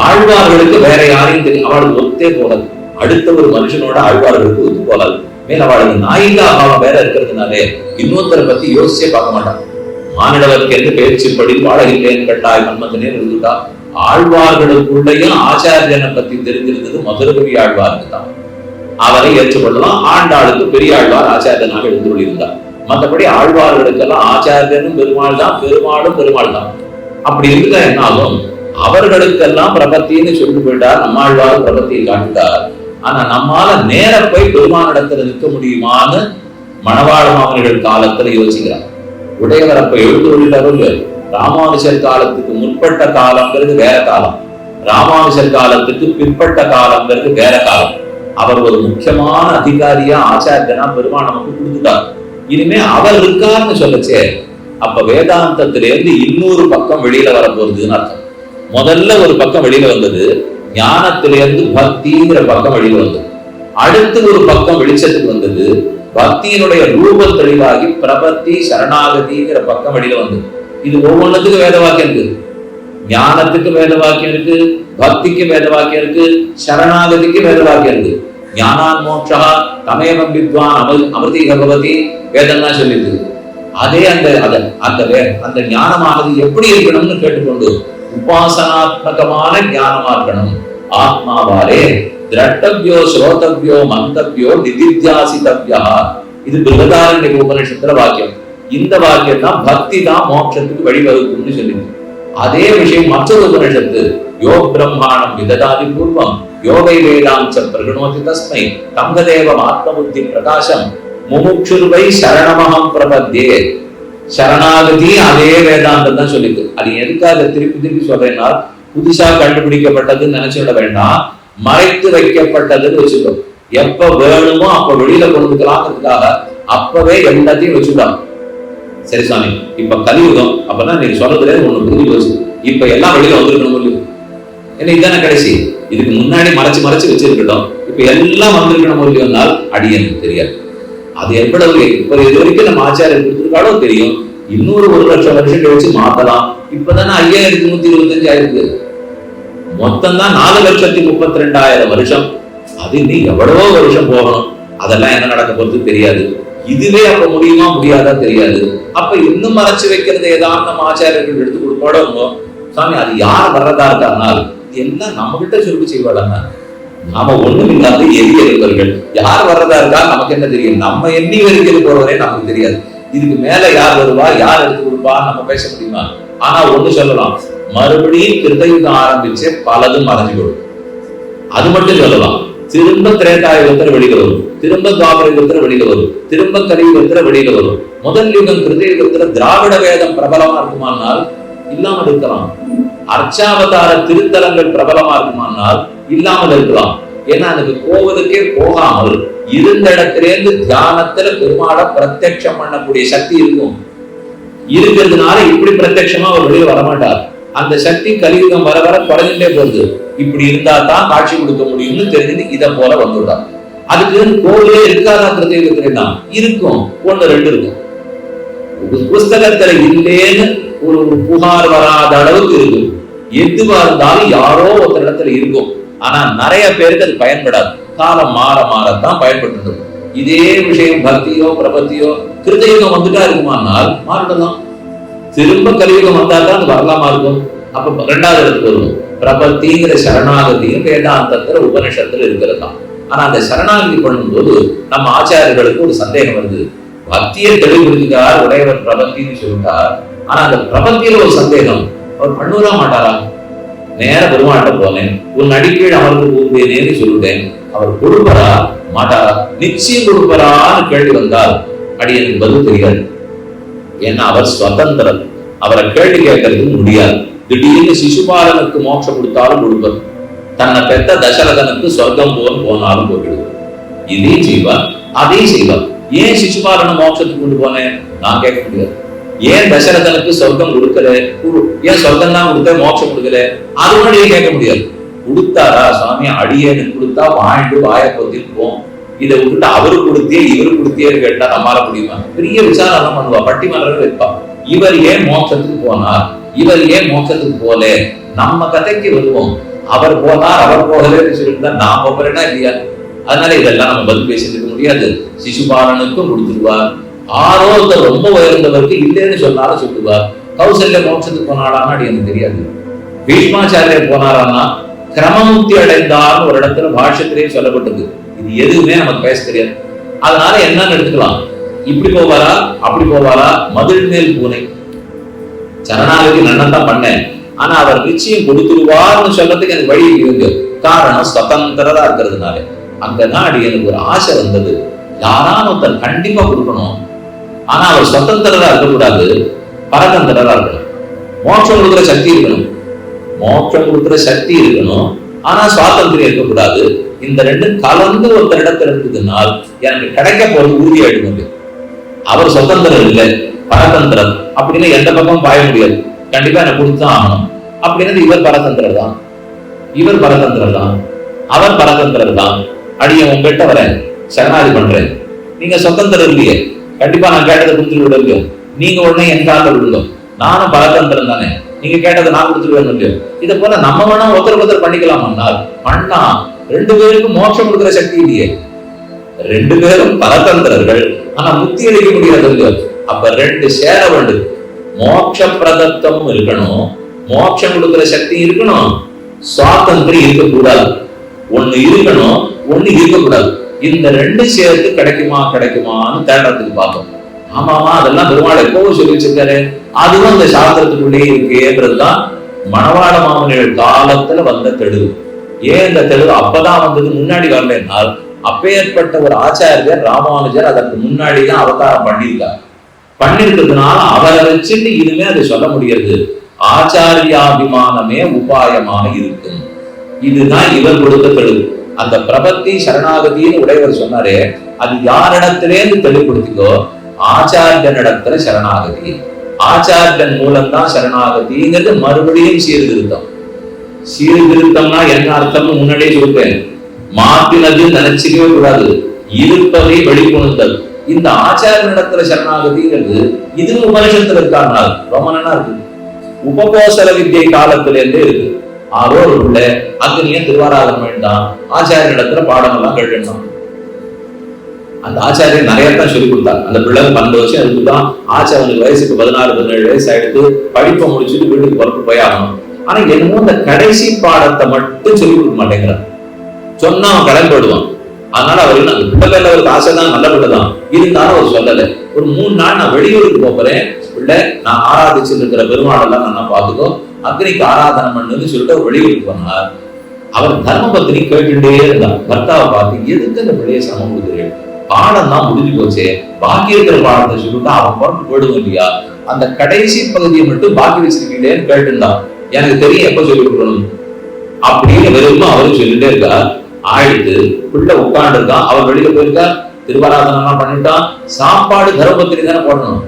ஆழ்வார்களுக்கு வேற யாரையும் தெரியும், அவளுக்கு ஒத்தே போகாது. அடுத்த ஒரு மனுஷனோட ஆழ்வார்களுக்கு ஒத்து போகாது. மேல அவளுக்கு நாயிகா பாவம் வேற இருக்கிறதுனாலே இன்னொருத்தரை பத்தி யோசிச்சே பார்க்க மாட்டான். மானிடவருக்கு என்று பேச்சுப்படி வாழகின்றேன் கட்டாய் மன்மதனே இருந்துட்டா. ஆழ்வார்களுக்குள்ளையும் ஆச்சாரியனை பத்தி தெரிஞ்சிருந்தது மதுரகவி ஆழ்வாருக்கு தான். அவரை ஏற்றுக்கொள்ளலாம். ஆண்டாளுக்கு பெரிய ஆழ்வார் ஆச்சாரியனாக எழுந்து இருந்தார். மற்றபடி ஆழ்வார்களுக்கெல்லாம் ஆச்சாரியனும் பெருமாள் தான், பெருமாளும் பெருமாள் தான். அப்படி இருந்தா என்ன ஆகும்? அவர்களுக்கெல்லாம் பிரபத்தின்னு சொல்லிட்டு போயிட்டார். நம்மாழ்வார் பிரபத்தியை காட்டுட்டார். ஆனா நம்மால நேர போய் பெருமானிடத்துல நிற்க முடியுமான்னு மணவாள மாமனிகள் காலத்துல யோசிக்கிறார். உடையவர் அப்ப எழுந்து ராமானுஜர் காலத்துக்கு முற்பட்ட காலங்கிறது வேற காலம், ராமானுஜர் காலத்துக்கு பிற்பட்ட காலங்கிறது வேற காலம். அவர் ஒரு முக்கியமான அதிகாரியா ஆச்சாரியனா பெருமாள் நமக்கு கொடுத்துட்டார். இனிமே அவர் இருக்காருன்னு சொல்லச்சே, அப்ப வேதாந்தத்திலிருந்து இன்னொரு பக்கம் வெளியில வர போறதுன்னு அர்த்தம். முதல்ல ஒரு பக்கம் வெளியில வந்தது, ஞானத்திலிருந்து பக்திங்கிற பக்கம் வெளியில வந்தது. அடுத்து ஒரு பக்கம் வெளிச்சத்துக்கு வந்தது, பக்தியினுடைய ரூபம் தெளிவாகி பிரபத்தி சரணாகதிங்கிற பக்கம் வெளியில வந்தது. இது ஒவ்வொன்றுத்துக்கும் வேத வாக்கியம் இருக்கு. ஞானத்துக்கு வேத வாக்கியம் இருக்கு, பக்திக்கு வேத வாக்கியம் இருக்கு, சரணாகதிக்கு வேத வாக்கியம் இருக்கு. ஞானான் மோட்சா தமேவம் வித்வான் அமிர்தி பகவதி வேதம் தான் சொல்லிட்டு. அதே அந்த ஞானமானது எப்படி இருக்கணும்னு கேட்டுக்கொண்டு உபாசனாத்மகமான ஞானமா இருக்கணும். ஆத்மாவாரே திரட்டவ்யோ ஸ்ரோதவ்யோ மந்தவ்யோ நிதித்தியாசிதவ்யா. இது பிருகதாரண்ய உபநிஷத்துல வாக்கியம். இந்த வாக்கியம் தான் பக்தி தான் மோட்சத்துக்கு வழிவகுக்கும்னு சொல்லிட்டு. அதே விஷயம் மற்றொரு உபநிஷத்து, யோ பிரம்மாணம் விததாதி பூர்வம் யோகை வேதாஞ்ச பிரகணோதி தஸ்மை தங்கதேவம் ஆத்மபுத்தி பிரகாசம் முமுட்சுர்வை சரணமகம் பிரபத்யே. சரணாகதி அதே வேதாந்தம் தான் சொல்லிட்டு. அது எதுக்காக திருப்பி திருப்பி சொல்றேன்னா, புதுசா கண்டுபிடிக்கப்பட்டதுன்னு நினைச்சுட வேண்டாம், மறைத்து வைக்கப்பட்டதுன்னு வச்சுக்கோ. எப்ப வேணுமோ அப்ப வெளியில கொண்டுக்கலாம்ன்றதுக்காக அப்பவே எல்லாத்தையும் வச்சுக்கலாம். சரி சாமி, இப்ப கலியுகம், அப்பதான் நீங்க சொல்றதுல ஒண்ணு புரிஞ்சு போச்சு. இப்ப எல்லாம் வெளியில வந்திருக்கணும் இல்லையோ, ஏன்னா இதுதானே கடைசி. இதுக்கு முன்னாடி மறைச்சு மறைச்சு வச்சிருக்கட்டும், இப்ப எல்லாம் வந்திருக்கணும் இல்லையோனால் அடியனுக்கு தெரியாது. அது எவ்வளவு இப்ப இது வரைக்கும் நம்ம ஆச்சாரியர் கொடுத்திருக்காளோ தெரியும். இன்னொரு 1,00,000 வருஷம் கழிச்சு மாத்தலாம். இப்பதானே 5125 ஆயிருக்கு. மொத்தம் தான் 4,32,000 வருஷம். அது இன்னும் எவ்வளவோ வருஷம் போகணும். அதெல்லாம் என்ன நடக்க போறது தெரியாது. இதுவே அப்ப முடியுமா முடியாதா தெரியாது. அப்ப இன்னும் மறைச்சு வைக்கிறது ஏதாவது நம்ம ஆச்சாரியர்கள் எடுத்து கொடுப்போட சாமி, அது யார் வர்றதா இருக்காருனால் எல்லாம் நம்ம கிட்ட சொல்லி செய்வாங்க. நாம ஒண்ணும் இல்லாத எரிய இருப்பவர்கள். யார் வர்றதா இருக்கா நமக்கு என்ன தெரியும்? நம்ம எண்ணி வரைக்கும் போறவரே நமக்கு தெரியாது. இதுக்கு மேல யார் வருவா, யார் எடுத்து கொடுப்பா நம்ம பேச முடியுமா? ஆனா ஒண்ணு சொல்லலாம், மறுபடியும் கிருதயுகம் ஆரம்பிச்சு பலதும் மறைஞ்சு கொடுக்கும். அது மட்டும் சொல்லலாம், திரும்ப திரேதாயுகத்துல வெளியில வரும், திரும்ப துவாபர யுகத்துல வெளியில வரும், திரும்ப கலியுகத்துல வெளியில வரும். முதல் யுகம் கிருதயுகத்துல திராவிட வேதம் பிரபலமா இருக்குமானால் இல்லாமல் இருக்கலாம். அர்ச்சாவதார திருத்தலங்கள் பிரபலமா இருக்குமானால் இல்லாமல் இருக்கலாம். ஏன்னா அதுக்கு கோவிலுக்கே போகாமல் இருந்த இடத்திலேருந்து தியானத்துல பெருமாளை பிரத்யட்சம் பண்ணக்கூடிய சக்தி இருக்கும். இருக்கிறதுனால இப்படி பிரத்யட்சமா அவர் வெளியே வரமாட்டார். அந்த சக்தி கலியுகம் வர வர குறைஞ்சிட்டே போகுது. இப்படி இருந்தா தான் காட்சி கொடுக்க முடியும்னு தெரிஞ்சு இதை போல வந்துடுறார். அதுக்கு கோவிலே இருக்காதா? கிருதயுகத்துல இருக்கும், ஒண்ணு ரெண்டு இருக்கும். புஸ்தகத்துல இல்லேன்னு ஒரு புகார் வராத அளவுக்கு இருக்கும். எதுவா இருந்தாலும் யாரோ ஒரு இடத்துல இருக்கும். ஆனா நிறைய பேருக்கு அது பயன்படாது. காலம் மாற மாறத்தான் பயன்பட்டு. இதே விஷயம் பக்தியோ பிரபத்தியோ கிருதயுகம் வந்துட்டா இருக்குமானால் மாறிடலாம். திரும்ப கலியுகம் வந்தா தான் அது வரலாமா இருக்கும். அப்ப ரெண்டாவது இடத்துக்கு வருவோம். பிரபத்திங்கிற சரணாகதியும் வேதாந்தத்துல உபனிஷத்துல இருக்கிறது தான். ஆனா அந்த சரணாகதி பண்ணும்போது நம்ம ஆச்சாரியர்களுக்கு ஒரு சந்தேகம் வருது. பக்தியை தெளிவுபடுத்திட்டார், உடையவர் பிரபத்தின்னு சொல்லிட்டார். ஆனா அந்த பிரபத்தியில ஒரு சந்தேகம், அவர் பண்ணுவதா மாட்டாரா? நேர பெருமாட்ட போனேன், உன் அடிக்கீழ் அமர்ந்து போவேனேன்னு சொல்லிட்டேன், அவர் கொடுப்பரா மாட்டாரா? நிச்சயம் கொடுப்பரான்னு கேள்வி வந்தால் அடி எனக்கு பதில் தெரியாது. ஏன்னா அவர் சுதந்திரர், அவரை கேள்வி கேட்கறதுக்கு முடியாது. திடீர்னு சிசுபாலனுக்கு மோட்சம் கொடுத்தாலும் கொடுப்பர், தன்னை பெத்த தசரதனுக்கு சொர்க்கம் போனாலும் போயிடுவார். இதையும் செய்வார், அதையும் செய்வார். ஏன் சிசுபாலனை மோட்சத்துக்கு கொண்டு போனேன் நான் கேட்க முடியாது. ஏன் தசரதனுக்கு சொர்க்கம் கொடுக்கல, ஏன் சொர்க்கம் தான் கொடுத்த மோட்சம் கொடுக்கல, அது முன்னாடியே கேட்க முடியாது. கொடுத்தாரா சுவாமி? அடியேன்னு கொடுத்தா வாழ்ந்து வாய போத்திருப்போம். இதை விட்டுட்டு அவரு கொடுத்தே இவரு கொடுத்தேன்னு கேட்டா நம்மளால முடியுமா? பெரிய விசாரம் பண்ணுவா, பட்டிமன்றம் வைப்பா. இவர் ஏன் மோட்சத்துக்கு போனார், இவர் ஏன் மோட்சத்துக்கு போல? நம்ம கதைக்கு வருவோம். அவர் போனார் அவர் போகலன்னு சொல்லிட்டு தான் நான் போறேன்னா இல்லையா? அதனால இதெல்லாம் நம்ம பதில் பேசிட்டு முடியாது. சிசுபாலனுக்கும் கொடுத்துருவார். ஆரோக்கியம் ரொம்ப உயர்ந்தவருக்கு இல்லைன்னு சொன்னாலும் சொல்லுவார். கௌசல்ய மோட்சத்துக்கு போனாடான்னா அது எனக்கு தெரியாது. பீஷ்மாச்சாரியர் போனாரான்னா கிரமமுக்தி அடைந்தார்னு ஒரு இடத்துல பாஷ்யத்திலேயே சொல்லப்பட்டது. இது எதுவுமே நமக்கு பேச தெரியாது. அதனால என்னன்னு எடுத்துக்கலாம், இப்படி போவாரா அப்படி போவாரா? மதில் மேல் பூனை. சரணாகதி நன்னதான் பண்ணேன், ஆனா அவர் நிச்சயம் கொடுத்துருவார்னு சொல்றதுக்கு எனக்கு வழி இருக்கு. காரணம் சுதந்திரரா இருக்கிறதுனால. அங்கதான் அடி எனக்கு ஒரு ஆசை வந்தது, யாரான ஒருத்தர் கண்டிப்பா கொடுக்கணும். ஆனா அவர் சுதந்திரரா இருக்கக்கூடாது, பரதந்திரரா இருக்கணும். மோட்சம் கொடுக்குற சக்தி இருக்கணும், மோட்சம் கொடுக்குற சக்தி இருக்கணும், ஆனா சுவாதந்திரம் இருக்கக்கூடாது. இந்த ரெண்டும் கலந்து ஒருத்தர் இடத்துல இருக்குதுனால் எனக்கு கிடைக்க போறது உறுதியாயிடுங்க. அவர் சுதந்திரம் இல்லை, பரதந்திரம். அப்படின்னு எந்த பக்கம் பாய முடியாது, கண்டிப்பா எனக்கு கொடுத்துதான் ஆகணும். அப்படின்னு இவர் பரதந்திரர் தான், இவர் பரதந்திரர் தான், அவர் பரதந்திரர் தான். அடிய உங்ககிட்ட வரேன், சரணாதி பண்றேன், நீங்க சுதந்திரம் இல்லையே, கண்டிப்பா நான் கேட்டதை கொடுத்துட்டு விடுங்க. நீங்க உடனே என் கால விடுங்க, நானும் பரதந்திரம் தானே, நீங்க கேட்டதை நான் கொடுத்துட்டு இல்லையோ. இதை போல நம்ம வேணா ஒருத்தர் பண்ணிக்கலாம்னால் பண்ணா ரெண்டு பேருக்கும் மோட்சம் கொடுக்குற சக்தி இல்லையே. ரெண்டு பேரும் பரதந்திரர்கள், ஆனா முக்தி அளிக்க முடியாது இல்லையோ. அப்ப ரெண்டு சேர வேண்டும். மோட்ச பிரதத்தமும் இருக்கணும், மோட்சம் கொடுக்குற சக்தி இருக்கணும், சுவாதந்திரம் இருக்கக்கூடாது. ஒண்ணு இருக்கணும், ஒண்ணு இருக்கக்கூடாது. இந்த ரெண்டு சேர்த்து கிடைக்குமான்னு தேடுறதுக்கு பார்த்தோம். ஆமாமா, அதெல்லாம் பெருமாள் எப்பவும் சொல்லி வச்சிருக்காரு. அதுவும் அந்த சாஸ்திரத்துக்குள்ளேயே இருக்குன்றதுதான் மணவாள மாமனிகள் காலத்துல வந்த தெளிவு. ஏன் இந்த தெளிவு அப்பதான் வந்தது, முன்னாடி வரலன்னால் அப்பேற்பட்ட ஒரு ஆச்சாரியர் ராமானுஜர் அதற்கு முன்னாடிதான் அவதாரம் பண்ணிருக்கிறதுனால அவரை வச்சுட்டு இனிமே அதை சொல்ல முடியாது. ஆச்சாரியாபிமானமே உபாயமாக இருக்கும். இதுதான் இவர் கொடுத்த தெளிவு. அந்த பிரபத்தி சரணாகதின்னு உடையவர் சொன்னாரே, அது யாரிடத்திலேருந்து தெளிவுபடுத்திக்கோ, ஆச்சாரியனிடத்துல சரணாகதி. ஆச்சாரியன் மூலம்தான் சரணாகதிங்கிறது மறுபடியும் சீர்திருத்தம். சீர்திருத்தம்னா என்ன அர்த்தம்னு முன்னாடியே சொல்றேன். மாத்தினது நினைச்சிக்கவே கூடாது, இருப்பதை வெளிக்கொணுத்தல். இந்த ஆச்சாரியனிடத்துல சரணாகதிங்கிறது இதுவும் உபனிஷத்துல இருக்காங்க, ரொம்ப நல்லா இருக்கு. உபகோசல வித்யை காலத்துல இருந்தே இருக்கு. ஆரோருக்குள்ள அக்னிய திருவாராதனம் வேண்டாம், ஆச்சாரியனிடத்துல பாடம் எல்லாம் கேட்கணும். அந்த ஆச்சாரியர் நிறைய தான் சொல்லி கொடுத்தார். அந்த பிள்ளை 12 வருஷம் இருக்குதான். ஆச்சாரியனுக்கு வயசுக்கு 16-17 வயசு ஆயிடுத்து. படிப்பை முடிச்சுட்டு வீட்டுக்கு புறத்து போய் ஆகணும். ஆனா என்னமோ இந்த கடைசி பாடத்தை மட்டும் சொல்லி கொடுக்க மாட்டேங்கிறார். சொன்னா அவன் கிளம்பி போடுவான். அதனால அவருக்கு அந்த பிள்ளை பேர்ல ஒரு ஆசை தான், நல்ல பிள்ளை தான், இருந்தாலும் அவர் சொல்லலை. ஒரு 3 நாள் நான் வெளியூருக்கு போறேன், பிள்ளை நான் ஆராதிச்சுட்டு இருக்கிற பெருமாளெல்லாம் நான் பார்த்துக்கோ, அக்னிக்கு ஆராதனை பண்ணுன்னு சொல்லிட்டு அவர் வெளியூருக்கு போனார். அவர் தர்ம பத்தினி கேட்டுட்டே இருந்தார். பர்த்தாவை பார்த்து, எதுக்கு இந்த பிள்ளைய சிரமம் கொடுக்குறேன், பாடம் தான் முடிஞ்சு போச்சே, பாக்கி இருக்கிற பாடத்தை சொல்லிட்டு அவன் பாட்டு போயிடுவோம் இல்லையா, அந்த கடைசி பகுதியை மட்டும் பாக்கி வச்சிருக்கீங்களேன்னு கேட்டுருந்தான். எனக்கு தெரியும் எப்ப சொல்லி கொடுக்கணும் அப்படின்னு வெறும் அவரும் சொல்லிட்டே இருக்கார். ஆயிடுத்து பிள்ளை உட்கார்ந்து இருக்கான், அவர் வெளியில போயிருக்கார், திருவாராதனம் பண்ணிட்டான், சாப்பாடு தர்மபத்திரி தானே போடணும்,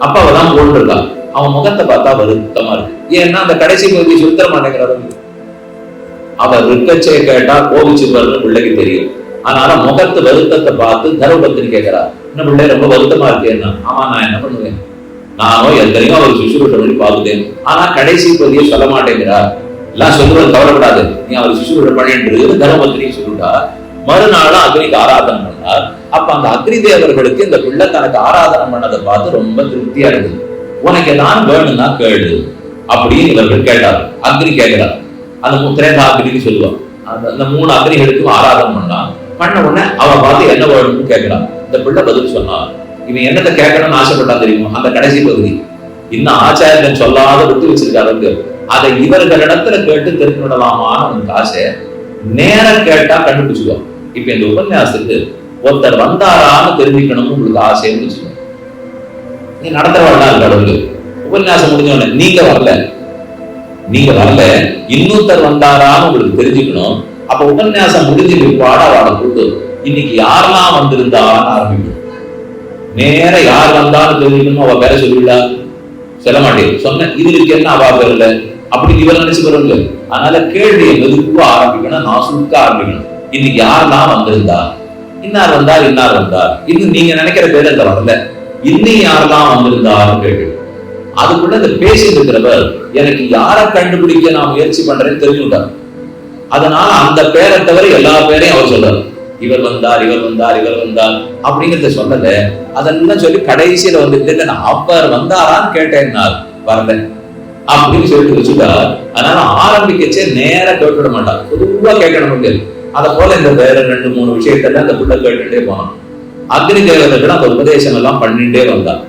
அப்ப அவதான் போட்டு இருக்கான். அவன் முகத்தை பார்த்தா வருத்தமா இருக்கு. ஏன்னா அந்த கடைசி பகுதியை சுத்தர மாட்டேங்கிறாரு. அவர் ரிக்கச்சையை கேட்டா கோபிச்சுப்பாருன்னு பிள்ளைக்கு தெரியும். அதனால முகத்து வருத்தத்தை பார்த்து தர்மபத்திரி கேட்கிறார், என்ன பிள்ளை ரொம்ப வருத்தமா இருக்கேன்னா, ஆமா நான் என்ன பண்ணுவேன், நானும் எத்தனையோ அவர் சுசுரூஷம் பண்ணி பார்த்துட்டேன், ஆனா கடைசி பகுதியை சொல்ல மாட்டேங்கிறார், எல்லாம் சொல்லுவது கவலைப்படாது, நீ அவர் சுசுரூஷம் பண்ணிட்டு தர்மபத்திரி சொல்லிட்டா. மறுநாளும் அக்னிக்கு ஆராதனை பண்ணார். அப்ப அந்த அக்னி தேவர்களுக்கு இந்த பிள்ளை தனக்கு ஆராதனை பண்ணதை பார்த்து ரொம்ப திருப்தியா இருக்குது. உனக்கு நான் வேணும்னா கேளு அப்படின்னு இவர்கள் கேட்டார். அக்னி கேட்கிறார். அந்த திரேதா அக்னிக்கு சொல்லுவான். அந்த 3 அக்னிகளுக்கும் ஆராதனை பண்ண உடனே அவ பார்த்து என்ன வேணும்னு கேட்கிறான். இந்த பிள்ளை பதில் சொன்னான். இவன் என்னத்தை கேட்கணும்னு ஆசைப்பட்டான் தெரியுமா, அந்த கடைசி பகுதி இன்னும் ஆச்சாரியன் சொல்லாத விட்டு வச்சிருக்காரு. அதை இவர்களிடத்துல கேட்டு தெரிஞ்சுடலாமான்னு உனக்கு ஆசை, நேர கேட்டா கண்டுபிடிச்சுக்குவோம். இப்ப இந்த உபன்யாசத்துக்கு ஒருத்தர் வந்தாரான்னு தெரிஞ்சுக்கணும்னு உங்களுக்கு ஆசைன்னு வச்சுக்கோங்க. நீ நடத்துறவாள் தான் கடவுள். உபன்யாசம் முடிஞ்சோடனே நீங்க வரல இன்னொருத்தர் வந்தாரான்னு உங்களுக்கு தெரிஞ்சுக்கணும். அப்ப உபன்யாசம் முடிஞ்சு பிற்பாடு அவளை கூட்டு இன்னைக்கு யாரெல்லாம் வந்திருந்தான்னு ஆரம்பிக்கணும். நேர யார் வந்தாலும் தெரிஞ்சுக்கணும். அவ பேர சொல்லிவிடா, சொல்ல மாட்டேன், சொன்ன இதுக்கு என்ன அவா பேர் இல்ல அப்படி இவர் நினைச்சு வரும்ல. அதனால கேள்வியை மெதுவா ஆரம்பிக்கணும், நான் சுருக்க ஆரம்பிக்கணும். இன்னைக்கு யாரெல்லாம் வந்திருந்தா, இன்னார் வந்தார் இன்னும் நீங்க நினைக்கிற பேர் அந்த வரல, இன்னும் யாரெல்லாம் வந்திருந்தாருன்னு கேட்டு அதுக்குள்ள இந்த பேசிட்டு இருக்கிறவர் எனக்கு யாரை கண்டுபிடிக்க நான் முயற்சி பண்றேன்னு தெரிஞ்சுட்டார். அதனால அந்த பேரை தவிர எல்லா பேரையும் அவர் சொல்றாரு. இவர் வந்தார் அப்படிங்கிறத சொல்லல. அதெல்லாம் சொல்லி கடைசியில வந்துட்டு நான் அவர் வந்தாரான்னு கேட்டேன்னா வரல அப்படின்னு சொல்லிட்டு வச்சுட்டார். அதனால ஆரம்பிக்கச்சே நேர கேட்டுவிட மாட்டார், பொதுவா கேட்கணும் முடியாது. அதை போல இந்த வேற 2-3 விஷயத்தெல்லாம் அந்த புள்ள கேட்டுட்டே போனான். அக்னி தேவர்கள் அந்த உபதேசம் எல்லாம் பண்ணிட்டே வந்தான்.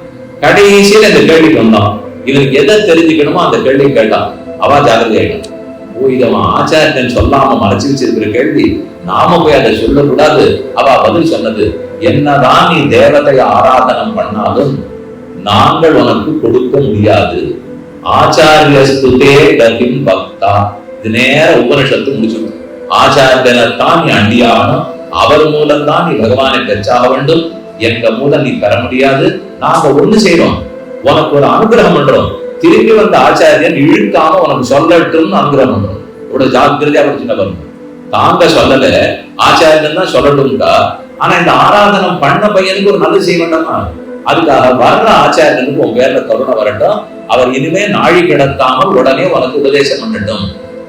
கடைசியில இந்த கேள்விக்கு வந்தான். இவனுக்கு எதை தெரிஞ்சுக்கணுமோ அந்த கேள்வியை கேட்டான். அவா ஜாகிரதை ஆயிட்டான். ஓ, இதவன் ஆச்சாரியன் சொல்லாம மறைச்சு வச்சிருக்கிற கேள்வி, நாம போய் அதை சொல்லக்கூடாது. அவ பதில் சொன்னது, என்னதான் நீ தேவதை ஆராதனம் பண்ணாலும் நாங்கள் உனக்கு கொடுக்க முடியாது. ஆச்சாரியஸ்துதே கதிம் பக்தா. இது நேர உபனிஷத்து முடிச்சுடும். ஆச்சாரியனைத்தான் நீ அண்டியாகணும், அவர் மூலம்தான் நீ பகவானை பெற்றாக வேண்டும், எங்க மூலம் நீ பெற முடியாது. நாங்க ஒண்ணு செய்யறோம், உனக்கு ஒரு அனுகிரகம் பண்றோம், திரும்பி வந்த ஆச்சாரியன் இழுக்காம உனக்கு சொல்லட்டும்னு அனுகிரகம் பண்றோம். இவ்வளவு ஜாக்கிரதையா சின்ன வரும். தாங்க சொல்லல, ஆச்சாரியன் தான் சொல்லட்டும்டா. ஆனா இந்த ஆராதனம் பண்ண பையனுக்கு ஒரு நல்லது செய்ய வேண்டாமா? அதுக்காக வர்ற ஆச்சாரியனுக்கு உன் பேர்ல கருணை வரட்டும், அவர் இனிமே நாழி கிடக்காமல் உடனே உனக்கு உபதேசம் பண்ணட்டும்.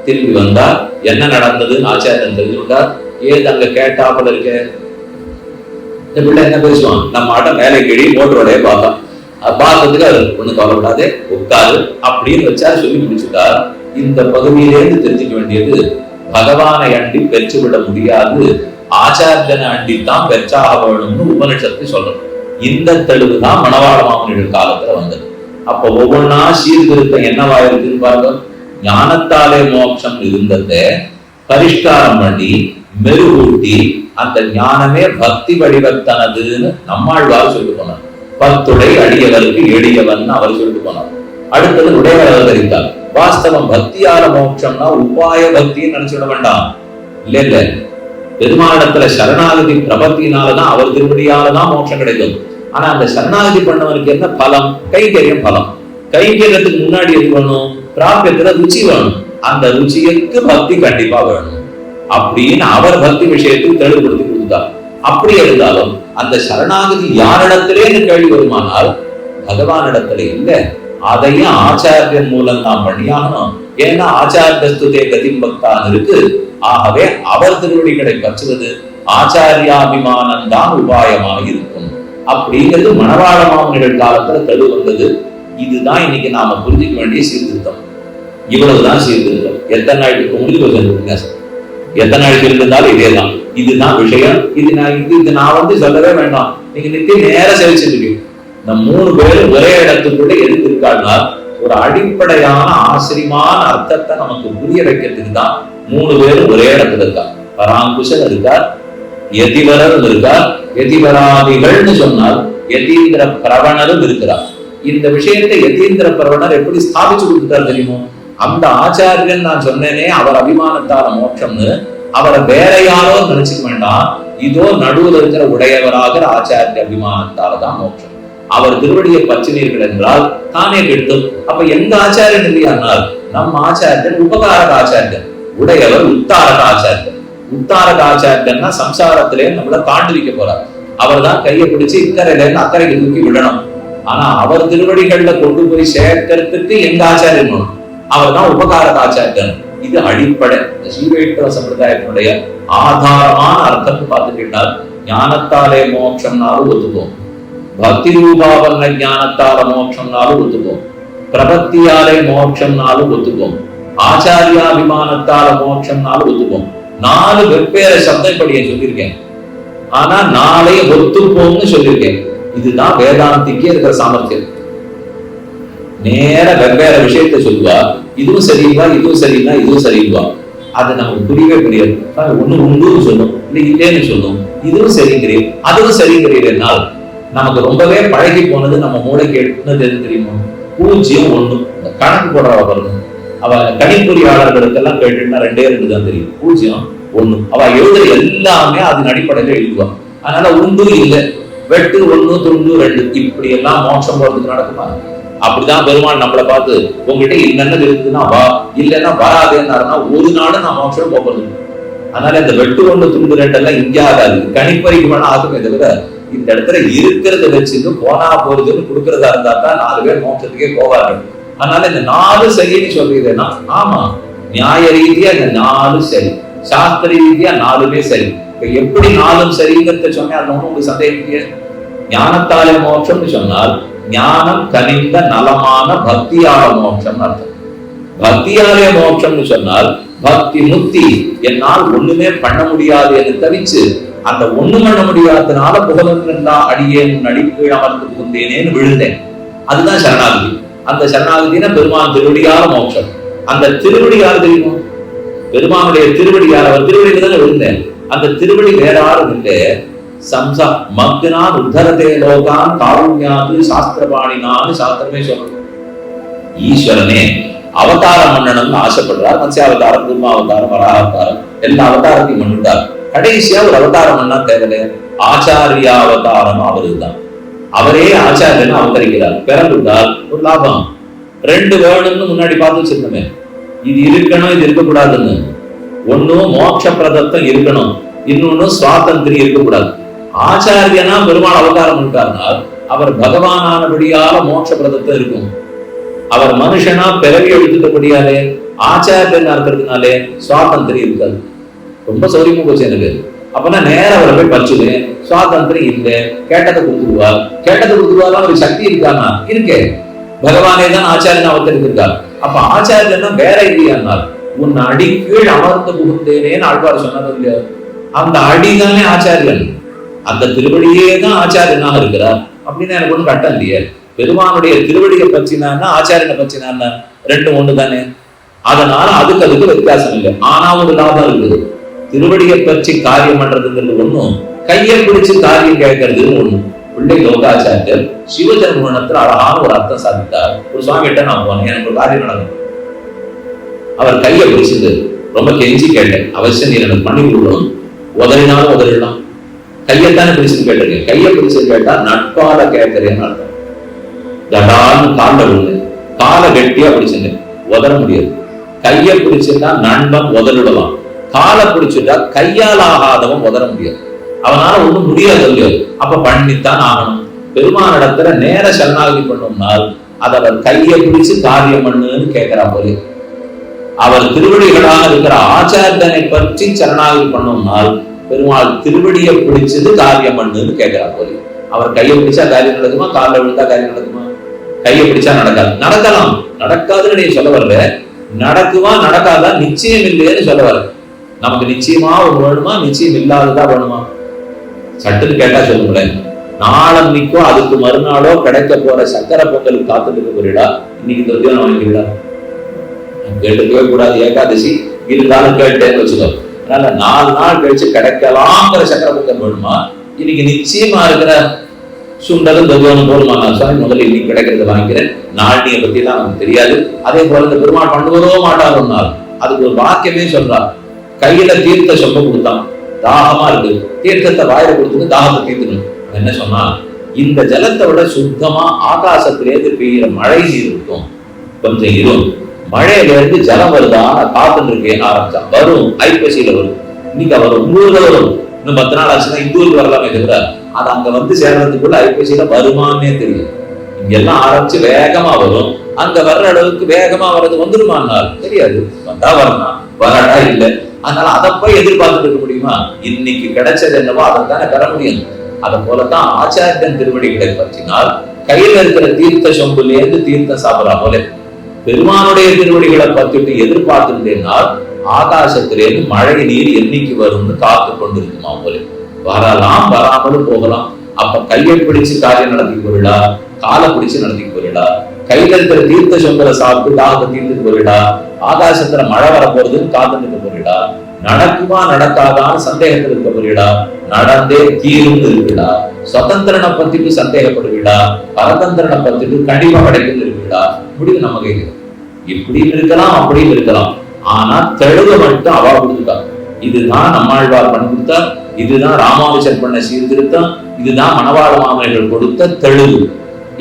திரும்பி வந்தா என்ன நடந்ததுன்னு ஆச்சாரியன் தெரிஞ்சுட்டார். ஏது அங்க கேட்டாப்புல இருக்க இந்த பிள்ளை என்ன பேசுவான், நம்ம ஆட்டம் மேலே கிழி மோட்டரோடைய பார்த்தான். பார்த்ததுக்கு அது ஒண்ணு கவலைப்படாதே உட்காரு அப்படின்னு வச்சா சொல்லி முடிச்சுட்டார். இந்த பகுதியிலேருந்து தெரிஞ்சுக்க வேண்டியது, பகவானை அண்டி பெற்றுவிட முடியாது, ஆச்சாரியனை அண்டித்தான் பெற்றாக வேணும்னு உபனிஷத்தை சொல்லணும். இந்த தெளிவுதான் மணவாள மாமுனிகள் காலத்துல வந்தது. அப்ப ஒவ்வொன்னா சீர்திருத்தம் என்னவா இருக்குன்னு பாருங்க. ஞானத்தாலே மோட்சம் இருந்ததை பரிஷ்காரம் பண்ணி மெருகூட்டி அந்த ஞானமே பக்தி வடிவத்தனதுன்னு நம்மாழ்வார் சொல்லிட்டு போனார். பத்துடை அடியவருக்கு எளியவன் அவர் சொல்லிட்டு போனார். அடுத்தது உடையவர் அவதரித்தார். வாஸ்தவம் பக்தியால மோட்சம்னா உபாய பக்தின்னு நினைச்சுட வேண்டாம். இல்ல பெருமானிடத்துல சரணாகதி பிரபத்தினாலதான் அவர் திருவடியாலதான் மோட்சம் கிடைக்கும். ஆனா அந்த சரணாகதி பண்ணவனுக்கு என்ன பலம்? கைங்கரியம் பலம். கைங்கரியத்துக்கு முன்னாடி எது வேணும்? பிராபியத்துல ருச்சி வேணும். அந்த ருச்சிக்கு பக்தி கண்டிப்பா வேணும் அப்படின்னு அவர் பக்தி விஷயத்துக்கு தெளிவுபடுத்தி கொடுத்தார். அப்படி இருந்தாலும் அந்த சரணாகதி யாரிடத்திலே கேள்வி வருமானால் பகவானிடத்துல இல்ல, அதையும் ஆச்சாரியன் மூலம் நாம் பண்ணியாகணும். ஏன்னா ஆச்சாரியஸ்துதே கதிம் பக்தான் இருக்கு. ஆகவே அவர் திருவடிகளை பற்றுவது ஆச்சாரியாபிமானம் தான் உபாயமாக இருக்கும் அப்படிங்கிறது மணவாள மாமுனிகள் காலத்துல தெளிவு வந்தது. இதுதான் இன்னைக்கு நாம புரிஞ்சுக்க வேண்டிய சீர்திருத்தம். இவ்வளவுதான் சீர்திருத்தம். எத்தனை நாளுக்கு முடிஞ்சு போச்சு? எத்தனை நாள் இருந்தாலும் இதேதான். இதுதான் விஷயம். இது நான் சொல்லவே வேண்டாம். நீங்க நித்தியம் நேரம் சேவிச்சுட்டு இந்த 3 பேரும் ஒரே இடத்துக்குள்ள எதுக்கு இருக்காருன்னா ஒரு அடிப்படையான ஆச்சரியமான அர்த்தத்தை நமக்கு புரிய வைக்கிறதுக்கு தான் 3 பேரும் ஒரே இடத்துல இருக்கா. பராங்குஷன் இருக்கார், யதிவரரும் இருக்கார், யதிவராதிகள்னு சொன்னால் யதீந்திர பிரவணரும் இருக்கிறார். இந்த விஷயத்தை யதீந்திர பிரவணர் எப்படி ஸ்தாபிச்சு கொடுத்தார் தெரியுமோ? அந்த ஆச்சாரியன் நான் சொன்னேனே அவர் அபிமானத்தால மோட்சம்னு, அவரை வேற யாரோ நினைச்சுக்க வேண்டாம். இதோ நடுவில் இருக்கிற உடையவராக ஆச்சாரிய அபிமானத்தாலதான் மோட்சம். அவர் திருவடியை பற்றினீர்கள் என்றால் தானே கிட்டும். அப்ப எந்த ஆச்சாரியன் இல்லையானால் நம் ஆச்சாரியன் உபகாரக ஆச்சாரியன், உடையவர் உத்தாரக ஆச்சாரியன். உத்தாரக ஆச்சாரியன்னா சம்சாரத்திலே நம்மள தாண்டி வைக்க போறார். அவர் தான் கையை பிடிச்சு இக்கரையில இருந்து அக்கறைக்கு தூக்கி விடணும். ஆனா அவர் திருவடிகள்ல கொண்டு போய் சேர்க்கறதுக்கு எங்க ஆச்சாரியன் வேணும். அவர் தான் உபகாரக ஆச்சாரியன். இது அடிப்படை. இந்த ஸ்ரீவைஷ்ணவ சம்பிரதாயத்தினுடைய ஆதாரமான அர்த்தம் பார்த்துக்கிட்டால் ஞானத்தாலே மோட்சம்னாலும் ஒத்துப்போம், பக்தி ரூபாவன்ன ஞானத்தால மோட்சம்னாலும் ஒத்துப்போம், பிரபத்தியாலே மோட்சம்னாலும் ஒத்துப்போம், ஆச்சாரியாபிமானத்தால மோட்சம்னாலும் ஒத்துப்போம். 4 வெவ்வேறு சப்தப்படியை சொல்லியிருக்கேன். ஆனா 4 ஒத்துப்போம்னு சொல்லியிருக்கேன். இதுதான் வேதாந்திக்கே இருக்கிற சாமர்த்தியம். நேர வெவ்வேறு விஷயத்தை சொல்லுவா, இதுவும் சரிவா, இதுவும் சரிங்களா, இதுவும் சரிவா. அது நமக்கு புரியவே புரியாது. ஒண்ணு உண்டுன்னு சொல்லும், இல்லை இல்லைன்னு சொல்லும். இதுவும் சரிங்கிறீர், அதுவும் சரிங்கிறீர் என்னால் நமக்கு ரொம்பவே பழகி போனது. நம்ம மூளைக்கு எட்டுனது எது தெரியுமோ? 0 1. இந்த கணக்கு போடுறவ வரணும். அவ கணிப்பொறியாளர்களுக்கெல்லாம் கேட்டுன்னா 2 தான் தெரியும். 0 1. அவ எழுதுற எல்லாமே அதன் அடிப்படையில எழுதுவா. அதனால உண்டு இல்லை, வெட்டு 1 துண்டு 2 இப்படி எல்லாம் மோட்சம் போறதுக்கு நடக்குமா? அப்படிதான் பெருமாள் நம்மளை பார்த்து உங்ககிட்ட என்னென்ன இருக்குன்னா வா, இல்லைன்னா வராதேன்னாருன்னா ஒரு நாடு நான் மோட்சம் போறது. அதனால இந்த வெட்டு 1 துண்டு 2 எல்லாம் இங்கே ஆகாது. கணிப்பறிக்கு வேணா ஆகுமே தவிர இந்த இடத்துல இருக்கிறத வச்சுட்டு போனா போறதுன்னு கொடுக்கறதா இருந்தா தான் 4 பேர் மோட்சத்துக்கே போவார்கள். அதனால இந்த 4 சரின்னு சொல்றீங்கன்னா ஆமா, நியாய ரீதியா இந்த 4 சரி, சாஸ்திர ரீதியா 4மே சரி. இப்ப எப்படி 4 சரிங்கிறத சொன்னேன், அது உங்களுக்கு சந்தேகம். ஞானத்தாலே மோட்சம்னு சொன்னால் ஞானம் கனிந்த நலமான பக்தியால மோட்சம் அர்த்தம். பக்தியாலே மோட்சம்னு சொன்னால் பக்தி முக்தி. என்னால் ஒண்ணுமே பண்ண முடியாது என்று தவிச்சு அந்த ஒண்ணு பண்ண முடியாதனால புகழா அடியேன் நடிப்பு அமர்ந்து புகுந்தேனேன்னு விழுந்தேன். அதுதான் சரணாகதி. அந்த சரணாகதினா பெருமான் திருவடியால மோட்சம். அந்த திருவடியால் தெரியுமோ? பெருமானுடைய திருவடியால், அவர் திருவடியில தானே விழுந்தேன். அந்த திருவடி வேற யாரும் இல்லை. சம்சா மக்னான் உத்தரதே லோகான் காருண்யாது சாஸ்திரபாணினான்னு சாஸ்திரமே சொல்லணும். ஈஸ்வரனே அவதாரம் பண்ணணும்னு ஆசைப்படுறார். மத்ஸ்யாவதாரம், கூர்மாவதாரம், வராவதாரம் எல்லா அவதாரத்தையும் பண்ணிட்டார். கடைசியா ஒரு அவதாரம் பண்ணா தேவையில்லை. ஆச்சாரியா அவதாரம் அவருதான். அவரே ஆச்சாரியன் அவதரிக்கிறார். பிறந்துட்டால் ஒரு லாபம். 2 வேணும்னு முன்னாடி பார்த்து வச்சிருந்தோமே, இது இருக்கணும் இது இருக்கக்கூடாதுன்னு. ஒன்னும் மோட்ச பிரதத்தம் இருக்கணும், இன்னொன்னு சுவாதந்திரி இருக்கக்கூடாது. ஆச்சாரியனா பெருமாள் அவதாரம் பண்ணிட்டார்னால் அவர் பகவானானபடியால மோட்ச பிரதத்தம் இருக்கும். அவர் மனுஷனா பிறவி எடுத்துட்டபடியாலே ஆச்சாரியனா இருக்கிறதுனாலே சுவாதந்திரி இருக்காது. ரொம்ப சௌரியமா போச்சு எனக்கு. அப்பனா நேரம் அவரை போய் பறிச்சுது. சுவாதந்திரி இல்லை, கேட்டதை கொடுத்துருவார். கேட்டதை கொடுத்துருவாரா ஒரு சக்தி இருக்கானா? இருக்கே. பகவானே தான் ஆச்சாரியனா அவதரித்திருக்கார். அப்ப ஆச்சாரியன்னா வேற இல்லையானால் உன் அடி கீழ் அமர்ந்து புகுந்தேனேன்னு ஆழ்வார் சொன்னது இல்லையா? அந்த அடிதானே ஆச்சாரியன். அந்த திருவடியே தான் ஆச்சாரியனாக இருக்கிறார். அப்படின்னு எனக்கு ஒன்றும் கட்டம் இல்லையே. பெருமானுடைய திருவடியை பற்றினான்னா ஆச்சாரியனை பற்றினான்னா 2 ஒண்ணு தானே. அதனால அதுக்கு வித்தியாசம் இல்லை. ஆனா ஒரு லாபம் இருக்குது. திருவடியை பற்றி காரியம் பண்றதுங்கிறது ஒண்ணும், கையை பிடிச்சு காரியம் கேட்கறதுன்னு ஒண்ணு. பிள்ளை லோகாச்சாரியர் சிவஜன்மத்துல அழகான ஒரு அர்த்தம் சாதித்தார். ஒரு சுவாமி கிட்ட நான் போனேன், எனக்கு ஒரு காரியம் நடக்கும். அவர் கையை பிடிச்சது ரொம்ப கெஞ்சி கேட்டேன், அவசியம் நீ எனக்கு பண்ணி கொடுக்கணும். உதறினாலும் உதறிடலாம். கையைத்தானே பிடிச்சுன்னு கேட்டிருக்கேன். கையை பிடிச்சு கேட்டா நட்பால கேட்கறேன்னு அர்த்தம். தடான்னு கால விழுந்து காலை கெட்டியா பிடிச்சுங்க, உதற முடியாது. கையை பிடிச்சுட்டா நண்பன் உதறிடலாம். காலை பிடிச்சுட்டா கையால் ஆகாதவன் உதற முடியாது. அவனால ஒண்ணும் முடியாது இல்லையோ. அப்ப பண்ணித்தான் ஆகணும். பெருமானிடத்துல நேர சரணாகதி பண்ணோம்னால் அதை அவர் கையை பிடிச்சு காரியம் பண்ணுன்னு கேட்கிறா போல. அவர் திருவடிகளாக இருக்கிற ஆச்சாரியனை பற்றி சரணாகதி பண்ணோம்னால் பெருமாள் திருவடியை பிடிச்சது காரியம் பண்ணுன்னு கேட்கிறா போல. அவர் கையை பிடிச்சா காரியம் நடக்குமா? காலில் விழுந்தா காரியம் நடக்குமா? கையை பிடிச்சா நடக்காது. நடக்கலாம், நடக்காதுன்னு நீ சொல்ல வரல. நடக்குமா நடக்காதா நிச்சயம் இல்லைன்னு சொல்ல வர. நமக்கு நிச்சயமா ஒண்ணு வேணுமா, நிச்சயம் இல்லாததா வேணுமா? சட்டுன்னு கேட்டா சொல்லுங்களேன். நாளன்னைக்கோ அதுக்கு மறுநாளோ கிடைக்க போற சக்கரை பொங்கலுக்கு காத்துட்டு இருக்க போறீடா, இன்னைக்கு தொத்தியம் வாங்கிக்கிறீடா? கேட்டுக்கவே கூடாது. ஏகாதசி இருந்தாலும் கேட்டேன்னு வச்சுக்கோ. அதனால 4 நாள் கழிச்சு கிடைக்கலாங்கிற சக்கரை பொங்கல் வேணுமா, இன்னைக்கு நிச்சயமா இருக்கிற சுண்டலும் தொத்தியம் போடுமா? சாமி முதல்ல இன்னைக்கு கிடைக்கிறத வாங்கிக்கிறேன், நாளைய பத்தி எல்லாம் நமக்கு தெரியாது. அதே போல இந்த பெருமாள் பண்ணுவதோ மாட்டாருன்னாரு. அதுக்கு ஒரு வாக்கியமே சொல்றார். கையில தீர்த்த சொம்ப கொடுத்தான், தாகமா இருக்கு, தீர்த்தத்தை வாயில கொடுத்துட்டு தாகத்தை தீர்த்துக்கணும். என்ன சொன்னா, இந்த ஜலத்தை விட சுத்தமா ஆகாசத்திலேருந்து பெய்கிற மழை நீர் இருக்கும், கொஞ்சம் இரும், மழையில இருந்து ஜலம் வருதா காத்துட்டு இருக்கேன்னு ஆரம்பிச்சா. வரும், ஐப்பசியில வரும், இன்னைக்கு வரும், உங்க வரும், இன்னும் 10 நாள் ஆச்சுன்னா இந்த ஊருக்கு வரலாமே தவிர அது அங்க வந்து சேர்றதுக்குள்ள ஐப்பசியில வருமானே தெரியும். இங்கெல்லாம் ஆரம்பிச்சு வேகமா வரும், அங்க வர்ற அளவுக்கு வேகமா வர்றது வந்துருமானால் தெரியாது. வந்தா வரணும், வராட்டா இல்லை. அதனால அதை போய் எதிர்பார்த்துட்டு இருக்க முடியுமா? இன்னைக்கு கிடைச்சது என்னவோ அதைத்தானே பெற முடியும். அதை போலதான் ஆச்சாரியன் திருவடிகளை பற்றினால் கையில இருக்கிற தீர்த்த சொம்புலேருந்து தீர்த்தம் சாப்பிடலாம் போல பெருமானுடைய திருவடிகளை பற்றிட்டு எதிர்பார்த்துட்டேனால் ஆகாசத்திலேருந்து மழை நீர் என்னைக்கு வரும்னு காத்து கொண்டிருக்குமா போல. வரலாம், வராமலும் போகலாம். அப்ப கையை பிடிச்சு காரியம் நடத்தி போயிடா, காலை பிடிச்சு நடத்தி போயிடா, கையில இருக்கிற தீர்த்த சொம்பலை சாப்பிட்டு தாகத்தை தீர்த்துட்டு போயிடா, ஆகாசத்துல மழை வர போறதுன்னு காத்துட்டு போயிடா, நடக்குமா நடக்காதான்னு சந்தேகத்தில் இருக்க போறீடா, நடந்தே தீரும் இருக்குடா, சுதந்திரனை பத்திட்டு சந்தேகப்படுவீடா, பரதந்திரனை பத்திட்டு கண்டிப்பா கிடைக்கும் இருக்குடா. முடிவு நம்ம கையில. இப்படின்னு இருக்கலாம், அப்படின்னு இருக்கலாம். ஆனா தெழுக மட்டும் அவா கொடுத்துட்டா. இதுதான் நம்மாழ்வார் பண்ணி கொடுத்தா, இதுதான் ராமானுஜர் பண்ண சீர்திருத்தம், இதுதான் மணவாள மாமனிகள் கொடுத்த தெழுகு.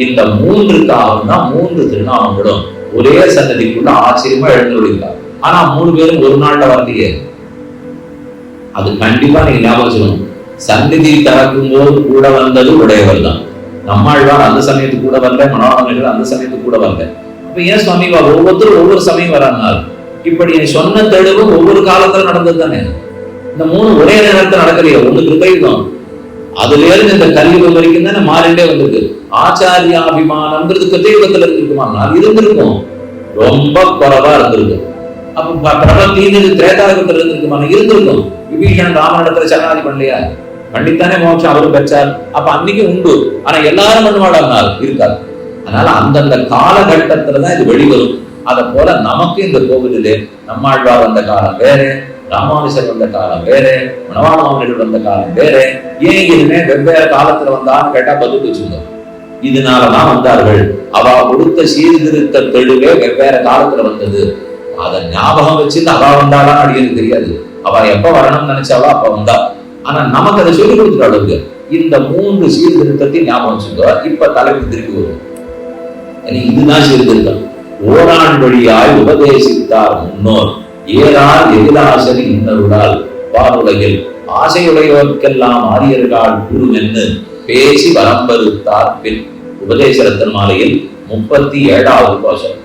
இந்த 3 காலம் தான் 3 திருநாமங்களும் ஒரே சன்னதிக்குள்ள ஆச்சரியமா எழுந்துள்ளார். ஆனா 3 பேரும் ஒரு நாள்ல வரலையே. அது கண்டிப்பா நீங்க ஞாபகம் சொல்லணும். சந்நிதி திறக்கும் போது கூட வந்தது உடையவர் தான். நம்மாழ்வார் அந்த சமயத்துக்கு கூட வரல, மனோரமைகள் அந்த சமயத்துக்கு கூட வரல. அப்ப ஏன் சுவாமி ஒவ்வொருத்தரும் ஒவ்வொரு சமயம் வராங்க? இப்படி சொன்ன தெளிவும் ஒவ்வொரு காலத்துல நடந்தது தானே. இந்த 3 ஒரே நேரத்தில் நடக்கலையே. ஒண்ணு கிருபையுகம், அதுல இருந்து இந்த கலியுகம் வரைக்கும் தானே மாறிண்டே வந்திருக்கு. ஆச்சாரியாபிமானம்ன்றது கிருதயுகத்துல இருந்திருக்குமா? இருந்திருக்கும், ரொம்ப குறைவா இருந்திருக்கும். அப்ப பிரபத்தின்னு திரேதாயுகத்துல இருந்திருக்குமா? இருந்திருக்கும். விபீஷன் ராமனிடத்துல சரணாதி பண்ணலையா? கண்டித்தானே மோட்சம் அவரும் பெற்றார். அப்ப அன்னைக்கு உண்டு. ஆனா எல்லாரும் பண்ணுவாடால் இருக்காது. அதனால அந்தந்த காலகட்டத்துலதான் இது வெளிவரும். அதை போல நமக்கு இந்த கோவிலிலே நம்மாழ்வார் வந்த காலம் வேற, ராமானுஜர் வந்த காலம் வேற, மணவாள மாமனிகள் வந்த காலம் வேற. ஏன் இதுமே வெவ்வேறு காலத்துல வந்தான்னு கேட்டா பதில் வச்சுருந்தோம். இதனாலதான் வந்தார்கள். அவ கொடுத்த சீர்திருத்த தெளிவே வெவ்வேறு காலத்துல வந்தது. அதை ஞாபகம் வச்சுட்டு அவ வந்தாலும் அடியது தெரியாது. அவ எப்ப வரணும்னு நினைச்சாவோ அப்ப வந்தா. ஆனா நமக்கு அதை சொல்லிக் கொடுக்குற அளவுக்கு இந்த 3 சீர்திருத்தத்தையும் ஞாபகம் வச்சுக்கோ. இப்ப தலைப்பு திருப்பி வரும். இதுதான் சீர்திருத்தம். ஓரான் வழியாய் உபதேசித்தார் முன்னோர், ஏறால் எதிராசரி இன்னருடால் வானுலகில் ஆசையுடையோர்க்கெல்லாம் ஆரியர்கள் குருவென்னு பேசி வரம்பருத்தார் பின். உபதேச ரத்தன மாலையில் 37வது கோஷம்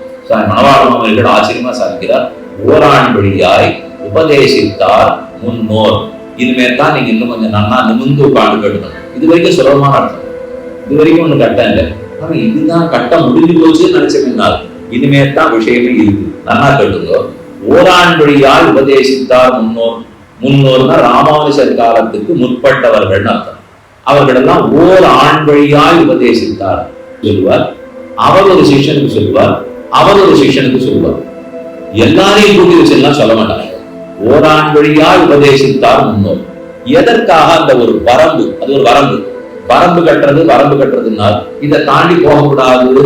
மணவாள மாமனிகள் ஆச்சரியமா சாதிக்கிறார். ஓரான் வழியாய் உபதேசித்தார் முன்னோர். இனிமேல் தான் நீங்க இன்னும் கொஞ்சம் நன்னா நிமிர்ந்து உட்காந்து கேட்கணும். இது வரைக்கும் சுலபமான அர்த்தம். இது வரைக்கும் ஒண்ணு கட்டம் இல்லை. ஆனா இதுதான் கட்டம் முடிஞ்சு போச்சுன்னு நினைச்சேன். இனிமேல் தான் விஷயமே இருக்கு, நன்னா கேட்டுங்க. ஓரான் வழியால் உபதேசித்தார் முன்னோர். முன்னோர்னா ராமானுஜர் காலத்துக்கு முற்பட்டவர்கள் அர்த்தம். அவர்களெல்லாம் ஓர் ஆண் வழியால் உபதேசித்தார் சொல்லுவார். அவர் ஒரு சிஷ்யனுக்கு சொல்லுவார், அவர் ஒரு சிஷ்யனுக்கு சொல்லுவார். எல்லாரையும் கூட்டி வச்செல்லாம் சொல்ல மாட்டாங்க. ஓரான் வழியால் உபதேசித்தார் முன்னோர். எதற்காக அந்த ஒரு வரம்பு? அது ஒரு வரம்பு. வரம்பு கட்டுறதுன்னா இதை தாண்டி போகக்கூடாது.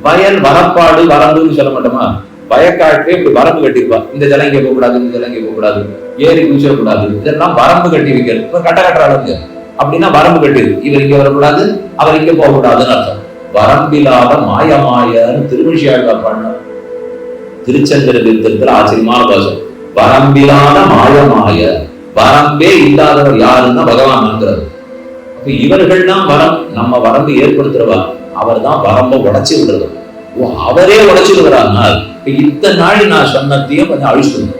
வயல் வரப்பாடு வரம்புன்னு சொல்ல மாட்டோமா? வயக்காட்டே இப்படி வரம்பு கட்டிருப்பா. இந்த ஜலம் இங்கே போகக்கூடாது, இந்த ஜலம் இங்கே போகக்கூடாது, ஏரி குதிச்சிடக்கூடாது. இதெல்லாம் வரம்பு கட்டி வைக்கிறது. இப்ப கட்டுற அளவுக்கு அப்படின்னா வரம்பு கட்டிரு. இவர் இங்க வரக்கூடாது, அவர் இங்க போகக்கூடாதுன்னு அர்த்தம். வரம்பில்லாத மாயமாயன்னு திருவிழியாழ்வார் பண்ண திருச்சந்திர தீர்த்தத்துல ஆச்சரியமான பாசம். வரம்பில்லாத மாயமாய, வரம்பே இல்லாதவர் யாருன்னா பகவான் இருக்கிறது. அப்ப இவர்கள்தான் வரம், நம்ம வரம்பு ஏற்படுத்துறவா. அவர் தான் வரம்ப உடைச்சி விடுறது. ஓ, அவரே உடைச்சு விடுறாங்க. இத்தனை நாள் நான் சொன்னதையும் கொஞ்சம் அழிச்சுடுங்க.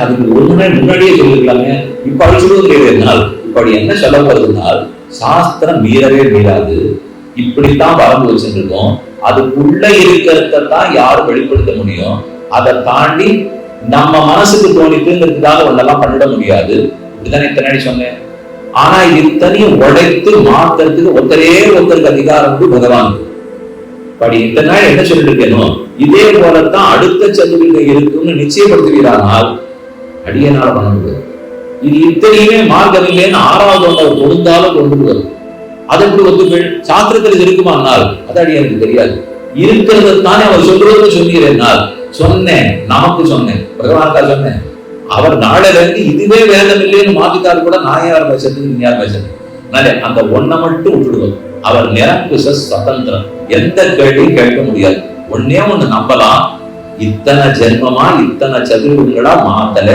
அதுக்கு ஒரு நாள் முன்னாடியே சொல்லிருக்கலாமே. இப்ப அழிச்சுடுவது கிடையாது. இப்படி என்ன சொல்ல போறதுனால் சாஸ்திரம் மீறவே மீறாது. இப்படித்தான் வரம்பு வச்சுருக்கோம். அதுக்குள்ள இருக்கிறதான் யாரும் வெளிப்படுத்த முடியும். அதை தாண்டி நம்ம மனசுக்கு தோணித்துங்கிறதுக்காக ஒன்னெல்லாம் பண்ணிட முடியாது. இப்படித்தானே இத்தனை சொன்னேன். ஆனா இத்தனையும் உடைத்து மாத்துறதுக்கு ஒருத்தருக்கு அதிகாரம் பகவான். படி இத்தனை நாள் என்ன சொல்லிட்டு இருக்கணும், இதே போலத்தான் அடுத்த சதுரில இருக்கும்னு நிச்சயப்படுத்துகிறானால் அடியனால பண்ண முடியாது. இது இத்தனையுமே மார்க்கம் இல்லைன்னு 6வது ஒன்றை கொடுத்தாலும் கொண்டு வரும். அது எப்படி ஒத்துக்கள் சாஸ்திரத்தில் இது இருக்குமானால் அது அடியனுக்கு தெரியாது. இருக்கிறது தானே அவர் சொல்றது சொன்னீர்கள். சொன்னேன், நமக்கு சொன்னேன், பகவானுக்கா சொன்னேன். அவர் நாளில இருந்து இதுவே வேதம் இல்லைன்னு மாத்திட்டாரு கூட நான் யார் பேசுறது, நீ யார் பேசுறது? அந்த ஒன்னை மட்டும் விட்டுடுவோம். அவர் நிரங்குஷ சுதந்திரம், எந்த கேள்வியும் கேட்க முடியாது. ஒன்னே ஒண்ணு நம்பலாம், இத்தனை ஜென்மமா இத்தனை சதுர்ங்களா மாத்தல,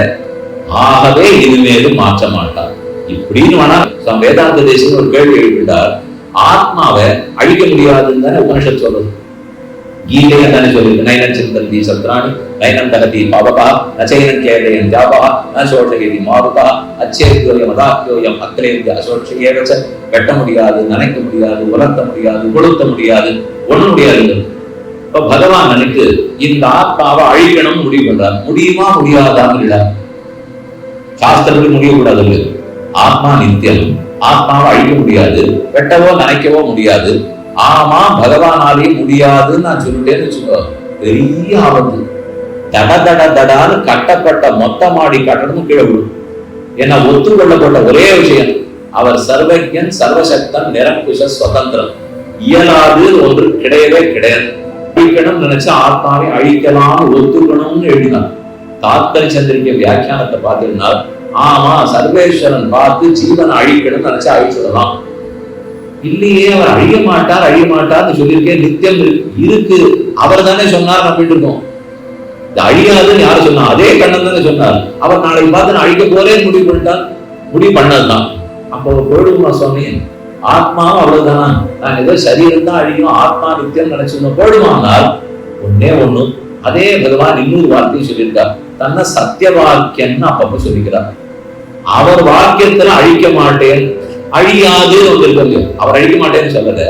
ஆகவே இனிமேலும் மாற்ற மாட்டார் இப்படின்னு வேணா வேதாந்த தேசம் ஒரு கேள்வி எழுப்பிட்டார். ஆத்மாவை அழிக்க முடியாதுன்னு தானே உபனிஷத் சொல்றது. கீதையை தானே சொல்லிருக்கு, நைனம் சிந்தந்தி சத்ராணி நைனம் தகதி பாவகா நச்சைனம் கேதயம் ஜாபகா நசோஷகேதி மாருகா அச்சேத்யோயம் அதாத்யோயம் அக்ரேந்திய அசோஷகேவச்ச. வெட்ட முடியாது, நினைக்க முடியாது, உலர்த்த முடியாது, கொளுத்த முடியாது, ஒண்ணு முடியாது. இப்ப பகவான் நினைத்து இந்த ஆத்மாவை அழிக்கணும் முடிவு பண்றார். முடியுமா முடியாதான்னு இல்ல, சாஸ்திரத்துக்கு முடியக்கூடாது. ஆத்மா நித்தியம், ஆத்மாவை அழிக்க முடியாது, வெட்டவோ நினைக்கவோ முடியாது. ஆமா பகவானாலேயும் முடியாதுன்னு நான் சொல்லிட்டேன்னு வச்சுக்கோ, பெரிய ஆபத்து. தட தட தடான்னு கட்டப்பட்ட மொத்த மாடி கட்டணமும் கீழே விடும். ஏன்னா ஒத்துக்கொள்ளப்பட்ட ஒரே விஷயம், அவர் சர்வஜன், சர்வசக்தன், நிரங்குஷ சுதந்திரம். இயலாது ஒன்று கிடையவே கிடையாது. அழிக்கணும் நினைச்சா ஆத்மாவை அழிக்கலாம்னு ஒத்துக்கணும்னு எழுதினார். தாத்பரி சந்திரிக்க வியாக்கியானத்தை பார்த்தீங்கன்னா, ஆமா சர்வேஸ்வரன் பார்த்து ஜீவனை அழிக்கணும்னு நினைச்சா அழிச்சுடலாம். இல்லையே அவர் அழிய மாட்டார்னு சொல்லியிருக்கேன். நித்தியம் இருக்கு, அவர் தானே சொன்னார். நம்பிட்டு இருக்கோம். அழியாதுன்னு யாரு சொன்னா? அதே கண்ணன் தானே சொன்னார். அவர் நாளைக்கு பார்த்து நான் அழிக்க போறேன்னு முடிவு பண்ணதுதான். அப்போ போயிடுமா சுவாமி, ஆத்மாவும் அவ்வளவுதானா? நான் ஏதோ சரீரம் தான் அழியும், ஆத்மா நித்தியம் நினைச்சிருந்தோம் போயிடுமானால் ஒன்னே ஒண்ணு. அதே பகவான் இன்னொரு வார்த்தையும் சொல்லியிருக்கார், தன்னை சத்திய வாக்கியம்னு அப்பப்ப சொல்லிக்கிறார். அவர் வாக்கியத்துல அழிக்க மாட்டேன், அழியாது வந்திருக்க. அவர் அழிக்க மாட்டேன்னு சொல்லல,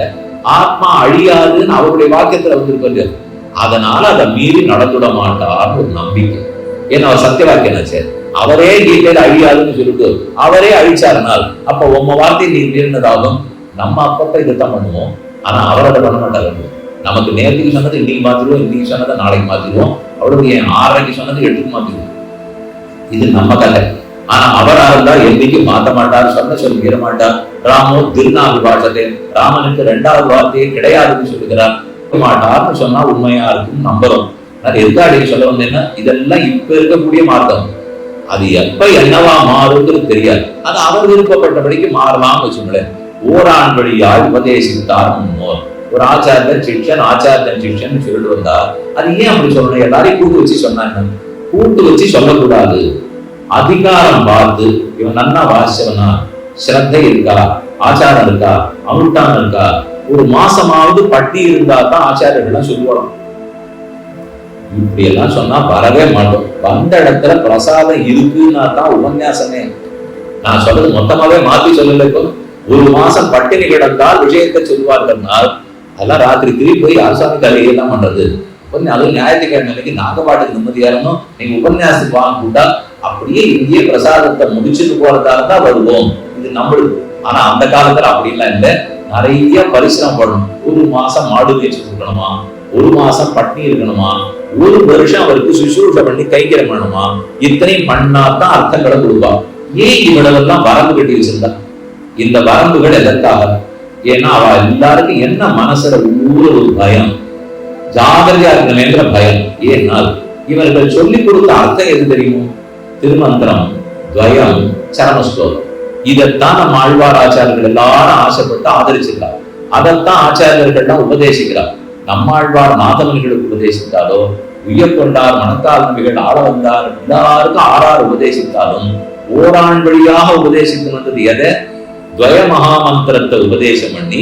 ஆத்மா அழியாதுன்னு அவருடைய வாக்கியத்துல வந்திருக்க. அதனால அதை மீறி நடந்துட மாட்டார்னு ஒரு நம்பிக்கை. ஏன்னா அவர் சத்திய வாக்கியனாச்சு. அவரே கீதையில அழியாதுன்னு சொல்லிட்டு அவரே அழிச்சாருனால் அப்ப உங்க வார்த்தை நீ மீறினதாகும். நம்ம அப்பப்ப இதைத்தான் பண்ணுவோம், ஆனா அவர் அதை பண்ண மாட்டாரு. நமக்கு நேரத்துக்கு சொன்னது இன்னைக்கு மாத்திருவோம், இன்னைக்கு சொன்னதை நாளைக்கு மாத்திருவோம், அவருடைய 6:30 சொன்னது 8க்கு மாத்திருவோம். இது நம்ம கதை. ஆனா அவரா இருந்தா என்னைக்கு மாத்த மாட்டார், சொன்ன மீற மாட்டார். ராமோ திருநா விபாஷத்தை, ராமனுக்கு 2வது வார்த்தையே கிடையாதுன்னு சொல்லுகிறார். மாட்டார்னு சொன்னா உண்மையா இருக்கும், நம்புறோம். அது எதுக்காக சொல்ல வந்தேன்னா, இதெல்லாம் இப்ப இருக்கக்கூடிய மார்க்கம். அது எப்ப என்னவா மாறுங்கிறது தெரியாது. அது அவர் விருப்பப்பட்டபடிக்கு மாறலாம்னு வச்சுங்களேன். ஓரான் வழியால் உபதேசித்தார் முன்னோர். ஒரு ஆச்சாரியன் சிக்ஷன் சொல்லிட்டு வந்தார். அது ஏன் அப்படி சொல்லணும்? எல்லாரையும் கூட்டு வச்சு சொன்னாங்க. கூட்டு வச்சு சொல்லக்கூடாது. அதிகாரம் பார்த்து இவன் நன்னா வாசிச்சவனா, ஸ்ரத்தை இருக்கா, ஆச்சாரம் இருக்கா, அனுஷ்டானம் இருக்கா, ஒரு மாசமாவது பட்டி இருந்தா தான் ஆச்சாரியர்கள்லாம் சொல்லுவோம். இப்படி எல்லாம் சொன்னா வரவே மாட்டோம். வந்த இடத்துல பிரசாதம் இருக்குன்னா தான் உபன்யாசமே. நான் சொல்றது மொத்தமாவே மாத்தி சொல்லல. இப்போ ஒரு மாசம் பட்டினி கிடந்தால் விஷயத்தை சொல்லுவார்கள்னால் அதெல்லாம் ராத்திரி திரும்பி போய் அரசாங்க கலையெல்லாம் பண்றது. அதுவும் ஞாயிற்றுக்கிழமைக்கு நாங்க பாட்டுக்கு நிம்மதியா இருந்தோம். நீங்க உபன்யாசத்துக்கு வாங்க கூட்டா அப்படியே இந்திய பிரசாதத்தை முடிச்சுட்டு போறதால தான் வருவோம். இது நம்மளுக்கு. ஆனா அந்த காலத்துல அப்படிலாம் இல்லை. நிறைய பரிசிரமம் பண்ணணும். ஒரு மாசம் மாடு மேய்ச்சி கொடுக்கணுமா, ஒரு மாசம் பட்டினி இருக்கணுமா, ஒரு வருஷம் அவருக்கு சுசுரூஷை பண்ணி கைங்கரம் பண்ணணுமா, இத்தனையும் பண்ணாதான் அர்த்தங்களை கொடுப்பா. ஏன் இவ்வளவெல்லாம் வரம்பு கட்டி வச்சிருந்தா? இந்த வரம்புகள் எதற்காக? ஏன்னா அவ எல்லாருக்கும் என்ன மனசுல ஒரு பயம், ஜாகிரதையா இருக்கணும்ன்ற பயம். ஏனால் இவர்கள் சொல்லிக் கொடுத்த அர்த்தம் எது தெரியுமோ? திருமந்திரம், துவயம், சரமஸ்லோகம். இதைத்தான் நம்ம ஆழ்வார் ஆச்சாரியர்கள் எல்லாரும் ஆசைப்பட்டு ஆதரிச்சிருக்கார். அதைத்தான் ஆச்சாரியர்கள்லாம் உபதேசிக்கிறார். நம்மாழ்வார் நாதமணிகளுக்கு உபதேசித்தாலோ, உயர்கொண்டார் மனத்தால் நம்பிகள் ஆள வந்தார் எல்லாருக்கும் 6 உபதேசித்தாலும் ஓரான் வழியாக உபதேசித்து வந்தது எதை? துவய மகாமந்திரத்தை உபதேசம் பண்ணி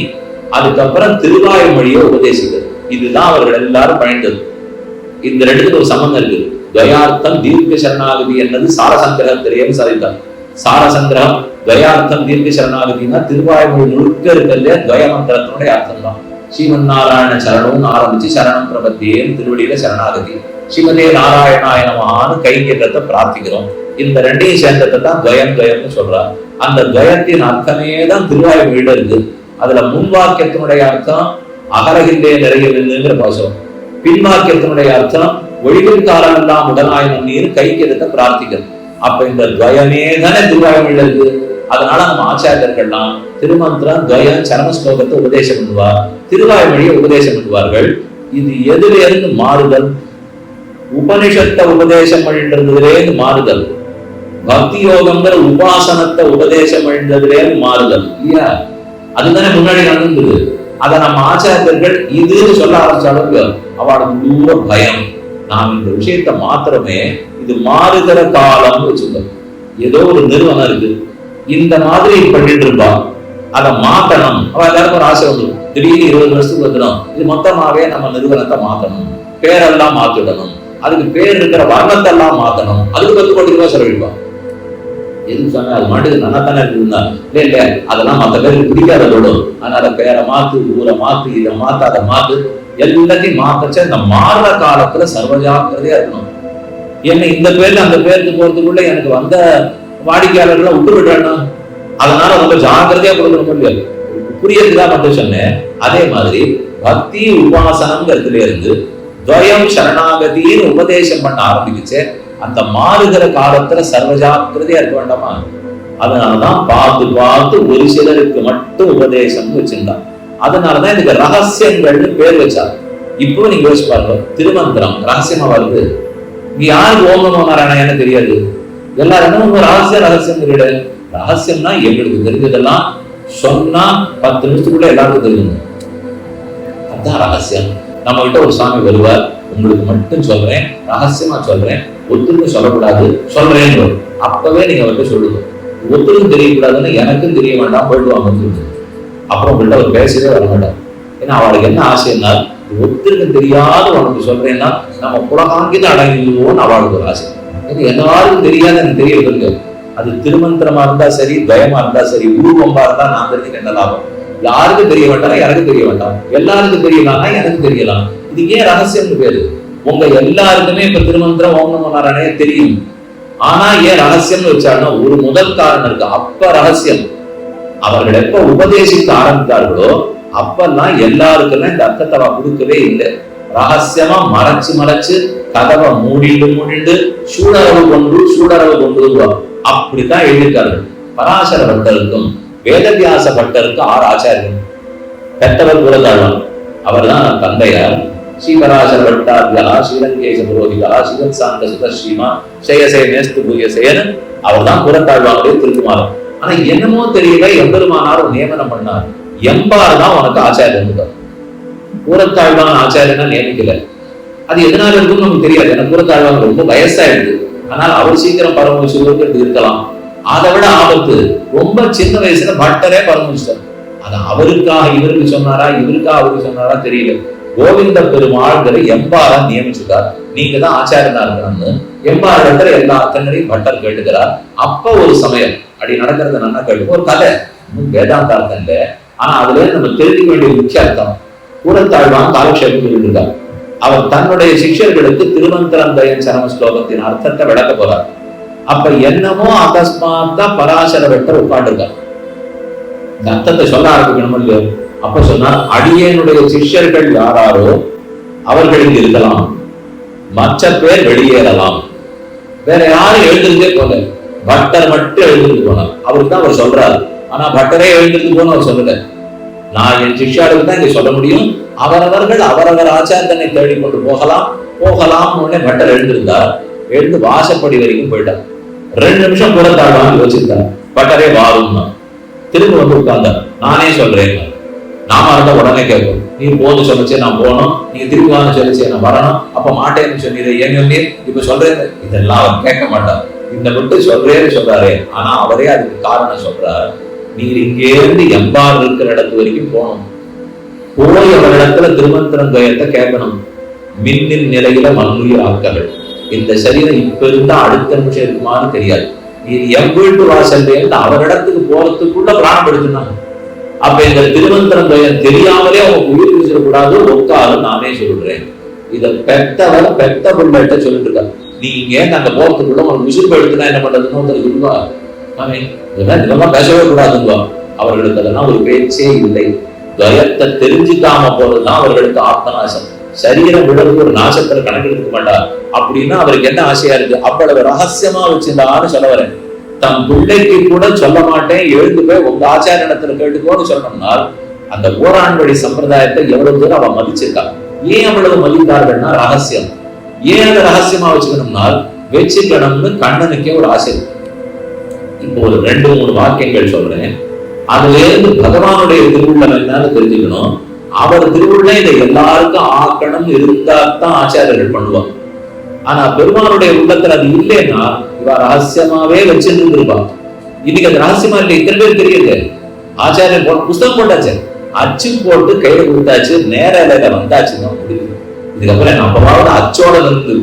அதுக்கப்புறம் திருவாய் மொழியை உபதேசிக்கிறது. இதுதான் அவர்கள் எல்லாரும் பணிந்தது. இந்த 2க்கு ஒரு சம்பந்தம் இருக்கு. துவயார்த்தம் தீர்க்க சரணாகதி என்னது சாரசங்கிரகம் தெரியும் சாதித்தார். சாரசங்கிரகம் துவயார்த்தம் தீர்க்க சரணாகதினா திருவாய்மொழி முழுக்க இருக்கிறது துவய மந்திரத்தினுடைய அர்த்தம் தான். ஸ்ரீமன் நாராயண சரணம்னு ஆரம்பிச்சு சரணம் பிரபத்தியேன்னு திருவடியில சரணாகதி. ஸ்ரீமதே நாராயணாய நமஹான்னு கைங்கரியத்தை பிரார்த்திக்கிறோம். இந்த ரெண்டையும் சேர்ந்ததை தான் துவயம்னு சொல்றார். அந்த துவயத்தின் அர்த்தமே தான் திருவாய்மொழியில இருக்கு. அதுல முன்வாக்கியத்தினுடைய அர்த்தம் அகரகின்றே நிறையவில்லைங்கிற பாசம், பின்வாக்கியத்தினுடைய அர்த்தம் ஒழிவின் காலம் எல்லாம் உடனாய் நீர் கைங்கரியத்தை பிரார்த்திக்கிறது. அப்ப இந்த துவயமே தானே திருவாய்மொழியில இருக்கு. அதனால நம்ம ஆச்சாரியர்கள்லாம் திருமந்திரம் துவயம் சரம ஸ்லோகத்தை உபதேசம் பண்ணுவார், திருவாய்மொழியை உபதேசம் பண்ணுவார்கள். இது எதுல இருந்து மாறுதல்? உபனிஷத்தை உபதேசம் பண்ணின்றதுலேருந்து மாறுதல், பக்தி யோகம்ங்கிற உபாசனத்தை உபதேசம் பண்ணின்றதுலேருந்து மாறுதல் இல்லையா? அதுதானே முன்னாடி நடந்தது. அதை நம்ம ஆச்சாரியர்கள் இதுன்னு சொல்ல ஆரம்பிச்சாலும் அவளுக்கு தூர பயம். நாம் இந்த விஷயத்த மாத்திரமே இது மாறுகிற காலம்னு வச்சுக்கோங்க. ஏதோ ஒரு நிறுவனம் இருக்கு, இந்த மாதிரி பண்ணிட்டு இருப்பா, அதை மாத்தணும். அவ எல்லாருக்கும் ஒரு ஆசை வந்துடும், திடீர்னு 20 வருஷத்துக்கு வந்துடும், இது மொத்தமாவே நம்ம நிறுவனத்தை மாத்தணும், பேரெல்லாம் மாத்திடணும், அதுக்கு பேர் இருக்கிற வர்ணத்தெல்லாம் மாத்தணும், அதுக்கு 10 கோடி ரூபாய் செலவிடுவான். எதுக்கு சொன்ன? அது மாட்டுக்கு நல்லா தானே இருக்குதுன்னா இல்ல அதெல்லாம் மற்ற பேருக்கு பிடிக்காதோடும், அதனால பேரை மாத்து, ஊரை மாத்து, இதை மாத்து, அதை மாத்து, எல்லாத்தையும் மாத்தச்ச இந்த மாறுற காலத்துல சர்வஜாக்கிரதையா இருக்கணும். என்ன இந்த பேர்ல அந்த பேருக்கு போறதுக்குள்ள எனக்கு வந்த வாடிக்கையாளர்களை விட்டு விடணும், அதனால ரொம்ப ஜாக்கிரதையா கொடுக்கணும் முடியாது. புரியறதுதான் மட்டும் சொன்னேன். அதே மாதிரி பக்தி உபாசனம்ங்கிறதுல இருந்து துவயம் சரணாகதின்னு உபதேசம் பண்ண ஆரம்பிக்குச்சு. அந்த மாறுகிற காலத்துல சர்வஜாக்கிரதையா இருக்க வேண்டாமா? அதனாலதான் பார்த்து ஒரு சிலருக்கு மட்டும் உபதேசம் வச்சிருந்தான். அதனாலதான் இதுக்கு ரகசியங்கள்னு பேர் வச்சார். இப்போ நீங்க யோசிச்சு பாருங்க, திருமந்திரம் ரகசியமா வருது. இங்க யாருக்கு ஓம் நமோ நாராயணன்னு தெரியாது, எல்லாரும் ரகசியம் தெரியாது. ரகசியம்னா எங்களுக்கு தெரிஞ்சதெல்லாம் சொன்னா 10 நிமிஷத்துக்குள்ள எல்லாருக்கும் தெரியும். அதுதான் ரகசியம். நம்ம கிட்ட ஒரு சாமி வருவார், உங்களுக்கு மட்டும் சொல்றேன், ரகசியமா சொல்றேன், ஒத்துக்கும் சொல்லக்கூடாது, சொல்றேன்னு. அப்பவே நீங்க அவர்கிட்ட சொல்லுங்க. ஒத்துக்கும் தெரியக்கூடாதுன்னு எனக்கும் தெரிய வேண்டாம், போயிட்டு வாங்கன்னு சொல்லுங்க. அப்புறம் உங்கள்கிட்ட அவர் பேசவே வர மாட்டார். ஏன்னா அவளுக்கு என்ன ஆசைன்னா, ஒத்துருக்கு தெரியாத உனக்கு சொல்றேன்னா நம்ம புலகாங்கிட்டு அடங்கிடுவோம்னு அவளுக்கு ஒரு ஆசை. எல்லாருக்கும் தெரியாது, எனக்கு தெரியவில்லை. அது திருமந்திரமா இருந்தா சரி, துவயமா இருந்தா சரி, உருவம்பா இருந்தா நான் தெரிஞ்சுக்க என்ன லாபம்? யாருக்கும் தெரிய வேண்டாம், எனக்கு தெரிய வேண்டாம், எல்லாருக்கும் தெரியலாம்னா எனக்கு தெரியலாம். இது ஏன் ரகசியம்னு பேரு? உங்க எல்லாருக்குமே இப்ப திருமந்திரம் ஓம் நமோ நாராயணனே தெரியும். ஆனா ஏன் ரகசியம்னு வச்சாருன்னா ஒரு முதல் காரணம் இருக்கு. அப்ப ரகசியம் அவர்கள் எப்ப உபதேசிக்க ஆரம்பித்தார்களோ அப்பெல்லாம் எல்லாருக்குமே இந்த அர்த்தத்தை கொடுக்கவே இல்லை. ரகசியமா மறைச்சு கதவை மூடிண்டு சூழரவு கொண்டு அப்படித்தான் எழுதிட்டார்கள். பராசர பட்டருக்கும் வேதவியாச பட்டருக்கு 6 ஆச்சாரியர்கள். பெற்றவர் குலதாழ்வான், அவர் தான் தந்தையார். ஸ்ரீபராசர பட்டாபியா, ஸ்ரீரங்கேச புரோகிதா, சிவன் சாந்த சுதர்ஷீமா, சேயசே மேஸ்து பூயசேன்னு அவர் தான் குலத்தாழ்வானுடைய திருக்குமாரன். ஆனா என்னமோ தெரியல, எம்பெருமானார் நியமனம் பண்ணார். எம்பார் தான் உனக்கு ஆச்சாரியன். கூரத்தாழ்வான் ஆச்சாரியனா நியமிக்கல. அது எதனால இருக்குன்னு நமக்கு தெரியாது. ஏன்னா கூரத்தாழ்வான் ரொம்ப வயசாயிடுது. ஆனால் அவர் சீக்கிரம் பரமசிவருக்கு இருக்கலாம். அதை விட ஆபத்து, ரொம்ப சின்ன வயசுல பட்டரே பரமசிவர். அது அவருக்காக இவருக்கு சொன்னாரா, இவருக்காக அவருக்கு சொன்னாரா தெரியல. கோவிந்த பெருமாள்களை எம்பாரா நியமிச்சுட்டார். நீங்க தான் ஆச்சாரியனா இருக்கணும்னு எம்பார் இடத்துல எல்லா அத்தனையும் பட்டர் கேட்டுக்கிறார். அப்ப ஒரு சமயம் அப்படி நடக்கிறத நல்லா கேட்டு ஒரு கதை, வேதாந்த அர்த்தம் இல்லை, ஆனா அதுல நம்ம தெரிஞ்சுக்க வேண்டிய முக்கிய அர்த்தம். கூரத்தாழ்வான் காலக்ஷேபம் சொல்லிட்டு இருக்கார். அவர் தன்னுடைய சிஷ்யர்களுக்கு திருமந்திரம் துவயம் சரம ஸ்லோகத்தின் அர்த்தத்தை விளக்க போறார். அப்ப என்னமோ அகஸ்மாத்தா பராசர பட்டர் உட்காந்துருக்கார். இந்த அர்த்தத்தை சொல்ல ஆரம்பிக்கணும் இல்லையோ? அப்ப சொன்னார், அடியனுடைய சிஷ்யர்கள் யாராரோ அவர்களுக்கு இருக்கலாம், மற்ற பேர் வெளியேறலாம். வேற யாரும் எழுந்திருந்தே போல, பட்டர் மட்டும் எழுந்திருந்து போனார். அவருக்கு தான் அவர் சொல்றாரு. ஆனா பட்டரே எழுந்திருந்து போன அவர் சொல்லல. நான் என் சிஷ்யாளுக்கு தான் இங்க சொல்ல முடியும். அவரவர்கள் அவரவர் ஆச்சாரத்தனை தேடி கொண்டு போகலாம் பட்டர் எழுந்திருந்தார். எழுந்து வாசப்படி வரைக்கும் போயிட்டார். 2 நிமிஷம் கூரத்தாழ்வான் யோசித்தார். பட்டரே வாரும் திரும்ப வந்து உட்கார்ந்தார். நானே சொல்றேன். நாம இருந்தா உடனே கேட்கும், நீ போன்னு சொல்லிச்சே நான் போனோம், நீங்க திரும்பி வாங்க சொல்லிச்சே நான் வரணும், அப்ப மாட்டேன்னு சொன்னீங்க, ஏங்க இப்ப சொல்றேன். இதெல்லாம் அவர் கேட்க மாட்டார். இந்த மட்டும் சொல்றேன்னு சொல்றாரு. ஆனா அவரே அதுக்கு காரணம் சொல்றார். நீர் இங்கேருந்து எம்பார் இருக்கிற இடத்து வரைக்கும் போகணும். போய் அவரிடத்துல திருமந்திரம் துவயத்தை கேட்கணும். மின்னின் நிலையில மண்ணுயிர் ஆக்கங்கள். இந்த சரீரம் இப்ப இருந்தா அடுத்த நிமிஷம் இருக்குமான்னு தெரியாது. நீ எம் வீட்டு வாசல்ல இருந்து அவரிடத்துக்கு போறதுக்குள்ள பிராணம் எடுத்துனாங்க. அப்ப இந்த திருமந்திரம் துவயம் தெரியாமலே அவங்க உயிர் வீசிடக்கூடாது. ஒக்காலும் நானே சொல்றேன். இத பெத்தவரை பெத்த பிள்ளைகிட்ட சொல்லிட்டு இருக்காங்க. நீ ஏன் அங்க போறதுக்குள்ள உனக்கு விசுறுப்பு எடுத்துனா என்ன பண்றதுன்னு ஒருத்தர் சொல்லுவா. இதெல்லாம் பேசவே கூடாதுங்க. அவர்களுக்கு அதெல்லாம் ஒரு பேச்சே இல்லை. துவயத்தை தெரிஞ்சுக்காம போறதுதான் அவர்களுக்கு ஆத்மநாசம். சரீரம் விழுந்து ஒரு நாசத்துல கணக்கெடுக்க மாட்டார். அப்படின்னா அவருக்கு என்ன ஆசையா இருக்கு? அவ்வளவு ரகசியமா வச்சிருந்தான்னு சொல்ல வரேன். தம் பிள்ளைக்கு கூட சொல்ல மாட்டேன், எழுந்து போய் உங்க ஆச்சாரியத்துல கேட்டுக்கோன்னு சொல்லணும்னால் அந்த ஓராண் வழி சம்பிரதாயத்தை எவ்வளவு தூரம் அவன் மதிச்சிருக்கான். ஏன் அவ்வளவு மதித்தார்கள்னா ரகசியம். ஏன் அதை ரகசியமா வச்சுக்கணும்னால் வச்சுக்கணும்னு கண்ணனுக்கே ஒரு ஆசை. இப்போ ஒரு 2-3 வாக்கியங்கள் சொல்றேன். அதுல இருந்து பகவானுடைய திருவுள்ளம் என்னன்னு தெரிஞ்சுக்கணும். அவர் திருவுள்ள இதை எல்லாருக்கும் ஆக்கணும் இருந்தால்தான் ஆச்சாரியர்கள் பண்ணுவாங்க. ஆனா பெருமானுடைய உள்ளத்துல அது இல்லைன்னா இவ ரகசியமாவே வச்சிருந்து இருப்பான். இன்னைக்கு அது ரகசியமா இல்லை, இத்தனை பேர் தெரியுது. ஆச்சாரியர் புஸ்தகம் போட்டாச்சு, அச்சு போட்டு கையில கொடுத்தாச்சு, நேர இலையில வந்தாச்சுன்னா முடியுது. இதுக்கப்புறம் நம்மளாவது அச்சோட இருந்து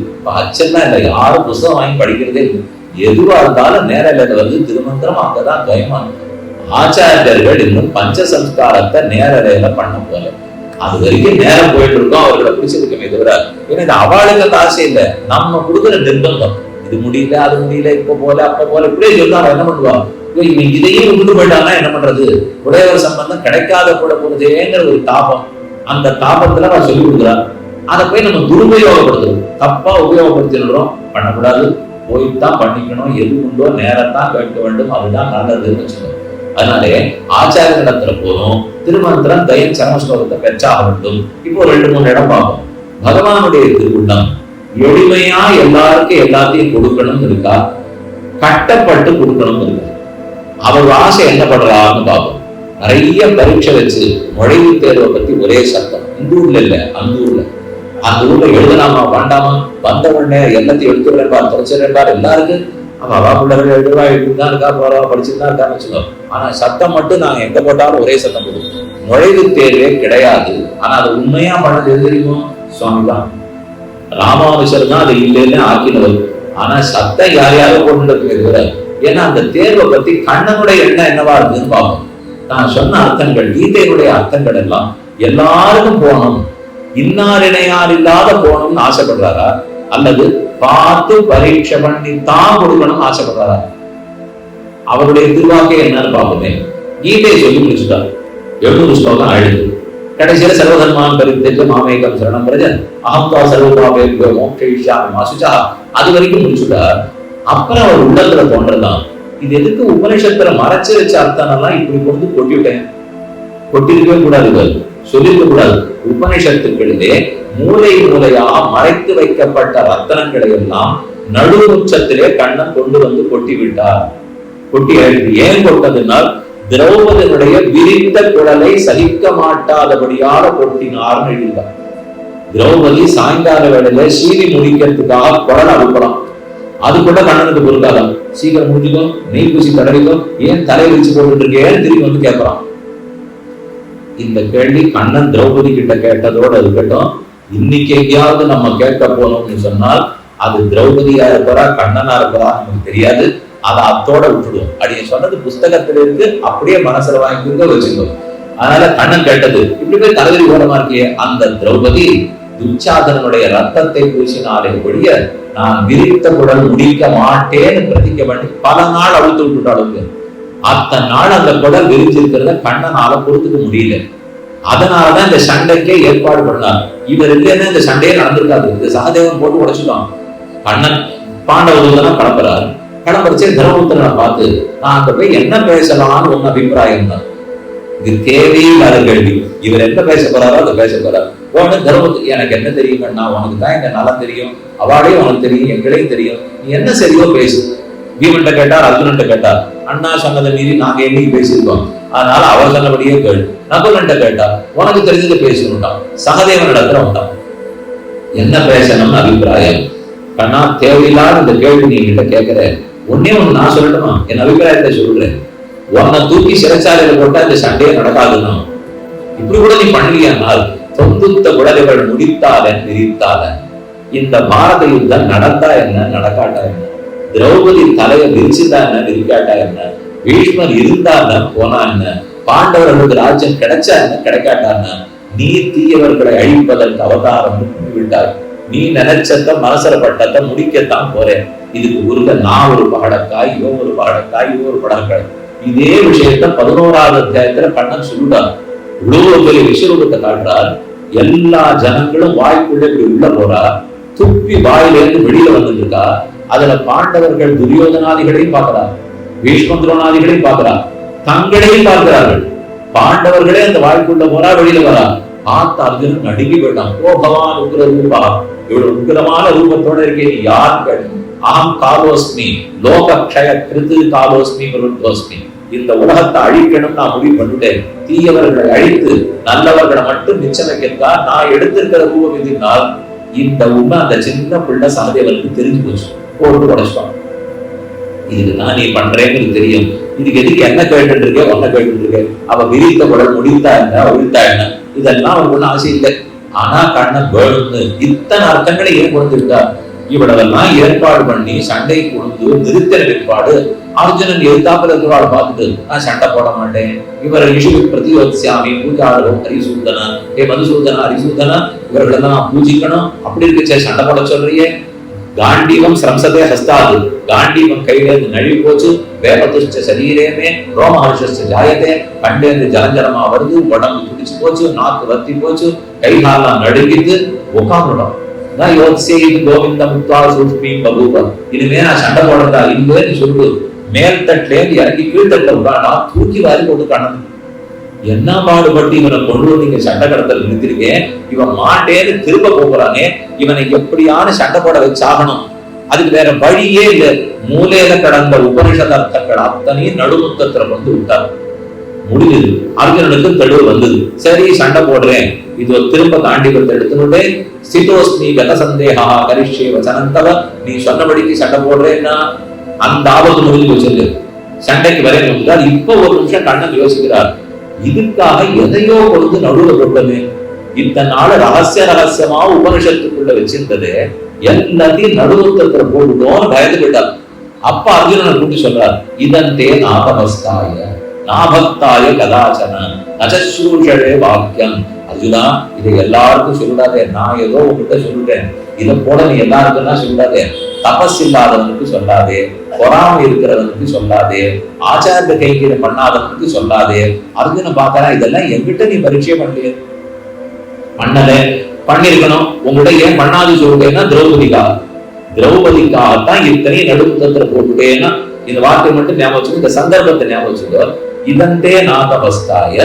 அச்செல்லாம் இல்லை, யாரும் புஸ்தகம் வாங்கி படிக்கிறதே இல்லை. எதுவா இருந்தாலும் நேர இலையில வந்து திருமந்திரம் அங்கதான் பயமா. ஆச்சாரியர்கள் இன்னும் பஞ்சசம்ஸ்காரத்தை நேர இலையில பண்ண போல. அது வரைக்கும் நேரம் போயிட்டு இருக்கோம், அவர்களை பிடிச்சிருக்கமே தவிர. ஏன்னா இது அவளுக்கு அந்த ஆசை இல்லை, நம்ம கொடுக்குற நிர்பந்தம். இது முடியல, அது முடியல, இப்ப போல அப்ப போல இப்படியே சொன்னா என்ன பண்ணுவா? இவன் இதையே விட்டு போயிட்டாங்கன்னா என்ன பண்றது? உடையவர் சம்பந்தம் கிடைக்காத கூட போறதேங்கிற ஒரு தாபம். அந்த தாபத்துல அவன் சொல்லி கொடுக்குறான். அதை போய் நம்ம துருபயோகப்படுத்துறோம், தப்பா உபயோகப்படுத்திடுறோம். பண்ணக்கூடாது, போய்தான் பண்ணிக்கணும். எது உண்டோ நேரத்தான் கேட்க வேண்டும், அதுதான் நல்லதுன்னு வச்சுக்கணும். அதனாலே ஆச்சாரியத்துல போதும் திருமந்திரம் தயம் சரமஸ்லோகத்தை பெற்றாக வேண்டும். இப்போ 2-3 இடம் பார்ப்போம். பகவானுடைய திருவுள்ளம் எளிமையா எல்லாருக்கும் எல்லாத்தையும் கொடுக்கணும் இருக்கா, கட்டப்பட்டு கொடுக்கணும் இருக்கா? அவர் ஆசை என்ன பண்றான்னு பார்ப்போம். நிறைய பரீட்சை வச்சு நுழைவுத் தேர்வை பத்தி ஒரே சத்தம். இந்த ஊர்ல இல்ல, அந்த ஊர்ல எழுதலாமா வேண்டாமா, வந்த உடனே எல்லாத்தையும் எடுத்துக்கிறேன் தொடச்சிடுறேன் எல்லாருக்கும். அவா பிள்ளைகள் எழுதுதான் இருக்கா, போறவா படிச்சுதான் இருக்கான்னு வச்சுக்கோம். ஆனா சத்தம் மட்டும் நாங்க எங்க போட்டாலும் ஒரே சத்தம் போடுவோம். நுழைவுத் தேர்வே கிடையாது. ஆனா அது உண்மையா பண்ணது எது தெரியுமோ? சுவாமி தான், ராமானுஜர் தான் அது இல்லைன்னு ஆக்கினவர். ஆனா சத்தம் யாரையாவது போட்டு. ஏன்னா அந்த தேர்வை பத்தி கண்ணனுடைய எண்ணம் என்னவா இருக்குன்னு பார்ப்போம். நான் சொன்ன அர்த்தங்கள், கீதையினுடைய அர்த்தங்கள் எல்லாம் எல்லாருக்கும் போகணும், இன்னார் இணையார் இல்லாத போகணும்னு ஆசைப்படுறாரா, அல்லது பார்த்து பரீட்சை பண்ணி தான் கொடுக்கணும் ஆசைப்படுறாரா? அவருடைய திருவாக்கே என்னன்னு பார்ப்போமே. கீதையை சொல்லி முடிச்சுட்டார், 700 ஸ்லோகம் அழுது. கடைசியில சர்வதர்மான் பரித்தேஜ மாமேகம் சரணம் பிரஜன் அகம்தா சர்வபாவேபியோ மோக்ஷயிஷ்யாமி மா சுச்சஹ, அது வரைக்கும் முடிச்சுட்டார். அப்புறம் அவர் உள்ளத்துல தோன்றதான், இது எதுக்கு உபநிஷத்துல மறைச்சு வச்ச அர்த்தம் எல்லாம் இப்படி கொண்டு கொட்டிவிட்டேன். கொட்டிருக்கவே கூடாது, சொல்லிருக்க கூடாது. உபநிஷத்துக்களிலே மூலையாக மறைத்து வைக்கப்பட்ட ரத்தனங்களை எல்லாம் நடுமுச்சத்திலே கண்ணன் கொண்டு வந்து கொட்டி விட்டார். கொட்டி அழித்து. ஏன் கொட்டதுனால் திரௌபதியினுடைய விரிந்த குடலை சகிக்க மாட்டாதபடியாக கொட்டினார்னு எழுதினார். திரௌபதி சாயங்கால வேளையில சீனி முடிக்கிறதுக்காக குடலை அனுப்பலாம். அது கூட கண்ணனுக்கு பொருளாதான். சீக்கிரம் முடிஞ்சுக்கும், நெய் பூசி தடவிக்கும், ஏன் தலை வச்சு போட்டு இருக்கேன்னு திரும்பி வந்து கேட்கறான். இந்த கேள்வி கண்ணன் திரௌபதி கிட்ட கேட்டதோடு இருக்கட்டும். இன்னைக்கு எங்கேயாவது நம்ம கேட்க போனோம்னு சொன்னால் அது திரௌபதியா இருக்கிறா கண்ணனா இருக்கிறா நமக்கு தெரியாது. அதை அத்தோட விட்டுடுவோம். அப்படின்னு சொன்னது புஸ்தகத்துல இருந்து அப்படியே மனசுல வாங்கிட்டு வச்சுக்கோ. அதனால கண்ணன் கேட்டது இப்படி போய் தலைவரி ஓரமா இருக்கியே, அந்த திரௌபதி துச்சாதனனுடைய ரத்தத்தை பூசினாலே ஒழிய நான் விரித்த குடல் முடிக்க மாட்டேன்னு பிரதிக்க பண்ணி பல நாள் அழுத்து விட்டுட்டாளுங்க. அத்தனை நாள் அந்த குடல் விரிஞ்சிருக்கிறத கண்ணனால பொறுத்துக்க முடியல. அதனாலதான் இந்த சண்டைக்கே ஏற்பாடு பண்ணார். இவர் இல்லைன்னா இந்த சண்டையே நடந்திருக்காது. இந்த சகதேவன் போட்டு உடைச்சுதான். கண்ணன் பாண்டவர்கள் கிளம்புறாரு. கிளம்புறச்சே தர்மபுத்திரனை பார்த்து நான் அங்க போய் என்ன பேசலாம்னு ஒன்னு அபிப்பிராயம் தான். இது தேவையில்லாத கேள்வி. இவர் என்ன பேச போறாரோ அதை பேச போறாரு. உடனே தர்மபுத்திர எனக்கு என்ன தெரியுங்கன்னா, உனக்கு தான் எங்க நலம் தெரியும், அவளையும் உனக்கு தெரியும், எங்களையும் தெரியும், நீ என்ன சரியோ பேசு. பீமன்ட்ட கேட்டார், அர்ஜுனன்ட்ட கேட்டார். அண்ணா சொன்னதை மீறி நாங்க என்னைக்கு பேசியிருக்கோம், அதனால அவர் சொன்னபடியே கேளு. நகுலன்ட்ட கேட்டா உனக்கு தெரிஞ்சதை பேசணும்ட்டான். சகதேவன் இடத்துல வந்தான். என்ன பேசணும்னு அபிப்பிராயம். கண்ணா தேவையில்லாத இந்த கேள்வி நீ கிட்ட கேட்கிற. ஒன்னே ஒண்ணு நான் சொல்லட்டுமா, என் அபிப்பிராயத்தை சொல்றேன். உன்னை தூக்கி சிறைச்சாலையில போட்டா இந்த சண்டையே நடக்காதுன்னா இப்படி கூட நீ பண்ணலையானால் தொந்துத்த குடலைகள் முடித்தாலன் விரித்தாலன். இந்த பாரத யுத்தம் நடந்தா என்ன நடக்காட்டா என்ன, திரௌபதி தலையை விரிச்சுதா என்ன விரிக்காட்டா என்ன, பீஷ்மர் இருந்தா என்ன போனா என்ன, பாண்டவர்களுக்கு ராஜ்யம் கிடைச்சா என்ன கிடைக்காட்டா என்ன, நீ தீயவர்களை அழிப்பதற்கு அவதாரம் விட்டாய். நீ நினைச்சத மனசர பட்டத்தை முடிக்கத்தான் போறேன். இதுக்கு உருக நான் ஒரு பகடக்காய், இவன் ஒரு பகடக்காய், இவன் ஒரு பகடக்காய். இதே விஷயத்த 11வது அத்தியாயத்துல கண்ணன் சொல்லுறார். இவ்வளவு பெரிய விஸ்வரூபத்தை காட்டுறார். எல்லா ஜனங்களும் வாய்க்குள்ள இப்படி உள்ள போறா, துப்பி வாயிலிருந்து வெளியில வந்துட்டு இருக்கா. அதுல பாண்டவர்கள் துரியோதனாதிகளையும் பார்க்கிறார், பீஷ்ம துரோணாதிகளையும் பார்க்கிறார், தங்களையும் பார்க்கிறார்கள். பாண்டவர்களே அந்த வாய்க்குள்ள போறா, வெளியில வரா. பார்த்த அர்ஜுனன் நடுங்கி போயிட்டான். ஓ பகவான் உக்கிர ரூபா, இவ்வளவு உக்கிரமான ரூபத்தோட இருக்கேன், யார் கேட்கும்? ஆம் காலோஸ்மி லோகக்ஷய கிருது காலோஸ்மி விருத்தோஸ்மி. இந்த உலகத்தை அழிக்கணும் நான் முடிவு பண்ணிட்டேன். தீயவர்களை அழித்து நல்லவர்களை மட்டும் மிச்சம் வைக்கிறதா நான் எடுத்திருக்கிற ரூபம் எதிர்னால் இந்த உண்மை அந்த சின்ன பிள்ளை சகதேவனுக்கு தெரிஞ்சு போச்சு. போட்டு உடைச்சுப்பான். இதுக்குதான் நீ பண்றேன்னு தெரியும். இதுக்கு எதுக்கு என்ன கேட்டு இருக்கே, ஒன்ன கேட்டு இருக்கே. அவ விரித்த குடல் முடித்தா என்ன, அவிழ்த்தா என்ன, இதெல்லாம் அவனுக்கு ஒண்ணு ஆசை இல்லை. ஆனா கண்ணன் வேணும்னு இத்தனை அர்த்தங்களை ஏன் கொடுத்திருக்கா? இவ்வளவெல்லாம் ஏற்பாடு பண்ணி சண்டை கொடுத்து நிறுத்தின பிற்பாடு அர்ஜுனன் எதிர்த்தாப்புல இருக்கிறவாள் பார்த்துட்டு நான் சண்டை போட மாட்டேன், இவரை இஷு பிரதியோத்சியாமி பூஜாரோ ஹரிசூதனா, மதுசூதனா ஹரிசூதனா, இவர்களெல்லாம் நான் பூஜிக்கணும், அப்படி இருக்கச்சே சண்டை போட சொல்றியே. காண்டீவம் சிரம்சதே ஹஸ்தாது, காண்டீவம் கையில இருந்து நழுவி போச்சு. வேபதுஷ்ட சரீரமே ரோமஹர்ஷ ஜாயதே, கண்டேந்து ஜலஞ்சலமா வருது, உடம்பு துடிச்சு போச்சு, நாக்கு வத்தி போச்சு, கைகாலாம் நடுங்கிட்டு உட்காந்துடும். கோவிந்த முக்தா சூஷ்மி பகூப, இனிமே நான் சண்டை போடுறதா இல்லைன்னு சொல்லு. மேல் தட்டுலேருந்து இறங்கி கீழ்த்தட்டுல உட்காண்டா தூக்கி வாரி போட்டு கண்ணன். என்ன பாடுபட்டு இவனை கொண்டு வந்து இங்க சண்டை கடத்தல் நிறுத்திருக்கேன். இவன் மாட்டேன்னு திரும்ப போகிறானே, இவனை எப்படியான சண்டை போட வச்சாகணும். அதுக்கு வேற வழியே இல்லை. மூலையில கடந்த உபனிஷத் அர்த்தங்கள் அத்தனையும் நடுமுத்தத்துல வந்து விட்டார். முடிஞ்சது. அர்ஜுனனுக்கு தெளிவு வந்தது. சரி சண்டை போடுறேன், இது திரும்ப காண்டிபத்தை எடுத்துட்டு ஸ்திதோஸ்மி கத சந்தேகா கரிஷ்யே வசனந்தவ, நீ சொன்னபடிக்கு சண்டை போடுறேன்னா அந்த ஆபத்து முடிஞ்சு வச்சிருக்கு. சண்டைக்கு வரைய முடிஞ்சார். இப்ப ஒரு நிமிஷம் கண்ணன் யோசிக்கிறார். இதுக்காக எதையோ கொடுத்து நடுவில் போட்டது. இத்தனை நாள் ரகசியமா உபனிஷத்துக்குள்ள வச்சிருந்தது எல்லாத்தையும் நடுவுத்தத்துல போட்டுட்டோம் பயந்து போயிட்டார். அப்ப அர்ஜுனனை கூட்டி சொல்றார், இதந்தே நாபகஸ்தாய நாபக்தாய கதாச்சன நசூஷே வாக்கியம். அர்ஜுனா, இதை எல்லாருக்கும் சொல்லிடாதே. நான் ஏதோ உங்ககிட்ட சொல்லிட்டேன், இதை போல நீ எல்லாருக்கும் தான் சொல்லிடாதே. தபஸ் இல்லாதவனுக்கு சொல்லாதே, பொறாமை இருக்கிறவனுக்கு சொல்லாதே, ஆச்சாரிய கைகீழ பண்ணாதவனுக்கு சொல்லாதே. அர்ஜுன பாக்கிறா, இதெல்லாம் என்கிட்ட நீ பரீட்சை பண்ணலையே. பண்ணல, பண்ணிருக்கணும். உங்கள்கிட்ட ஏன் பண்ணாது சொல்றேன்னா திரௌபதிக்காகத்தான் இத்தனை நடுத்தத்துல போட்டுட்டேன்னா இந்த வார்த்தை மட்டும் ஞாபகம் வச்சுக்கோ, இந்த சந்தர்ப்பத்தை ஞாபகம் வச்சுக்கோ. இதந்தே நாதபஸ்தாய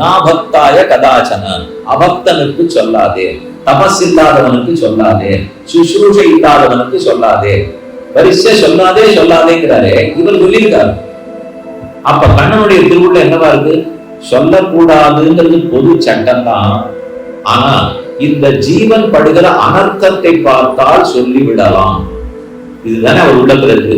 நாபக்தாய கதாச்சன, அபக்தனுக்கு சொல்லாதே, தபஸ் இல்லாதவனுக்கு சொல்லாதே, சுஷ்ரூஷை இல்லாதவனுக்கு சொல்லாதே. பரிசை சொல்லாதே சொல்லாதேங்கிறாரே, இவர் சொல்லியிருக்காரு. அப்ப கண்ணனுடைய திருவுள்ள என்னவா இருக்கு? சொல்லக்கூடாதுங்கிறது பொது சட்டம் தான். ஆனா இந்த ஜீவன் படுகிற அனர்த்தத்தை பார்த்தால் சொல்லி விடலாம். இதுதானே அவர் உள்ளத்துல இருக்கு.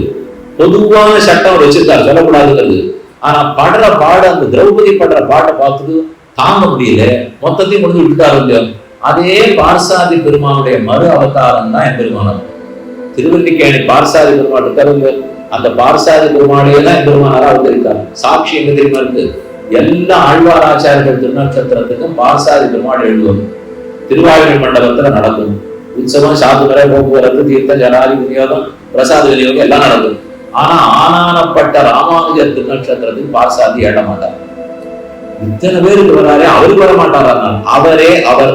பொதுவான சட்டம் அவர் வச்சிருக்காரு, சொல்லக்கூடாதுங்கிறது. ஆனா படுற பாடு, அந்த திரௌபதி படுற பாட்டை பார்த்துட்டு தாங்க முடியல, மொத்தத்தையும் கொண்டு விட்டுட்டாரு. அதே பார்சாதி பெருமானுடைய மறு அவதாரம் தான் என் பெருமானம். திருவல்லிக்கேணி பார்சாதி பெருமாள் இருக்காரு. அந்த பார்சாதி பெருமாளையே தான் என் பெருமானாரா அவதரித்தார். சாட்சி எங்க தெரியுமா இருக்கு? எல்லா ஆழ்வாராச்சாரியர்கள் திருநட்சத்திரத்துக்கும் பார்சாதி பெருமாள் எழுதுவோம். திருவாயூர் மண்டபத்துல நடக்கும் உற்சவம், சாதுமரை, போக்குவரத்து, தீர்த்த, ஜனாதி விநியோகம், பிரசாத விநியோகம் எல்லாம் நடக்கும். ஆனா ஆனானப்பட்ட ராமானுஜர் திருநட்சத்திரத்துக்கு பார்சாதி ஏட மாட்டார். இத்தனை பேருக்கு வராரே, அவருக்கு வர மாட்டாரா? அவரே அவர்.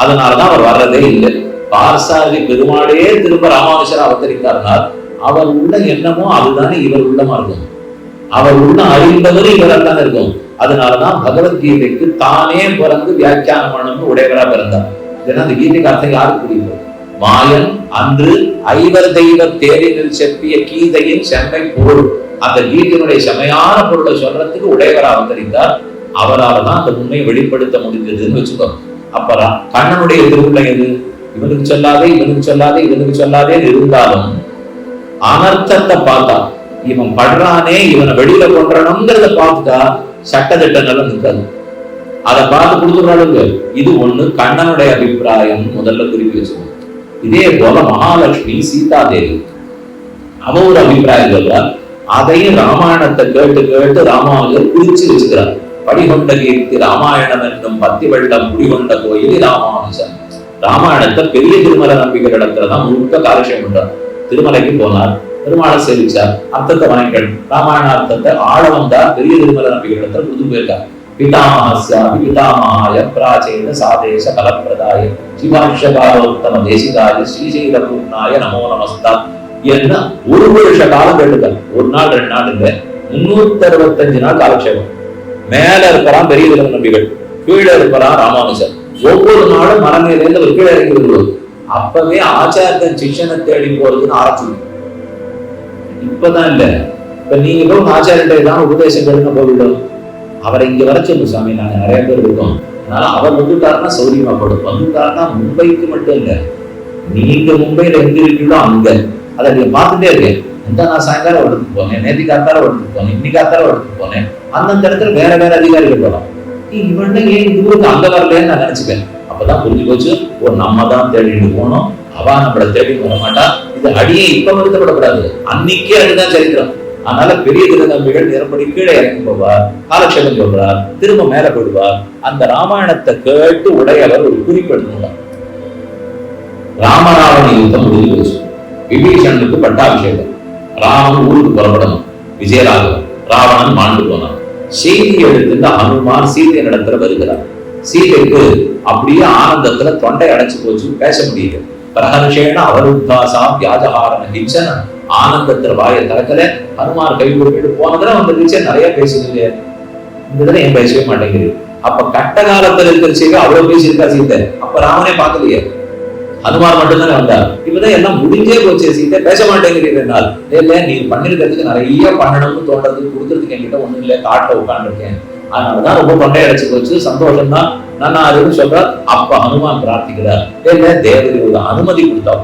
அதனாலதான் அவர் வர்றதே இல்லை. பார்சாதி பெருமாளே திரும்ப ராமானுஜர் அவதரித்தார்னால் அவர் உள்ள எண்ணமோ அதுதானே இவர் உள்ளமா இருக்கும். அவர் உள்ள அறிந்தவரும் இவரெல்லாம் இருக்கும். அதனாலதான் பகவத்கீதைக்கு தானே பிறந்து வியாக்கியானம் பண்ணணும்னு உடையவரா பிறந்தார். ஏன்னா அந்த கீதைக்கு அர்த்தம் யாருக்கு புரியுது? மாயன் அன்று ஐவர் தெய்வ தேரினில் செப்பிய கீதையின் செம்மை பொருள், அந்த கீதையினுடைய செம்மையான பொருளை சொல்றதுக்கு உடையவரா அவதரித்தார். அவரால் தான் அந்த உண்மையை வெளிப்படுத்த முடிஞ்சதுன்னு வச்சுக்கோ. அப்புறம் கண்ணனுடைய திருவுள்ள எது? இவனுக்கு சொல்லாதே, இவனுக்கு சொல்லாதே, இவனுக்கு சொல்லாதே இருந்தாலும் அனர்த்தத்தை பார்த்தா, இவன் படுறானே, இவனை வெளியில கொன்றணுங்கிறத பார்த்துட்டா சட்டத்திட்டங்களும் நிற்காது. அதை பார்த்து கொடுத்துறாளுங்க. இது ஒண்ணு கண்ணனுடைய அபிப்பிராயம் முதல்ல குறிப்பி வச்சுக்கணும். இதே போல மகாலட்சுமி சீதா தேவி அவ ஒரு அபிப்பிராயம் சொல்றார். அதையும் ராமாயணத்தை கேட்டு கேட்டு ராமானுஜர் குறிச்சு வச்சுக்கிறார். படிகொண்ட கீர்த்தி ராமாயணம் என்னும் பத்தி வெள்ளம் குடிகொண்ட கோயில் ராமானுஜன். ராமாயணத்தை பெரிய திருமலை நம்பிக்கை இடத்துலதான் முழுக்க காலட்சேபம் பண்றார். திருமலைக்கு போனார், பெருமாளை சேவிச்சார், அர்த்தத்தை வாங்கிகள், ராமாயண அர்த்தத்தை ஆழ வந்தார். பெரிய திருமலை நம்பிக்கை இடத்துல புது போயிருக்கார். பிதாமஹஸ்யாபி பிதாமஹாய பிராச்சீன சாதேச கலப்பிரதாய சிவாட்சகாரோத்தம தேசிகாய ஸ்ரீசைல பூர்ணாய நமோ நமஸ்தா என்ன ஒரு வருஷ காலம் கேட்டுக்கார். ஒரு நாள் 2 நாள் இல்லை, 365 நாள் காலக்ஷேபம். மேல இருக்கிறான் பெரிய திருமலை நம்பிகள், கீழே இருக்கிறான் ராமானுஜர். ஒவ்வொரு நாளும் மனநிலையில ஒரு கீழே இறங்கி வருவது. அப்பவே ஆச்சாரியன் சிஷ்யனை தேடி போறதுன்னு ஆரம்பிச்சு. இப்பதான் இல்ல, இப்ப நீங்க போய் ஆச்சாரியன் தான் உபதேசம் கேளுங்க போயிடும். அவரை இங்க வர சொல்லு சாமி, நாங்க நிறைய பேர் இருக்கோம். அதனால அவர் வந்துட்டாருன்னா சௌரியமா படும். வந்துட்டாருன்னா மும்பைக்கு மட்டும் இல்ல, நீங்க மும்பையில எங்க இருக்கீங்களோ அங்க அதை நீங்க பார்த்துட்டே இருக்கேன். நான் சாயங்காலம் எடுத்துட்டு போனேன், நேற்று காத்தாரம் எடுத்துட்டு போனேன், இன்னைக்கு காத்தாரம் எடுத்துட்டு போனேன். அந்தந்த இடத்துல வேற வேற அதிகாரிகள் வரலாம். இவன் ஏன் தூரத்து அங்க வரலன்னு நான் நினைச்சுப்பேன். அப்பதான் புரிஞ்சு போச்சு, ஒரு நம்ம தான் தேடிட்டு போனோம், அவா நம்மளை தேடி வர மாட்டா. இது அடியே இப்ப வருத்தப்படக்கூடாது, அன்னைக்கே அதுதான் சரித்திரம். அதனால பெரிய திருநம்பிகள் நிறப்படி கீழே இறங்கி போவார், காலக்ஷேபம் சொல்றார், திரும்ப மேல போடுவார். அந்த ராமாயணத்தை கேட்டு உடையவர் ஒரு குறிப்பிடுவார். ராமராவண யுத்தம் முடிஞ்சு போச்சு. விபீஷணனுக்கு பட்டாபிஷேகம். ராமன் ஊருக்கு புறப்படணும், விஜயராகவன். ராவணன் மாண்டு போனான். செய்தி எடுத்துட்டு ஹனுமான் சீதை நடத்துல வருகிறார். சீதைக்கு அப்படியே ஆனந்தத்துல தொண்டை அடைச்சு போச்சு, பேச முடியல. பிரஹர்ஷேன அவருத்தாசா வியாஜஹாரண ஹிச்சன, ஆனந்தத்துல வாயை திறக்கல. ஹனுமான் கை கொடுத்துட்டு போனதுல வந்துருச்சு, நிறைய பேசுறீங்க, இந்த இதுல ஏன் பேசவே மாட்டேங்குது. அப்ப கட்ட காலத்துல இருக்கிற செய்தி அவ்வளவு பேசியிருக்கா சீதை. அப்ப ராமனே பார்க்கலையே, ஹனுமான் மட்டும்தானே வந்தார். இப்பதான் எல்லாம் முடிஞ்சே போச்சு, சீதை பேச மாட்டேங்கிறீர்கள். இல்ல நீ பண்ணிருக்கிறதுக்கு நிறைய பண்ணணும்னு தோன்றதுக்கு கொடுக்கறதுக்கு என்கிட்ட ஒண்ணும் இல்லை, காட்ட உட்காந்துருக்கேன், அதனாலதான் ரொம்ப தொண்டை அடைச்சு போச்சு, சந்தோஷம் தான் நான் அதுன்னு சொல்றார். அப்ப ஹனுமான் பிரார்த்திக்கிறார், இல்ல தேவதையோட அனுமதி கொடுத்தா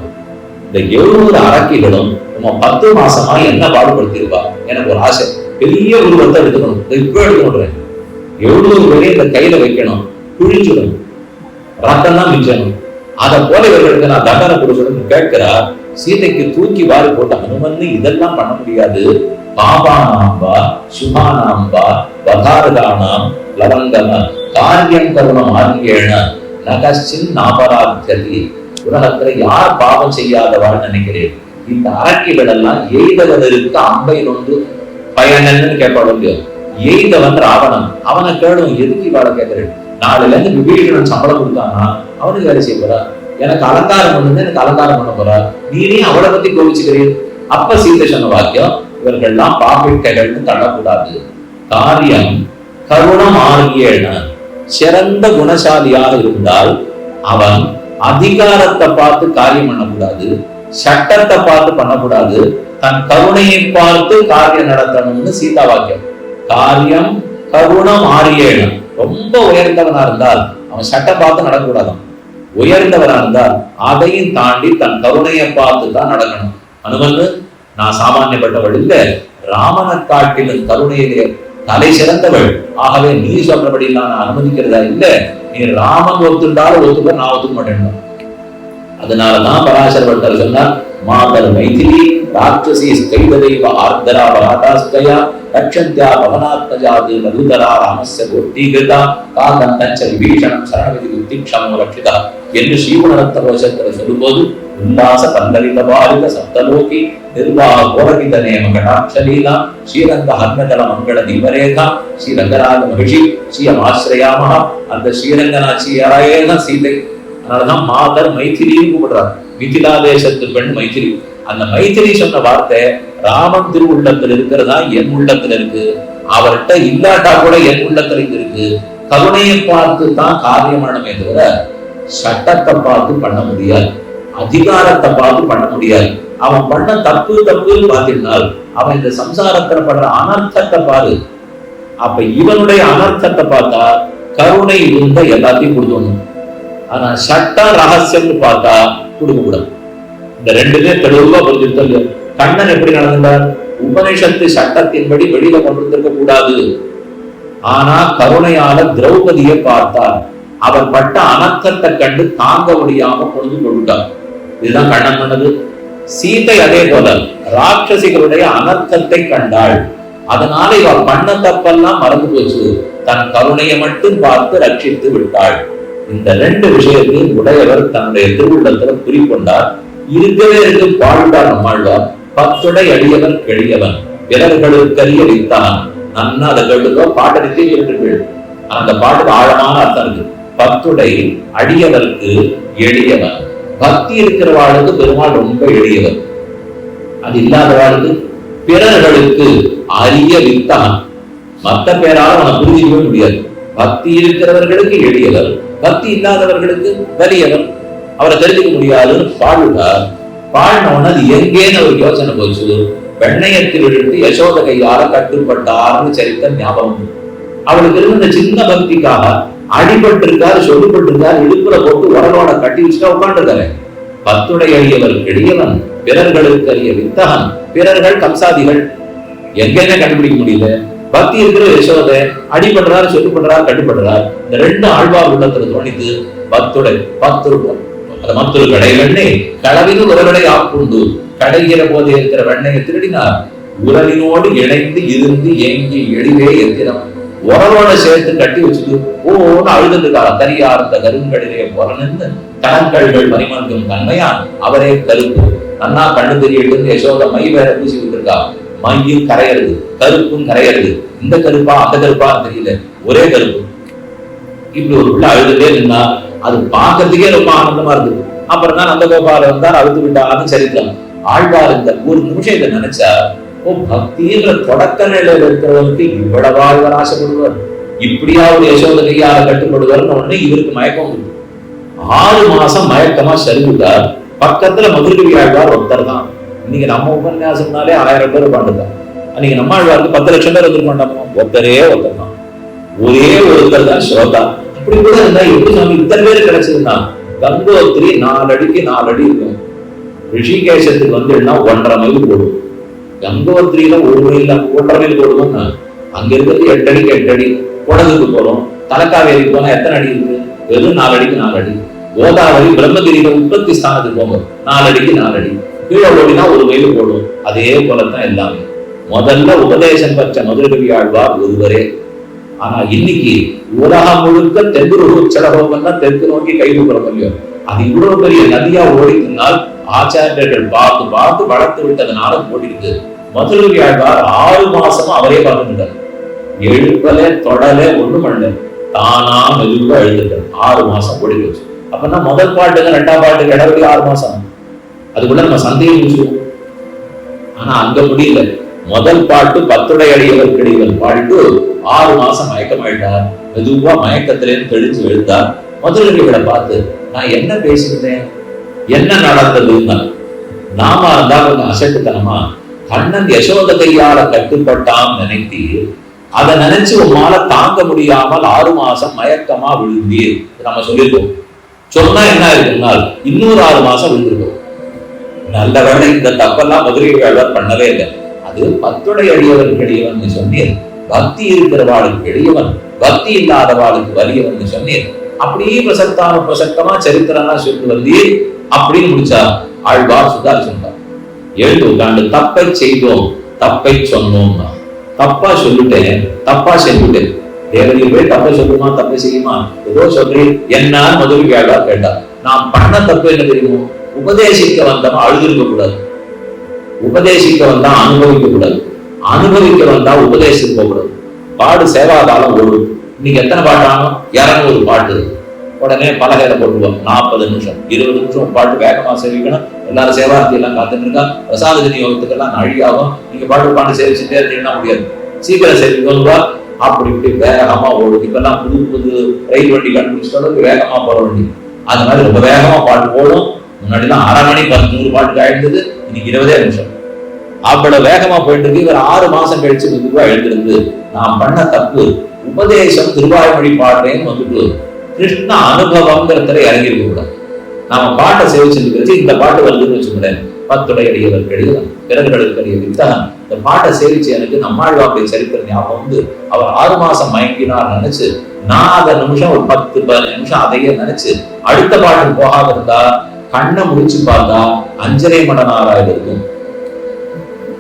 இந்த 700 அரக்கிகளும் நம்ம 10 மாசமா என்ன பாடுபடுத்திருப்பா. எனக்கு ஒரு ஆசை, பெரிய உருவத்தை எடுத்துக்கணும், இப்ப எடுத்துக்கொள்றேன். 700 பேரையும் இந்த கையில வைக்கணும், குழிஞ்சிடணும், ரத்தம் தான் மிஞ்சணும். அதை போல இவர்களுக்கு நான் தண்டனை கொடுக்கணும்னு கேட்கிறார். சீதைக்கு தூக்கி வாரி போட்ட ஹனுமன் இதெல்லாம் பண்ண முடியாது. பாபானாம்பா சுபானாம்பா வதாரகானாம் லவங்கம காரியம் கருணம் ஆகியேன நகச்சின் நாபராத்தி. உலகத்துல யார் பாவம் செய்யாதவாள் நினைக்கிறேன். இந்த அரக்கிகள் எல்லாம் எய்தவதற்கு அம்பை நொந்து பயனன்னு கேட்பாடு. எய்தவன் ராவணன், அவனை கேடும், எதுக்கு வாழ கேட்கிறேன். நாளைல இருந்து விபீஷணன் சம்பளம் கொடுத்தானா அவனுக்கு வேலை செய்ய போறா. எனக்கு அலங்காரம் பண்ணுங்க, எனக்கு அலங்காரம் பண்ண போறா, நீனே அவளை பத்தி கோவிச்சுக்கிறீர். அப்ப சீதை சொன்ன வாக்கியம், இவர்கள்லாம் பாப்பிட்டைகள்னு தள்ளக்கூடாது. காரியம் கருணம் ஆகியன, சிறந்த குணசாலியாக இருந்தால் அவன் அதிகாரத்தை பார்த்து காரியம் பண்ணக்கூடாது, சட்டத்தை பார்த்து பண்ணக்கூடாது, தன் கருணையை பார்த்து காரியம் நடத்தணும்னு சீதா வாக்கியம். காரியம் கருணம் ஆரியேன, ரொம்ப உயர்ந்தவனா இருந்தால் அவன் சட்டம் பார்த்து நடக்கக்கூடாதான். உயர்ந்தவனா இருந்தால் அதையும் தாண்டி தன் கருணையை பார்த்து தான் நடக்கணும். அனுமன் நான் சாமானியப்பட்டவள் இல்ல, ராமனை காட்டிலும் கருணையிலே தலை சிறந்தவள். ஆகவே நீ சொல்றபடி நான் அனுமதிக்கிறதா இல்ல, நீ ராமன் ஒத்துண்டாலும் ஒத்துக்க, நான் ஒத்துக்க மாட்டேன். அதனாலதான் பராசர பட்டர் சொன்னார், மாதர் மைதிலி ராட்சசி கைததெய்வ ஆர்தரா பராதாஸ்தயா ரட்சந்தியா பவனாத்மஜாது மதுதரா ராமஸ்ய கோட்டீகிருதா காகம் தஞ்ச விபீஷணம் சரணவிதி உத்திக்ஷமோ ரட்சிதா என்று ஸ்ரீகுணரத்ன கோஷத்தில் சொல்லும்போது, உல்லாச பல்லவித பாலித சப்தலோகி நிர்வாக கோரகித நேம கடாட்சலீலா ஸ்ரீரங்க ஹர்மஜல மங்கள தீபரேகா ஸ்ரீரங்கநாத மகிஷி ஸ்ரீயம் ஆசிரயாமஹா. அந்த ஸ்ரீரங்கநாச்சியாரேதான் சீதை. அதனாலதான் மாதர் மைத்திலின்னு கூப்பிடுறார். மிதிலா தேசத்து பெண் மைத்திலி. அந்த மைத்திலி சொன்ன வார்த்தை ராமன் திருவுள்ளத்தில் இருக்கிறதா என் உள்ளத்துல இருக்கு, அவர்கிட்ட இல்லாட்டா கூட என் உள்ளத்துல இருக்கு. கருணையை பார்த்து தான் காரியமானமே தவிர சட்டத்தை பார்த்து பண்ண முடியாது, அதிகாரத்தை பார்த்து பண்ண முடியாது. அவன் பண்ண தப்புன்னு பார்த்திருந்தால் அவன் இந்த சம்சாரத்துல படுற அனர்த்தத்தை பாரு. அப்ப இவனுடைய அனர்த்தத்தை பார்த்தா கருணை இருந்த எல்லாத்தையும் கொடுத்தோம். ஆனா சட்டம் ரகசியம்னு பார்த்தா கொடுக்க கூடாது. இந்த ரெண்டுமே தெளிவா புரிஞ்சுட்டு, கண்ணன் எப்படி நடந்தார், உபனிஷத்து சட்டத்தின்படி வெளியில கொண்டு வந்திருக்க கூடாது. ஆனா கருணையால திரௌபதியை பார்த்தார், அவர் பட்ட அனர்த்தத்தை கண்டு தாங்க முடியாம கொண்டு கொண்டுட்டார். இதுதான் கண்ணன் பண்ணது. சீதை அதே போல ராட்சசிகளுடைய அனர்த்தத்தை கண்டாள். அதனால இவ பண்ண தப்பெல்லாம் மறந்து போச்சு, தன் கருணையை மட்டும் பார்த்து ரட்சித்து விட்டாள். இந்த ரெண்டு விஷயத்தையும் உடையவர் தன்னுடைய திருவுள்ளத்துல குறிக்கொண்டார். இருக்கவே இருக்கு பாழ்வார் நம்மாழ்வார். பத்துடை அடியவன் கெளியவன் பிறர்களுக்கரிய வித்தான். நன்னா அதை கேட்டுக்கோ, பாட்டடித்தே கேட்டுகள். அந்த பாட்டுக்கு ஆழமான அர்த்தம் இருக்கு. பத்துடை அடியவருக்கு எளியவன். பக்தி இருக்கிறவாளுக்கு பெருமாள் ரொம்ப எளியவர். அது இல்லாதவாளுக்கு பிறர்களுக்கு அரிய வித்தான். மற்ற பேரால அவனை புரிஞ்சிக்கவே முடியாது. பக்தி இருக்கிறவர்களுக்கு எளியவர், பக்தி இல்லாதவர்களுக்கு வலியவர், அவரை தெரிஞ்சுக்க முடியாதுன்னு பாடுவார். பாடினவன அது எங்கேன்னு ஒரு யோசனை போச்சு. வெண்ணையத்தில் இருந்து யசோத கையால கட்டுப்பட்டார்னு சரித்த ஞாபகம். அவளுக்கு இருந்த சின்ன பக்திக்காக அடிபட்டு இருக்காரு, சொல்லப்பட்டு இருக்காரு, இடுப்புல போட்டு உடலோட கட்டி வச்சுட்டா உட்காந்துருக்காரு. பத்துடை அடியவர் எளியவன் பிறர்களுக்கு அறிய வித்தகன். பிறர்கள் கம்சாதிகள் எங்கென்ன கண்டுபிடிக்க முடியல. பக்தி இருக்கிற யசோத அடிபடுறாரு, சொல்லுப்படுறாரு, கட்டுப்படுறார். இந்த ரெண்டு ஆழ்வார் உள்ளத்துல தோணித்து பத்துடை மற்றொரு கடை வெண்ணை களவின் உரலை ஆப்புண்டு. கடைகிற போது இருக்கிற வெண்ணையை திருடினார். உரலினோடு இணைந்து இருந்து ஏங்கி எளிவே எத்திரம். உரலோட சேர்த்து கட்டி வச்சுட்டு ஓன்னு அழுதுக்கார கரியார்ந்த கருங்கடிலே உரன்னு கணக்கல்கள் மணிமன்றும் தன்மையான் அவரே கருப்பு. நன்னா கண்ணு தெரியட்டு யசோத மை வேற பூசி விட்டுருக்கா. மையும் கரையிறது, கருப்பும் கரையிறது. இந்த கருப்பா அந்த கருப்பான்னு தெரியல, ஒரே கருப்பு. இப்படி ஒரு பிள்ளை அழுதுட்டே இருந்தா அது பார்க்கறதுக்கே ரொம்ப ஆனந்தமா இருக்கு. அப்புறம் தான் நந்தகோபால வந்தார், அழுது விட்டான்னு சரித்திரம். ஆழ்வார் இந்த ஒரு நிமிஷம் இதை நினைச்சா, ஓ பக்தின்ற தொடக்க நிலையில இருக்கிறவனுக்கு இவ்வளவு ஆழ்வார் ஆசைப்படுவார், இப்படியா ஒரு யசோத கையால கட்டுப்படுவார்னு உடனே இவருக்கு மயக்கம் இருக்கு. 6 மாசம் மயக்கமா சரிவிட்டார். பக்கத்துல மதுரகவி ஆழ்வார் ஒருத்தர் தான். இன்னைக்கு நம்ம உபன்யாசம்னாலே 1000 பேர் பாண்டுதான். அன்னைக்கு நம்ம ஆழ்வாருக்கு 10 லட்சம் பேர் வந்துருக்கோண்டாமோ, ஒருத்தர் தான், ஒரே ஒருத்தர் தான் ஸ்ரோதா. இப்படி கூட இருந்தா எப்படி நம்ம இத்தனை பேர் கிடைச்சிருந்தான். கங்கோத்திரி 4 அடிக்கு 4 அடி இருக்கும். ரிஷிகேசத்துக்கு வந்து 1.5 மைல் போடும். கங்கோத்திரியில 1 மைல் 1.5 மைல் போடுவோம்னா அங்க இருக்கிறது 8 அடிக்கு 8 அடி. குடகுக்கு போறோம், தலக்காவேரி போனா எத்தனை அடி இருக்கு? வெறும் 4 அடிக்கு 4 அடி. கோதாவரி பிரம்மகிரியில உற்பத்தி ஸ்தானத்துக்கு போங்க, 4 அடிக்கு 4 அடி. கீழே ஓடினா 1 மைல் போடும். அதே போலத்தான் எல்லாமே. முதல்ல உபதேசம் பெற்ற மதுரகவி ஆழ்வார் ஒருவரே. ஆனா இன்னைக்கு உலகம் முழுக்க தெற்கு உச்சலகோகம் தான் தெற்கு நோக்கி கைதுப்புறம் இல்லையோ, அது இவ்வளவு பெரிய நதியா ஓடினால் ஆச்சாரியர்கள் பார்த்து பார்த்து வளர்த்து விட்டதுனால ஓடிருக்கு. மதுரகவி ஆழ்வார் 6 மாசமா அவரே பார்த்துட்டார். எழுப்பல தொடல ஒண்ணும் பண்ணல, தானா மெதுவா எழுதுட்டார். 6 மாசம் ஓடி போச்சு. அப்பன்னா முதல் பாட்டுக்கு 2ஆம் பாட்டுக்கு இடவெளி 6 மாசம். அதுக்குள்ள நம்ம சந்தேகம் முடிச்சுவோம். ஆனா அங்க முடியல. முதல் பாட்டு பத்துடை அடியவர் கிடைவன் பாடிட்டு 6 மாசம் மயக்கமாயிட்டார். மெதுவா மயக்கத்திலேருந்து தெளிச்சு எழுந்தார். மதுரகவிகளை பார்த்து, நான் என்ன பேசிக்கிட்டேன், என்ன நடந்ததுன்னா, நாம இருந்தா கொஞ்சம் அசட்டுத்தனமா கண்ணன் யசோத கையால கட்டுப்பட்டான்னு நினைத்தி அதை நினைச்சு உமால தாங்க முடியாமல் 6 மாசம் மயக்கமா விழுந்தீர் நம்ம சொல்லியிருக்கோம். சொன்னா என்ன இருக்குன்னா இன்னொரு 6 மாசம் விழுந்திருக்கும். நல்ல வேலை இந்த தப்பெல்லாம் மதுரகவி பண்ணவே இல்லை. அது பத்துடை அடியவன் எளியவன் சொன்னீர், பக்தி இருக்கிறவாளுக்கு எளியவன், பக்தி இல்லாதவாளுக்கு வலியவன் சொன்னீர். அப்படியே பிரசக்தமா சரித்திரமா சொல்லிட்டு வந்தீர் அப்படின்னு முடிச்சா ஆழ்வார் சுதார் சொன்னார். எழுந்து உட்காந்து தப்பை செய்தோம், தப்பை சொன்னோம். தப்பா சொல்லிட்டேன், தப்பா செஞ்சுட்டேன். தேவதையில் போய் தப்பை சொல்லுமா, தப்பை செய்யுமா, ஏதோ சொல்றேன் என்ன மதுரகவி ஆழ்வார் கேட்டார். நான் பண்ண தப்பு என்ன தெரியுமோ, உபதேசிக்க வந்தவன் அழுதிருக்க கூடாது, உபதேசிக்க வந்தா அனுபவிக்க கூடாது, அனுபவிக்க வந்தா உபதேசிக்க கூடாது. பாடு சேவாதாரம் ஓடும். இன்னைக்கு எத்தனை பாட்டானோ 200 பாட்டு. உடனே பலகேரை போட்டுவோம். 40 நிமிஷம் 20 நிமிஷம் பாட்டு வேகமா சேவிக்கணும். எல்லாரும் சேவார்த்தி எல்லாம் காத்துட்டு இருக்கா. பிரசாத யோகத்துக்கெல்லாம் அழியாகும். நீங்க பாட்டு சேவிச்சுட்டே இருந்தீங்கன்னா முடியாது. சீக்கிரம் சேவிக்கணும்பா. அப்படி இப்படி வேகமா ஓடும். இப்பெல்லாம் புது ரயில் வண்டி கண்டுபிடிச்சோட வேகமா போற வண்டி. அது மாதிரி ரொம்ப வேகமா பாட்டு போடும். முன்னாடிலாம் 1/2 மணி 100 பாட்டுக்கு ஆயிடுது. இன்னைக்கு 20 நிமிஷம். அவ்வளவு வேகமா போயிட்டு இருக்கு. இவர் 6 மாசம் கழிச்சு மெதுவா எழுந்திருந்து, நான் பண்ண தப்பு, உபதேசம் திருவாய்மொழி பாடுறேன்னு வந்துட்டு கிருஷ்ண அனுபவம்ங்கிறதுல இறங்கிருக்க கூடாது. நாம பாட்டை சேவிச்சிருக்கிறது. இந்த பாட்டு வருதுன்னு வச்சுக்கிறேன். பத்துடை அடியவர் கெளியவன் பிறர்களுக்கு அறிய வித்தகன். இந்த பாட்டை சேவிச்சு எனக்கு நம்மாழ்வாருடைய சரித்திரம் ஞாபகம் வந்து அவர் 6 மாசம் மயங்கினார் நினைச்சு நான் அந்த நிமிஷம் ஒரு 10-15 நிமிஷம் அதையே நினைச்சு அடுத்த பாட்டுக்கு போகாம இருந்தா கண்ணை முடிச்சு பார்த்தா 5.5 மடநாராக இருக்கும்.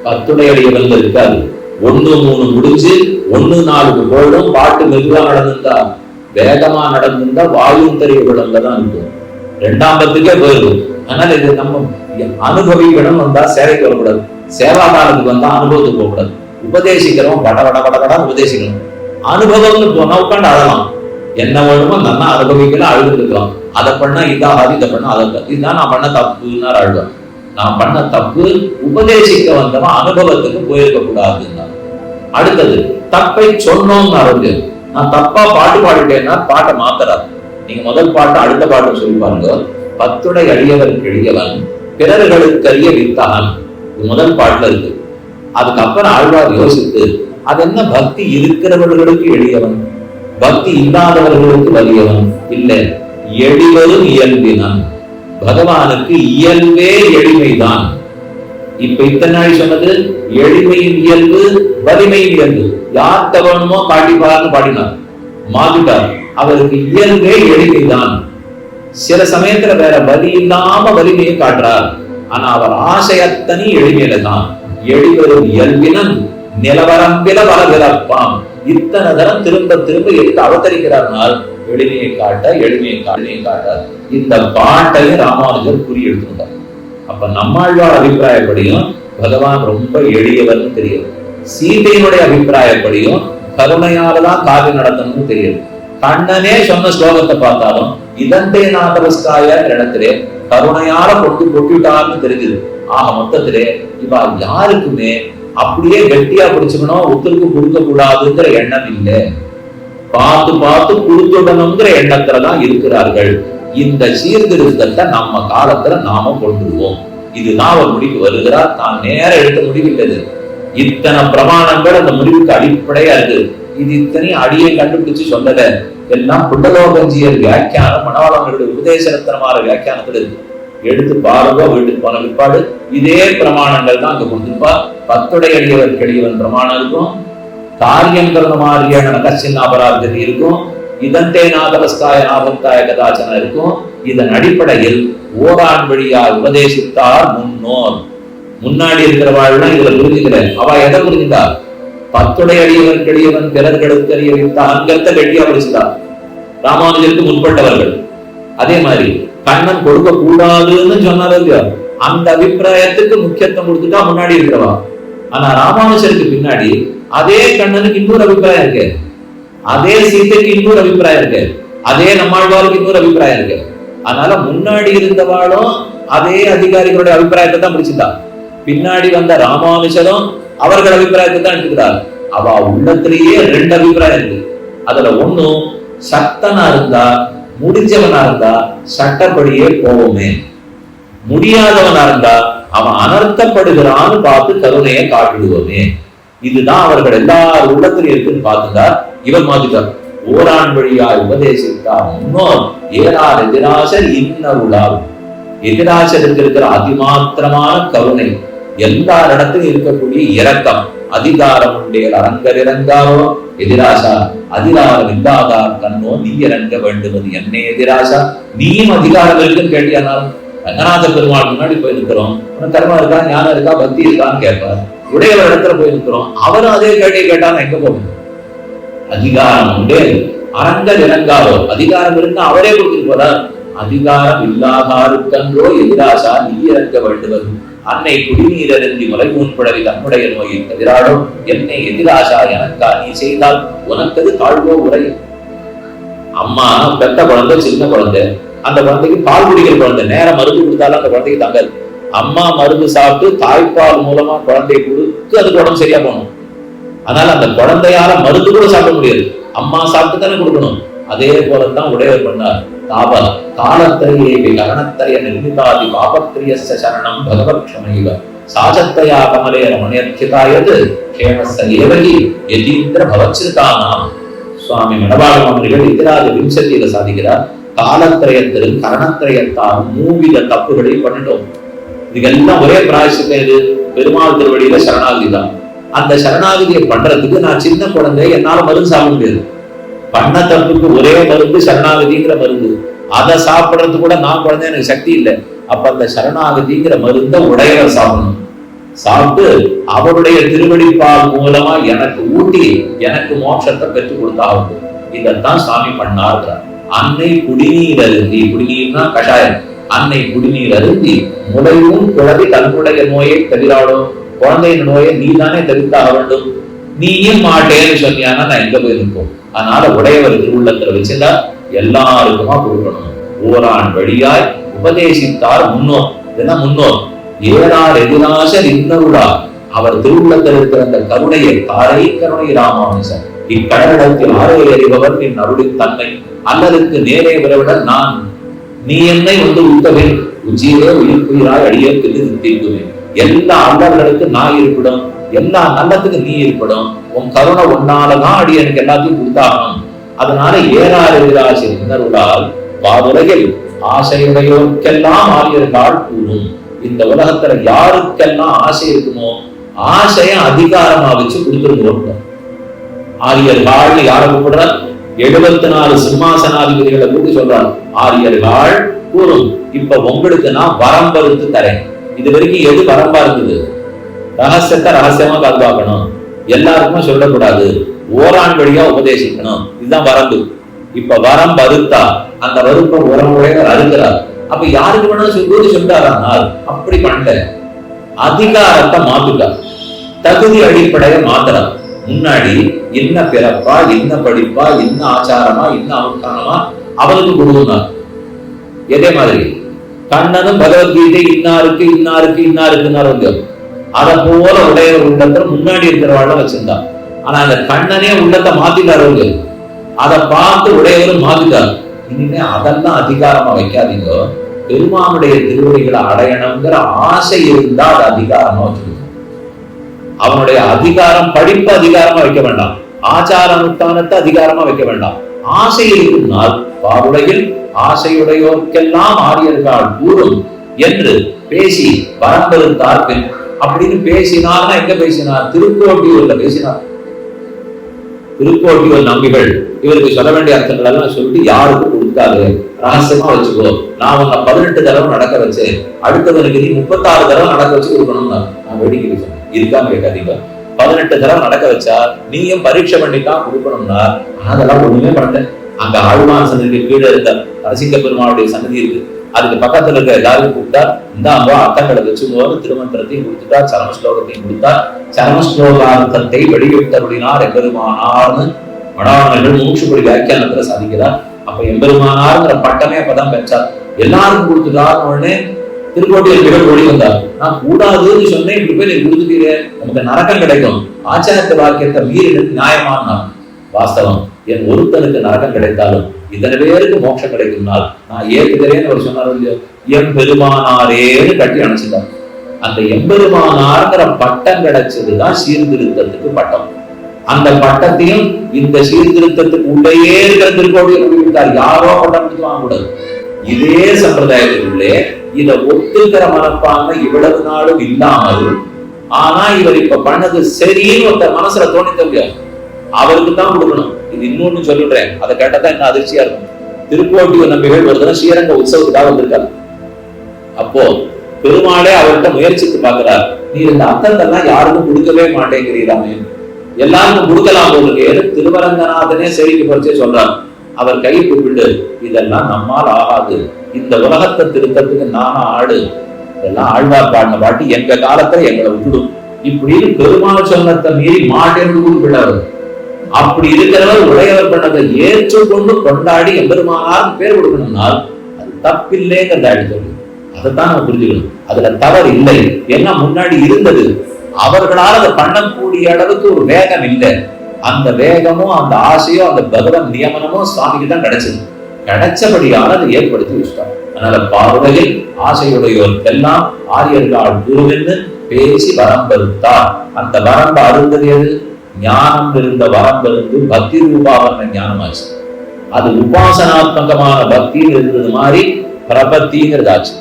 பத்துடை அடியவர்கள் இருக்காது. 1-3 முடிஞ்சு 1-4 போயிடும். பாட்டு மெதுவா நடந்திருந்தா, வேகமா நடந்திருந்தா வாயும் தெரிய விடங்கதான் இருக்கும், 2ஆம் பத்துக்கே போயிடும். அதனால இது நம்ம அனுபவிக்கணும் வந்தா சேவைக்கு வரக்கூடாது, சேவா காலத்துக்கு வந்தா அனுபவத்துக்கு போகக்கூடாது. உபதேசிக்கிறோம் வட வட வட வட உபதேசிக்கணும். அனுபவம்னு போனா உட்காந்து அழலாம், என்ன வேணுமோ நல்லா அனுபவிக்கலாம், அழுது இருக்கலாம். அதை பண்ணா இதாகாது, இதை பண்ணா அதை, இதுதான் நான் பண்ண தப்புன்னா அழுவேன். நான் பண்ண தப்பு, உபதேசிக்க வந்தவன் அனுபவத்துக்கு போயிருக்க கூடாதுன்னா. அடுத்தது தப்பை சொன்னோம்னு அறுது. நான் தப்பா பாட்டு பாடிட்டேன்னா பாட்டை மாத்தறாரு. நீங்க முதல் பாட்டு அடுத்த பாட்டு சொல்லி பாருங்க. பத்துடை அடியவருக்கு எளியவன் பிறர்களுக்கு அறிய வித்தகன், முதல் பாட்டுல இருக்கு. அதுக்கப்புறம் ஆழ்வார் யோசித்து, அது என்ன பக்தி இருக்கிறவர்களுக்கு எளியவன், பக்தி இல்லாதவர்களுக்கு வலியவன் இல்லை, எளிவரும் இயல்பினன். பகவானுக்கு இயல்பே எளிமைதான். இப்ப இத்தனை நாள் சொன்னது எளிமையின் இயல்பு, வலிமையின் இயல்பு. யார் தவணுமோ காட்டிப்பார்னு பாடினார், மாத்திட்டார். அவருக்கு இயல்பே எளிமைதான். சில சமயத்துல வேற வலி இல்லாம வலிமையை காட்டுறார். ஆனா அவர் ஆசை அத்தனை எளிமையில தான். எளிவரும் இயல்பினன் நிலவரம்பில வரவிறப்பாம். இத்தனை தரம் திரும்ப திரும்ப எடுத்து அவதரிக்கிறார்னால் எளிமையை காட்ட, எளிமையை காட்டார். இந்த பாட்டையும் ராமானுஜர் குறி எடுத்துட்டார். அப்ப நம்மாழ்வார் அபிப்பிராயப்படியும் பகவான் ரொம்ப எளியவர்னு தெரியும். சீதையினுடைய அபிப்பிராயப்படியும் கருணையாலதான் காரியம் நடத்தணும்னு தெரியும். கண்ணனே சொன்ன ஸ்லோகத்தை பார்த்தாலும் இதந்தே நாதவஸ்காய இடத்திலே கருணையால கொட்டிட்டார்னு தெரிஞ்சுது. ஆக மொத்தத்திலே இவா யாருக்குமே அப்படியே கெட்டியா பிடிச்சுக்கணும், ஒருத்தருக்கு கொடுக்க கூடாதுங்கிற எண்ணம் இல்லை. பார்த்து பார்த்து கொடுத்துடணுங்கிற எண்ணத்துலதான் இருக்கிறார்கள். இந்த சீர்திருத்தத்தை நம்ம காலத்துல நாம கொண்டுருவோம். இதுதான் ஒரு முடிவு வருகிறார். நான் நேர எடுத்த முடிவு இல்லது. இத்தனை பிரமாணங்கள் அந்த முடிவுக்கு அடிப்படையா இருக்கு. இது இத்தனை அடியை கண்டுபிடிச்சு சொல்லல. எல்லாம் புண்டலோகஞ்சியர் வியாக்கியானம், மணவாளர்களுடைய உபதேசரத்தனமான வியாக்கியானத்துல இருக்கு. எடுத்து பாருங்க, வீட்டுக்கு போன பிற்பாடு இதே பிரமாணங்கள் தான் அங்க கொடுத்துருப்பா. பத்துடை அடியவர் கெடியவன் பிரமாணம் இருக்கும், காரியம் கருணமாரியான நகசின் அபராதம் இருக்கும், இதந்தே நாதவஸ்காய நாபத்தாய கதாச்சனம் இருக்கும். இதன் அடிப்படையில் ஓரான் வழியால் உபதேசித்தார் முன்னோர். முன்னாடி இருக்கிறவாழ்னா இதுல புரிஞ்சுக்கிறேன். அவ எதை புரிஞ்சுட்டா? பத்துடை அடியவன் கெடியவன் பிறர்களுக்கு அறிய வைத்தான்கிறத கெட்டியா படிச்சுட்டார். ராமானுஜருக்கு முன்பட்டவர்கள். அதே மாதிரி கண்ணன் கொடுக்க கூடாதுன்னு சொன்னார் இல்லையா, அந்த அபிப்பிராயத்துக்கு முக்கியத்துவம் கொடுத்துட்டா முன்னாடி இருக்கிறவா. ஆனா ராமானுஜருக்கு பின்னாடி அதே கண்ணனுக்கு இன்னொரு அபிப்பிராயம் இருக்கு, அதே சீதைக்கு இன்னொரு அபிப்பிராயம் இருக்கு, அதே நம்மாழ்வாருக்கு இன்னொரு அபிப்பிராயம் இருக்கு. அதனால முன்னாடி இருந்தவாளும் அதே அதிகாரிகளுடைய அபிப்பிராயத்தை தான் பிடிச்சிட்டா. பின்னாடி வந்த ராமானுஜரும் அவர்கள் அபிப்பிராயத்தை தான் எடுத்துக்கிறார். அவ உள்ளத்திலேயே 2 அபிப்பிராயம் இருக்கு. அதுல ஒண்ணும் சக்தனா இருந்தா, முடிஞ்சவனா இருந்தா சட்டப்படியே போவோமே, முடியாதவனா இருந்தா அவன் அனர்த்தப்படுகிறான்னு பார்த்து கருணையை காட்டிடுவோமே. இதுதான் அவர்கள் எல்லாரும் உள்ளத்திலும் இருக்குன்னு பார்த்துட்டார். இவர் மாத்திட்டார். ஓரான் வழியாய் உபதேசித்தார் முன்னோர் ஏறார் எதிராசர் இன்னருளால். எதிராசருக்கு இருக்கிற அதிமாத்திரமான கருணை, எல்லா இடத்திலும் இருக்கக்கூடிய இரக்கம். அதிகாரம் உண்டேல் அரங்கர் இறங்காரோ எதிராசா, அதிகாரம் இல்லாதார் கண்ணோ நீ இறங்க வேண்டுவது என்னே எதிராசா. நீயும் அதிகாரம் இருக்குன்னு கேட்டியானாலும் ரங்கநாத பெருமாள் முன்னாடி போய் நிற்கிறோம், உனக்கு கர்மம் இருக்கா, ஞானம் இருக்கா, பக்தி இருக்கான்னு கேட்பார். உடையவர் இடத்துல போய் நிற்கிறோம், அவரும் அதே கேள்வி கேட்டாலும் எங்க போகணும்? அதிகாரம் உண்டே அரங்கர் இறங்காரோ, அதிகாரம் இருந்தா அவரே கொடுத்துட்டு போறார். அதிகாரம் இல்லாதாருக்கன்றோ எதிராசா நீ இறங்க வேண்டுவது. அன்னை குடிநீரருந்தி முலை முன்படவி தன்னுடைய நோயை எதிராடும் என்னை எதிராசா எனக்கா நீ செய்தால் உனக்கது தாழ்வோ உரையும். அம்மா பெத்த குழந்தை, சின்ன குழந்தை, அந்த குழந்தைக்கு பால் குடிக்கிற குழந்தை, நேரம் மருந்து கொடுத்தாலும் அந்த குழந்தைக்கு தங்கல். அம்மா மருந்து சாப்பிட்டு தாய்ப்பால் மூலமா குழந்தையை கொடுத்து அதுக்கு உடம்பு சரியா போகணும். அதனால அந்த குழந்தையால மருந்து கூட சாப்பிட முடியாது, அம்மா சாப்பிட்டு தானே கொடுக்கணும். அதே போலத்தான் உடையவர் பண்ணார். தாபல் காலத்திரையே கரணத்திரைய நிர்மிதாதி பாபத்திரிய சரணம் பகவத்ஷமைவ சாஜத்தையா கமலே ரமணியர்ச்சிதாயது கேமஸ்த ஏவகி யதீந்திர பவச்சிருக்கானாம். சுவாமி மணவாளமர்கள் இதிராஜ விம்சத்தியில சாதிக்கிறார். காலத்திரயத்திலும் கரணத்திரயத்தாலும் 3 தப்புகளை பண்ணிட்டோம். இதுக்கெல்லாம் ஒரே பிராயசித்தம் எது? பெருமாள் திருவடியில சரணாகதி தான். அந்த சரணாகதியை பண்றதுக்கு நான் சின்ன குழந்தை, என்னால மருந்து சாப்பிட முடியாது. பண்ண தப்புக்கு ஒரே மருந்து சரணாகதிங்கிற மருந்து. அதை சாப்பிடுறது கூட நான் குழந்தை, எனக்கு சக்தி இல்லை. அப்ப அந்த சரணாகதிங்கிற மருந்த உடையவர் சாப்பிடணும். சாப்பிட்டு அவருடைய திருவடிப்பால் மூலமா எனக்கு ஊட்டி எனக்கு மோட்சத்தை பெற்றுக் கொடுத்தாகும். இதைத்தான் சாமி பண்ணார். அன்னை குடிநீர் அருந்தி, குடிநீர்னா கஷாயம், அன்னை குடிநீர் அருந்தி முளையும் குழந்தை தன்னுடைய நோயை தவிராடும். குழந்தையின் நோயை நீ தானே தவிர்த்தாக வேண்டும். நீயும் மாட்டேன்னு சொன்னியானா நான் எங்க போய் நிற்போம். அதனால உடையவர் திருவுள்ளத்துல வச்சுட்டா எல்லாருக்குமா கொடுக்கணும். ஓரான் வழியாய் உபதேசித்தார் முன்னோர். இதெல்லாம் முன்னோர். ஏறார் எதிராசர் இன்னருளா, அவர் திருவுள்ளத்தில் இருக்கிற அந்த கருணையை தாரை கருணை ராமானுசன் இக்கடலிடத்தில் ஆரை அறிபவர் என் அருளின் தன்மை அல்லதுக்கு நேரே விரவிட நான் நீ என்னை உத்தவேன் உச்சியிலே உயிர்க்குயிராய் அடியே திட்டுவேன். எல்லா அல்லர்களுக்கு நான் இருப்பிடும், எல்லா நல்லத்துக்கு நீ இருப்பிடும். உன் கருணை ஒன்னாலதான் அடி எனக்கு எல்லாத்தையும் கொடுத்தாகணும். அதனால ஏறார் எதிராசர் இன்னருளால் பாதுரையில் ஆசையுடையோருக்கெல்லாம் ஆரியர்கள் கூறும். இந்த உலகத்துல யாருக்கெல்லாம் ஆசை இருக்குமோ ஆசைய அதிகாரமா வச்சு கொடுத்துருந்தோம். ஆரியர்கள் யார கூப்பிடுற 74 சிம்மாசனாதிபதிகளை கூட்டி சொல்றாரு. ஆரியர்கள் கூறும், இப்ப உங்களுக்கு நான் வரம் பருத்து தரேன். இது வரைக்கும் எது வரம்பா இருந்தது? ரகசியத்தை ரகசியமா காப்பாக்கணும், எல்லாருக்குமே சொல்லக்கூடாது, ஓரான் வழியா உபதேசிக்கணும், இதுதான் வரம்பு. இப்ப வரம் பருத்தா அந்த வறுப்பை உரமுறையர் அறுக்கிறார். அப்ப யாருக்கு வேணா சொல்லிட்டாரானால் அப்படி பண்ணல. அதிகாரத்தை மாத்துட்டார், தகுதி அடிப்படையை மாத்துறார். முன்னாடி என்ன பிறப்பா, என்ன படிப்பா, என்ன ஆச்சாரமா, என்ன அனுஷ்டானமா அவனுக்கு கொடுத்தார். இதே மாதிரி கண்ணனும் பகவத்கீதை இன்னாருக்கு இன்னாருக்கு இன்னாருக்கு அதை போல உடையவர் உள்ளத்துல முன்னாடி இருக்கிறவாழ்ல வச்சிருந்தார். ஆனா அந்த கண்ணனே உள்ளத்தை மாத்திட்டாரு. அதை பார்த்து உடையவரும் மாத்திட்டார். இனிமே அதெல்லாம் அதிகாரமா வைக்காதீங்க, பெருமானுடைய திருவடிகளை அடையணுங்கிற ஆசை இருந்தா அது அதிகாரமா வச்சுக்கணும். அவனுடைய அதிகாரம் படிப்பு அதிகாரமா வைக்க வேண்டாம், ஆச்சார அனுஷ்டானத்தை அதிகாரமா வைக்க வேண்டாம். ஆசை இருக்குனால் பாருடையில் ஆசையுடையோருக்கெல்லாம் ஆரியர்கள் கூறும் என்று பேசி வரம்பெருத்தார் பெண் அப்படின்னு பேசினார்னா எங்க பேசினார்? திருக்கோட்டியூர்ல பேசினார். திருக்கோட்டியூர் நம்பிகள் இவருக்கு சொல்ல வேண்டிய அர்த்தங்கள் எல்லாம் சொல்லிட்டு யாருக்கும் கொடுக்காது, ரகசியமா வச்சுக்கோ. நான் உன்னை 18 தடவை நடக்க வச்சேன், அடுத்தவனுக்கு நீ 36 தடவை நடக்க வச்சு கொடுக்கணும்னு நான் வேடிக்கை சொன்னேன். இருக்காம கேட்காதீங்க. 18 தடவை நடக்க வச்சா நீயும் பரீட்சை பண்ணிதான் கொடுக்கணும்னா அதெல்லாம் ஒண்ணுமே பண்ணல. அங்க ஆழ்வான் சன்னதிக்கு கீழே இருக்க நரசிங்க பெருமாளுடைய சன்னதி இருக்கு, அதுக்கு பக்கத்துல இருக்க எல்லாரும் கூப்பிட்டா இந்த அர்த்தங்களை வச்சுக்கோன்னு திருமந்திரத்தையும் கொடுத்துட்டார், சரமஸ்லோகத்தையும் கொடுத்தார். சரமஸ்லோகார்த்தத்தை வெளியிட்டருளினார் எம்பெருமானார்னு மடாவர்கள் மூச்சுப்படி வியாக்கியானத்துல சாதிக்கிறார். அப்ப எம்பெருமானார்ங்கிற பட்டமே அப்பதான் பெற்றார். எல்லாருக்கும் கொடுத்துட்டார். உடனே திருக்கோட்டியூர் மிகழ் ஒளி வந்தார். நான் கூடாதுன்னு சொன்னேன், இப்படி போய் நீ கொடுத்துட்டீங்க, நமக்கு நரக்கம் கிடைக்கும், ஆச்சாரத்தை வாக்கியத்தை மீறி நியாயமான வாஸ்தவம். என் ஒருத்தனுக்கு நரகம் கிடைத்தாலும் இத்தனை பேருக்கு மோட்சம் கிடைக்கும்னால் நான் ஏற்றுகிறேன்னு அவர் சொன்னார் இல்லையோ. எம்பெருமானாரேன்னு கட்டி அணைச்சிட்டார். அந்த எம்பெருமானார்ங்கிற பட்டம் கிடைச்சதுதான் சீர்திருத்தத்துக்கு பட்டம். அந்த பட்டத்தையும் இந்த சீர்திருத்தத்துக்கு உள்ளேயே இருக்கிற திருக்கோட்டியூர் விட்டார். யாரோ பட்டம் வாங்கக்கூடாது. இதே சம்பிரதாயத்துக்குள்ளே இதை ஒத்துக்கிற மனப்பான்மை இவ்வளவு நாளும் இல்லாமல், ஆனா இவர் இப்ப பண்ணது சரின்னு ஒருத்தர் மனசுல தோணித்த முடியாது, அவருக்கு தான் கொடுக்கணும். இது இன்னொன்னு சொல்லிடுறேன், அதை கேட்டதான் இன்னும் அதிர்ச்சியா இருக்கும். திருக்கோட்டியூர் நம்பிகள் ஒரு தினம் ஸ்ரீரங்க உற்சவத்துக்காக வந்திருக்காரு. அப்போ பெருமாளே அவர்கிட்ட முயற்சித்து பாக்குறார், நீ இந்த அர்த்தத்தெல்லாம் யாருக்கும் கொடுக்கவே மாட்டேங்கிறீராமே, எல்லாருக்கும் கொடுக்கலாம் போது திருவரங்கநாதனே சரிக்கு பறிச்சே சொல்றார். அவர் கை கூப்பிட்டு இதெல்லாம் நம்மால் ஆகாது, இந்த உலகத்தை திருத்தத்துக்கு நானா ஆடு, இதெல்லாம் ஆழ்வார் பாடின பாட்டி, எங்க காலத்துல எங்களை விட்டுடும் இப்படின்னு பெருமாள் சொன்னத்தை மீறி மாட்டேன்னு கூப்பிடாரு. அப்படி இருக்கிறவர் உடையவர் பண்ணதை ஏற்றுக்கொண்டு கொண்டாடி எம்பெருமானார் பேர் கொடுக்கணும்னால் அது தப்பில்லைங்கிறத சொல்லு. அதைத்தான் நம்ம புரிஞ்சுக்கணும். அதுல தவறு இல்லை. ஏன்னா முன்னாடி இருந்தது, அவர்களால் அதை பண்ணக்கூடிய அளவுக்கு ஒரு வேகம் இல்லை. அந்த வேகமும் அந்த ஆசையும் அந்த பகவன் நியமனமும் சுவாமிக்கு தான் கிடைச்சது. கிடைச்சபடியால் அதை ஏற்படுத்தி வச்சுட்டார். அதனால பாருடையில் ஆசையுடையோருக்கெல்லாம் ஆரியர்கள் குருவென்னு பேசி வரம்பெருத்தார். அந்த வரம்பு அருந்தது எது? ஞானம் இருந்த வரம்பிருந்து பக்தி ரூபாவன ஞானமாச்சு. அது உபாசனாத்மகமான பக்தின்னு இருந்தது மாதிரி பிரபத்திங்கிறது ஆச்சு.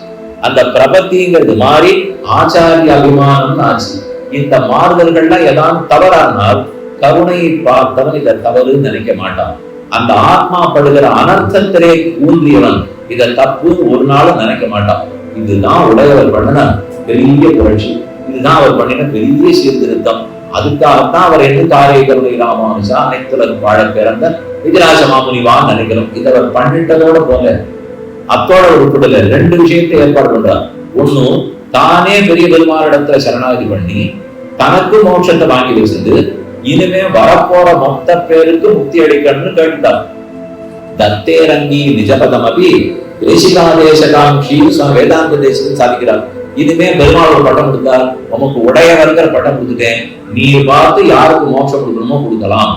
அந்த பிரபத்திங்கிறது மாதிரி ஆச்சாரிய அபிமானம் ஆச்சு. இந்த மாறுதல்கள்லாம் ஏதாவது தவறானால் கருணையை பார்த்தவன் இதை தவறுன்னு நினைக்க மாட்டான். அந்த ஆத்மா படுகிற அனர்த்தத்திலே ஊன்றியவன் இதை தப்பு ஒரு நாளும் நினைக்க மாட்டான். இதுதான் உடையவர் பண்ண பெரிய புரட்சி. இதுதான் அவர் பண்ணின பெரிய சீர்திருத்தம். அதுக்காகத்தான் அவர் என்ன காரிய கருணை ராமானுஜா அனைத்துலகம் வாழ பிறந்த விஜயராஜ மாமுனிவான்னு நினைக்கிறோம். இதை அவர் பண்ணிட்டதோட போல அத்தோட உட்படல 2 விஷயத்தை ஏற்பாடு பண்றார். ஒண்ணு, தானே பெரிய பெருமாளிடத்துல சரணாகதி பண்ணி தனக்கு மோட்சத்தை வாங்கி வச்சிருந்து இனிமே வரப்போற மொத்த பேருக்கு முக்தி அளிக்கணும்னு கேட்டுட்டார். தத்தேரங்கி நிஜபதம் அபி தேசிகாதேசகாங்கி வேதாந்த தேசத்தில் சாதிக்கிறார். இனிமே பெருமாள் ஒரு பட்டம் கொடுத்தார், உமக்கு உடையவர்கிற பட்டம் கொடுத்துட்டேன், நீ பார்த்து யாருக்கு மோட்சம் கொடுக்கணுமோ கொடுக்கலாம்.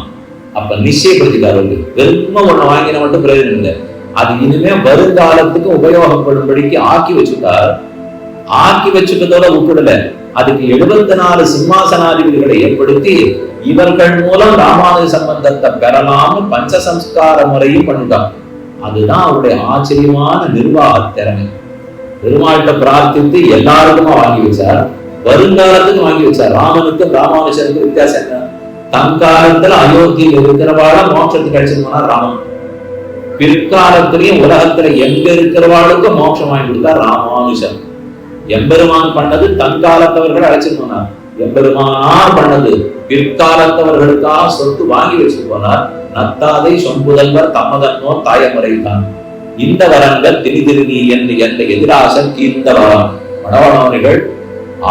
அப்ப நிச்சயப்படுத்திட்டார். வெறும ஒண்ணு வாங்கின மட்டும் பிரயோஜனம் இல்லை, அது இனிமே வருங்காலத்துக்கு உபயோகப்படும்படிக்கு ஆக்கி வச்சுட்டார். ஆக்கி வச்சுட்டதோட விட்டுடல, அதுக்கு 74 சிம்மாசனாதிபதிகளை ஏற்படுத்தி இவர்கள் மூலம் ராமானுஜ சம்பந்தத்தை பெறலாம்னு பஞ்சசம்ஸ்கார முறையும் பண்ணிட்டார். அதுதான் அவருடைய ஆச்சரியமான நிர்வாக திறமை. பெருமாள்கிட்ட பிரார்த்தித்து எல்லாருக்குமா வாங்கி வச்சார், வருங்காலத்துக்கு வாங்கி வச்சார். ராமனுக்கும் ராமானுஜனுக்கும் வித்தியாசம் என்ன? தற்காலத்துல அயோத்தியில் இருக்கிறவாழ மோட்சத்துக்கு கிடைச்சிருந்தா ராமன், பிற்காலத்திலையும் உலகத்துல எங்க இருக்கிறவாளுக்கும் மோட்சம் வாங்கி கொடுத்தார் ராமானுஜன். எம்பெருமான் பண்ணது தற்காலத்தவர்கள் அழைச்சிட்டு போனார், எம்பெருமானார் பண்ணது பிற்காலத்தவர்களுக்காக சொத்து வாங்கி வச்சுட்டு போனார். நத்தாதை சொம்புதல்வர் தம்மதன்னோ தாயமுறைதான் இந்த வரங்கள் திரிதிருநீ என்று எந்த எதிராசன் கீர்ந்த வரம். மணவனவர்கள்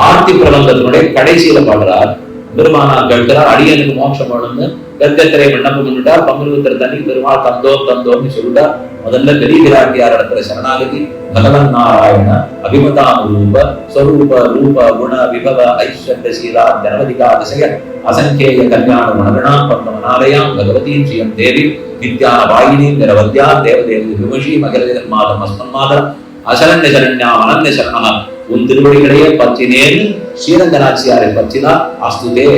ஆர்த்தி பிரபந்தத்தினுடைய கடைசியில பாடுறார். பெருமானார் கேட்கிறார், அடியனுக்கு மோட்சம் வேணும்னு கர்க்கத்திரை விண்ணப்பம் பண்ணிட்டார். பங்குருத்திர தண்ணி பெருமாள் தந்தோம்னு சொல்லிட்டார். முதல்ல பெரிய விராட்டியார் இடத்துல சரணாகதி, பகவன் நாராயண அபிமதானுரூப ஸ்வரூப ரூப குண விபவ ஐஸ்வர்ய சீலா ஜனவதிகா அதிசய அசங்கேய கல்யாண மனகணாம் பத்மநாலயாம் பகவதீம் ஸ்ரீயம் தேவி நித்யான வாயினீம் நிரவத்யா தேவதேவி விமஷி மகரதன் மாதம் அஸ்மன் மாதம் அசரண்ய சரண்யா அனன்ய சரணா உன் திருவடிகளையே பற்றினேன் ஸ்ரீரங்கநாச்சியாரை பற்றினார். அஸ்துதே,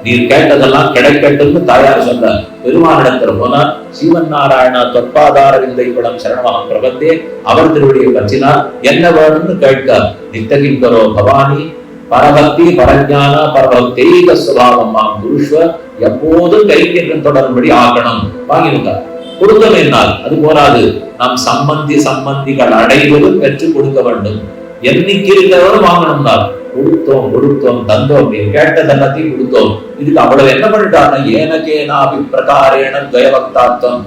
நீர் கேட்டதெல்லாம் கிடைக்கட்டும்னு தாயார் சொன்னார். பெருமானிடத்துல போனார். சீவன் நாராயணா தொற்பாதார விந்தை படம் சரணமாக பிரபந்தே, அவர் திருவடியை பற்றினார். என்ன வேணும்னு கேட்கார். நித்தகிங்கரோ பவானி பரபக்தி பரஞான பரபக்தெய்க சுபாவம் மாம் குருஷ்வ, எப்போதும் கைங்கரியம் தொடரும்படி ஆகணும். வாங்கினார். கொடுத்தோம் என்னால் அது போராது, நம் சம்பந்திகள் அடைவதும் பெற்றுக் கொடுக்க வேண்டும். என்னைக்கு இருக்கிறவரும் வாங்கணும்னார். கொடுத்தோம் தந்தோம், நீ கேட்டதெல்லாத்தையும் கொடுத்தோம். இதுக்கு அவ்வளவு என்ன பண்ணிட்டாருன்னா, ஏனகேனா பிரகாரேன துவயபக்தார்த்தம்,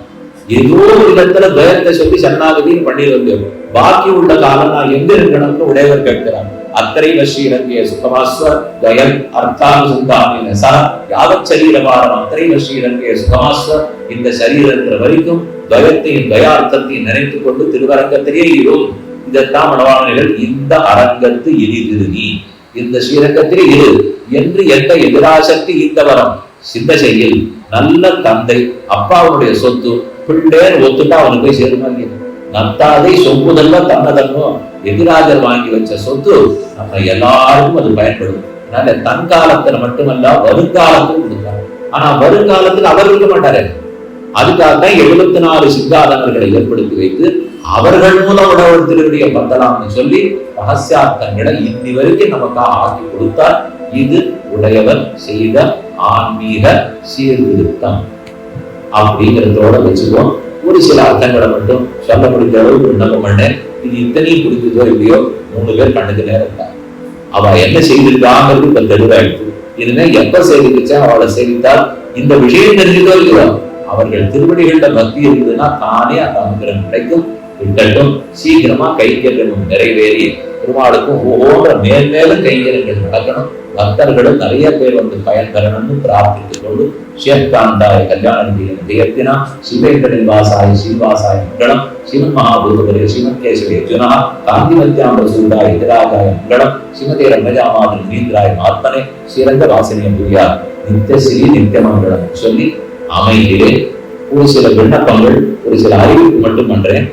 ஏதோ ஒரு இடத்துல துவயத்தை சொல்லி சரணாகதியும் பண்ணிருந்து பாக்கி உள்ள காலம் நான் எங்க இருக்கணும்னு உடையவர் கேட்கிறார். அத்தரை ஸ்ரீரங்கே சுகமாஸ்வ துவயம் அர்த்தானுசந்தாமின ச யாவத் சரீரபாரம் அத்தரை ஸ்ரீரங்கே சுகமாஸ்வ, இந்த சரீரம் இருக்கிற வரைக்கும் துவயத்தையும் துவயார்த்தத்தையும் நினைத்துக் கொண்டு திருவரங்கத்திலேயே இரும். இதைத்தான் மணவாளர்கள் இந்த அரங்கத்து இனிதிருநீ, இந்த ஸ்ரீரங்கத்திலே இரு என்று எந்த எதிராசக்தி இந்த வரம் சிந்த செய்யில். நல்ல தந்தை அப்பாவுடைய சொத்து பிள்ளேன்னு ஒத்துட்டா அவனுக்கு போய் சேருமா? நத்தாதை சொம்புதல்ல தன்னதன்னோ, எதிராஜர் வாங்கி வச்ச சொத்து நம்ம எல்லாருக்கும் அது பயன்படும். அதனால தன் காலத்துல மட்டுமல்ல வருங்காலத்தில் கொடுத்தாங்க. ஆனா வருங்காலத்தில் அவர் இருக்க மாட்டாரு. அதுக்காகத்தான் 74 சித்தாந்தங்களை ஏற்படுத்தி வைத்து அவர்கள் மூலம் உடவர் திருவிடைய பத்தலாம்னு சொல்லி ரகசியார்த்தங்களை இன்னி வரைக்கும் நமக்காக ஆக்கி கொடுத்தார். இது உடையவர் செய்த ஆன்மீக சீர்திருத்தம் அப்படிங்கிறதோட வச்சுக்கோம். ஒரு சில அர்த்தங்களை மட்டும் சொல்ல முடிஞ்ச அளவுக்கு விண்ணப்பம் பண்ணேன். இது இத்தனையும் பிடிச்சதோ இல்லையோ 3 பேர் கண்ணுக்கு நேரம் தான். அவ என்ன செய்திருக்காங்கிறது இப்ப தெளிவாயிடுச்சு. இதுமே எப்ப சேவிச்சா அவளை சேவித்தால் இந்த விஷயம் தெரிஞ்சதோ இல்லையோ, அவர்கள் திருவடிகள பக்தி இருந்ததுன்னா தானே அந்த அனுகிரகம் கிடைக்கும். விட்டட்டும், சீக்கிரமா கைங்கரியமும் நிறைவேறி பெருமாளுக்கும் ஒவ்வொரு மேலும் கைங்கரியங்கள் நடக்கணும். பக்தர்களும் நிறைய பேர் வந்து பயன் பெறணும்னு பிரார்த்தித்துக் கொண்டு சேத்தாந்தாய கல்யாண தேயத்தினா சிவேங்கடவாசாய ஸ்ரீவாசாய மங்களம் சிவன் மகாபூதபுரே ஸ்ரீமத்கேசவே அர்ஜுனா காந்திமத்யாம்பரசூடாய எதிராகாய மங்களம் ஸ்ரீமதே ரமஜாமாதன் நீந்திராய ஆத்மனே ஸ்ரீரங்க வாசனிய பூயா நித்திய ஸ்ரீ நித்திய மங்களம் சொல்லி அமைகிறேன். ஒரு சில விண்ணப்பங்கள், ஒரு சில அறிவிப்பு மட்டும் பண்றேன்.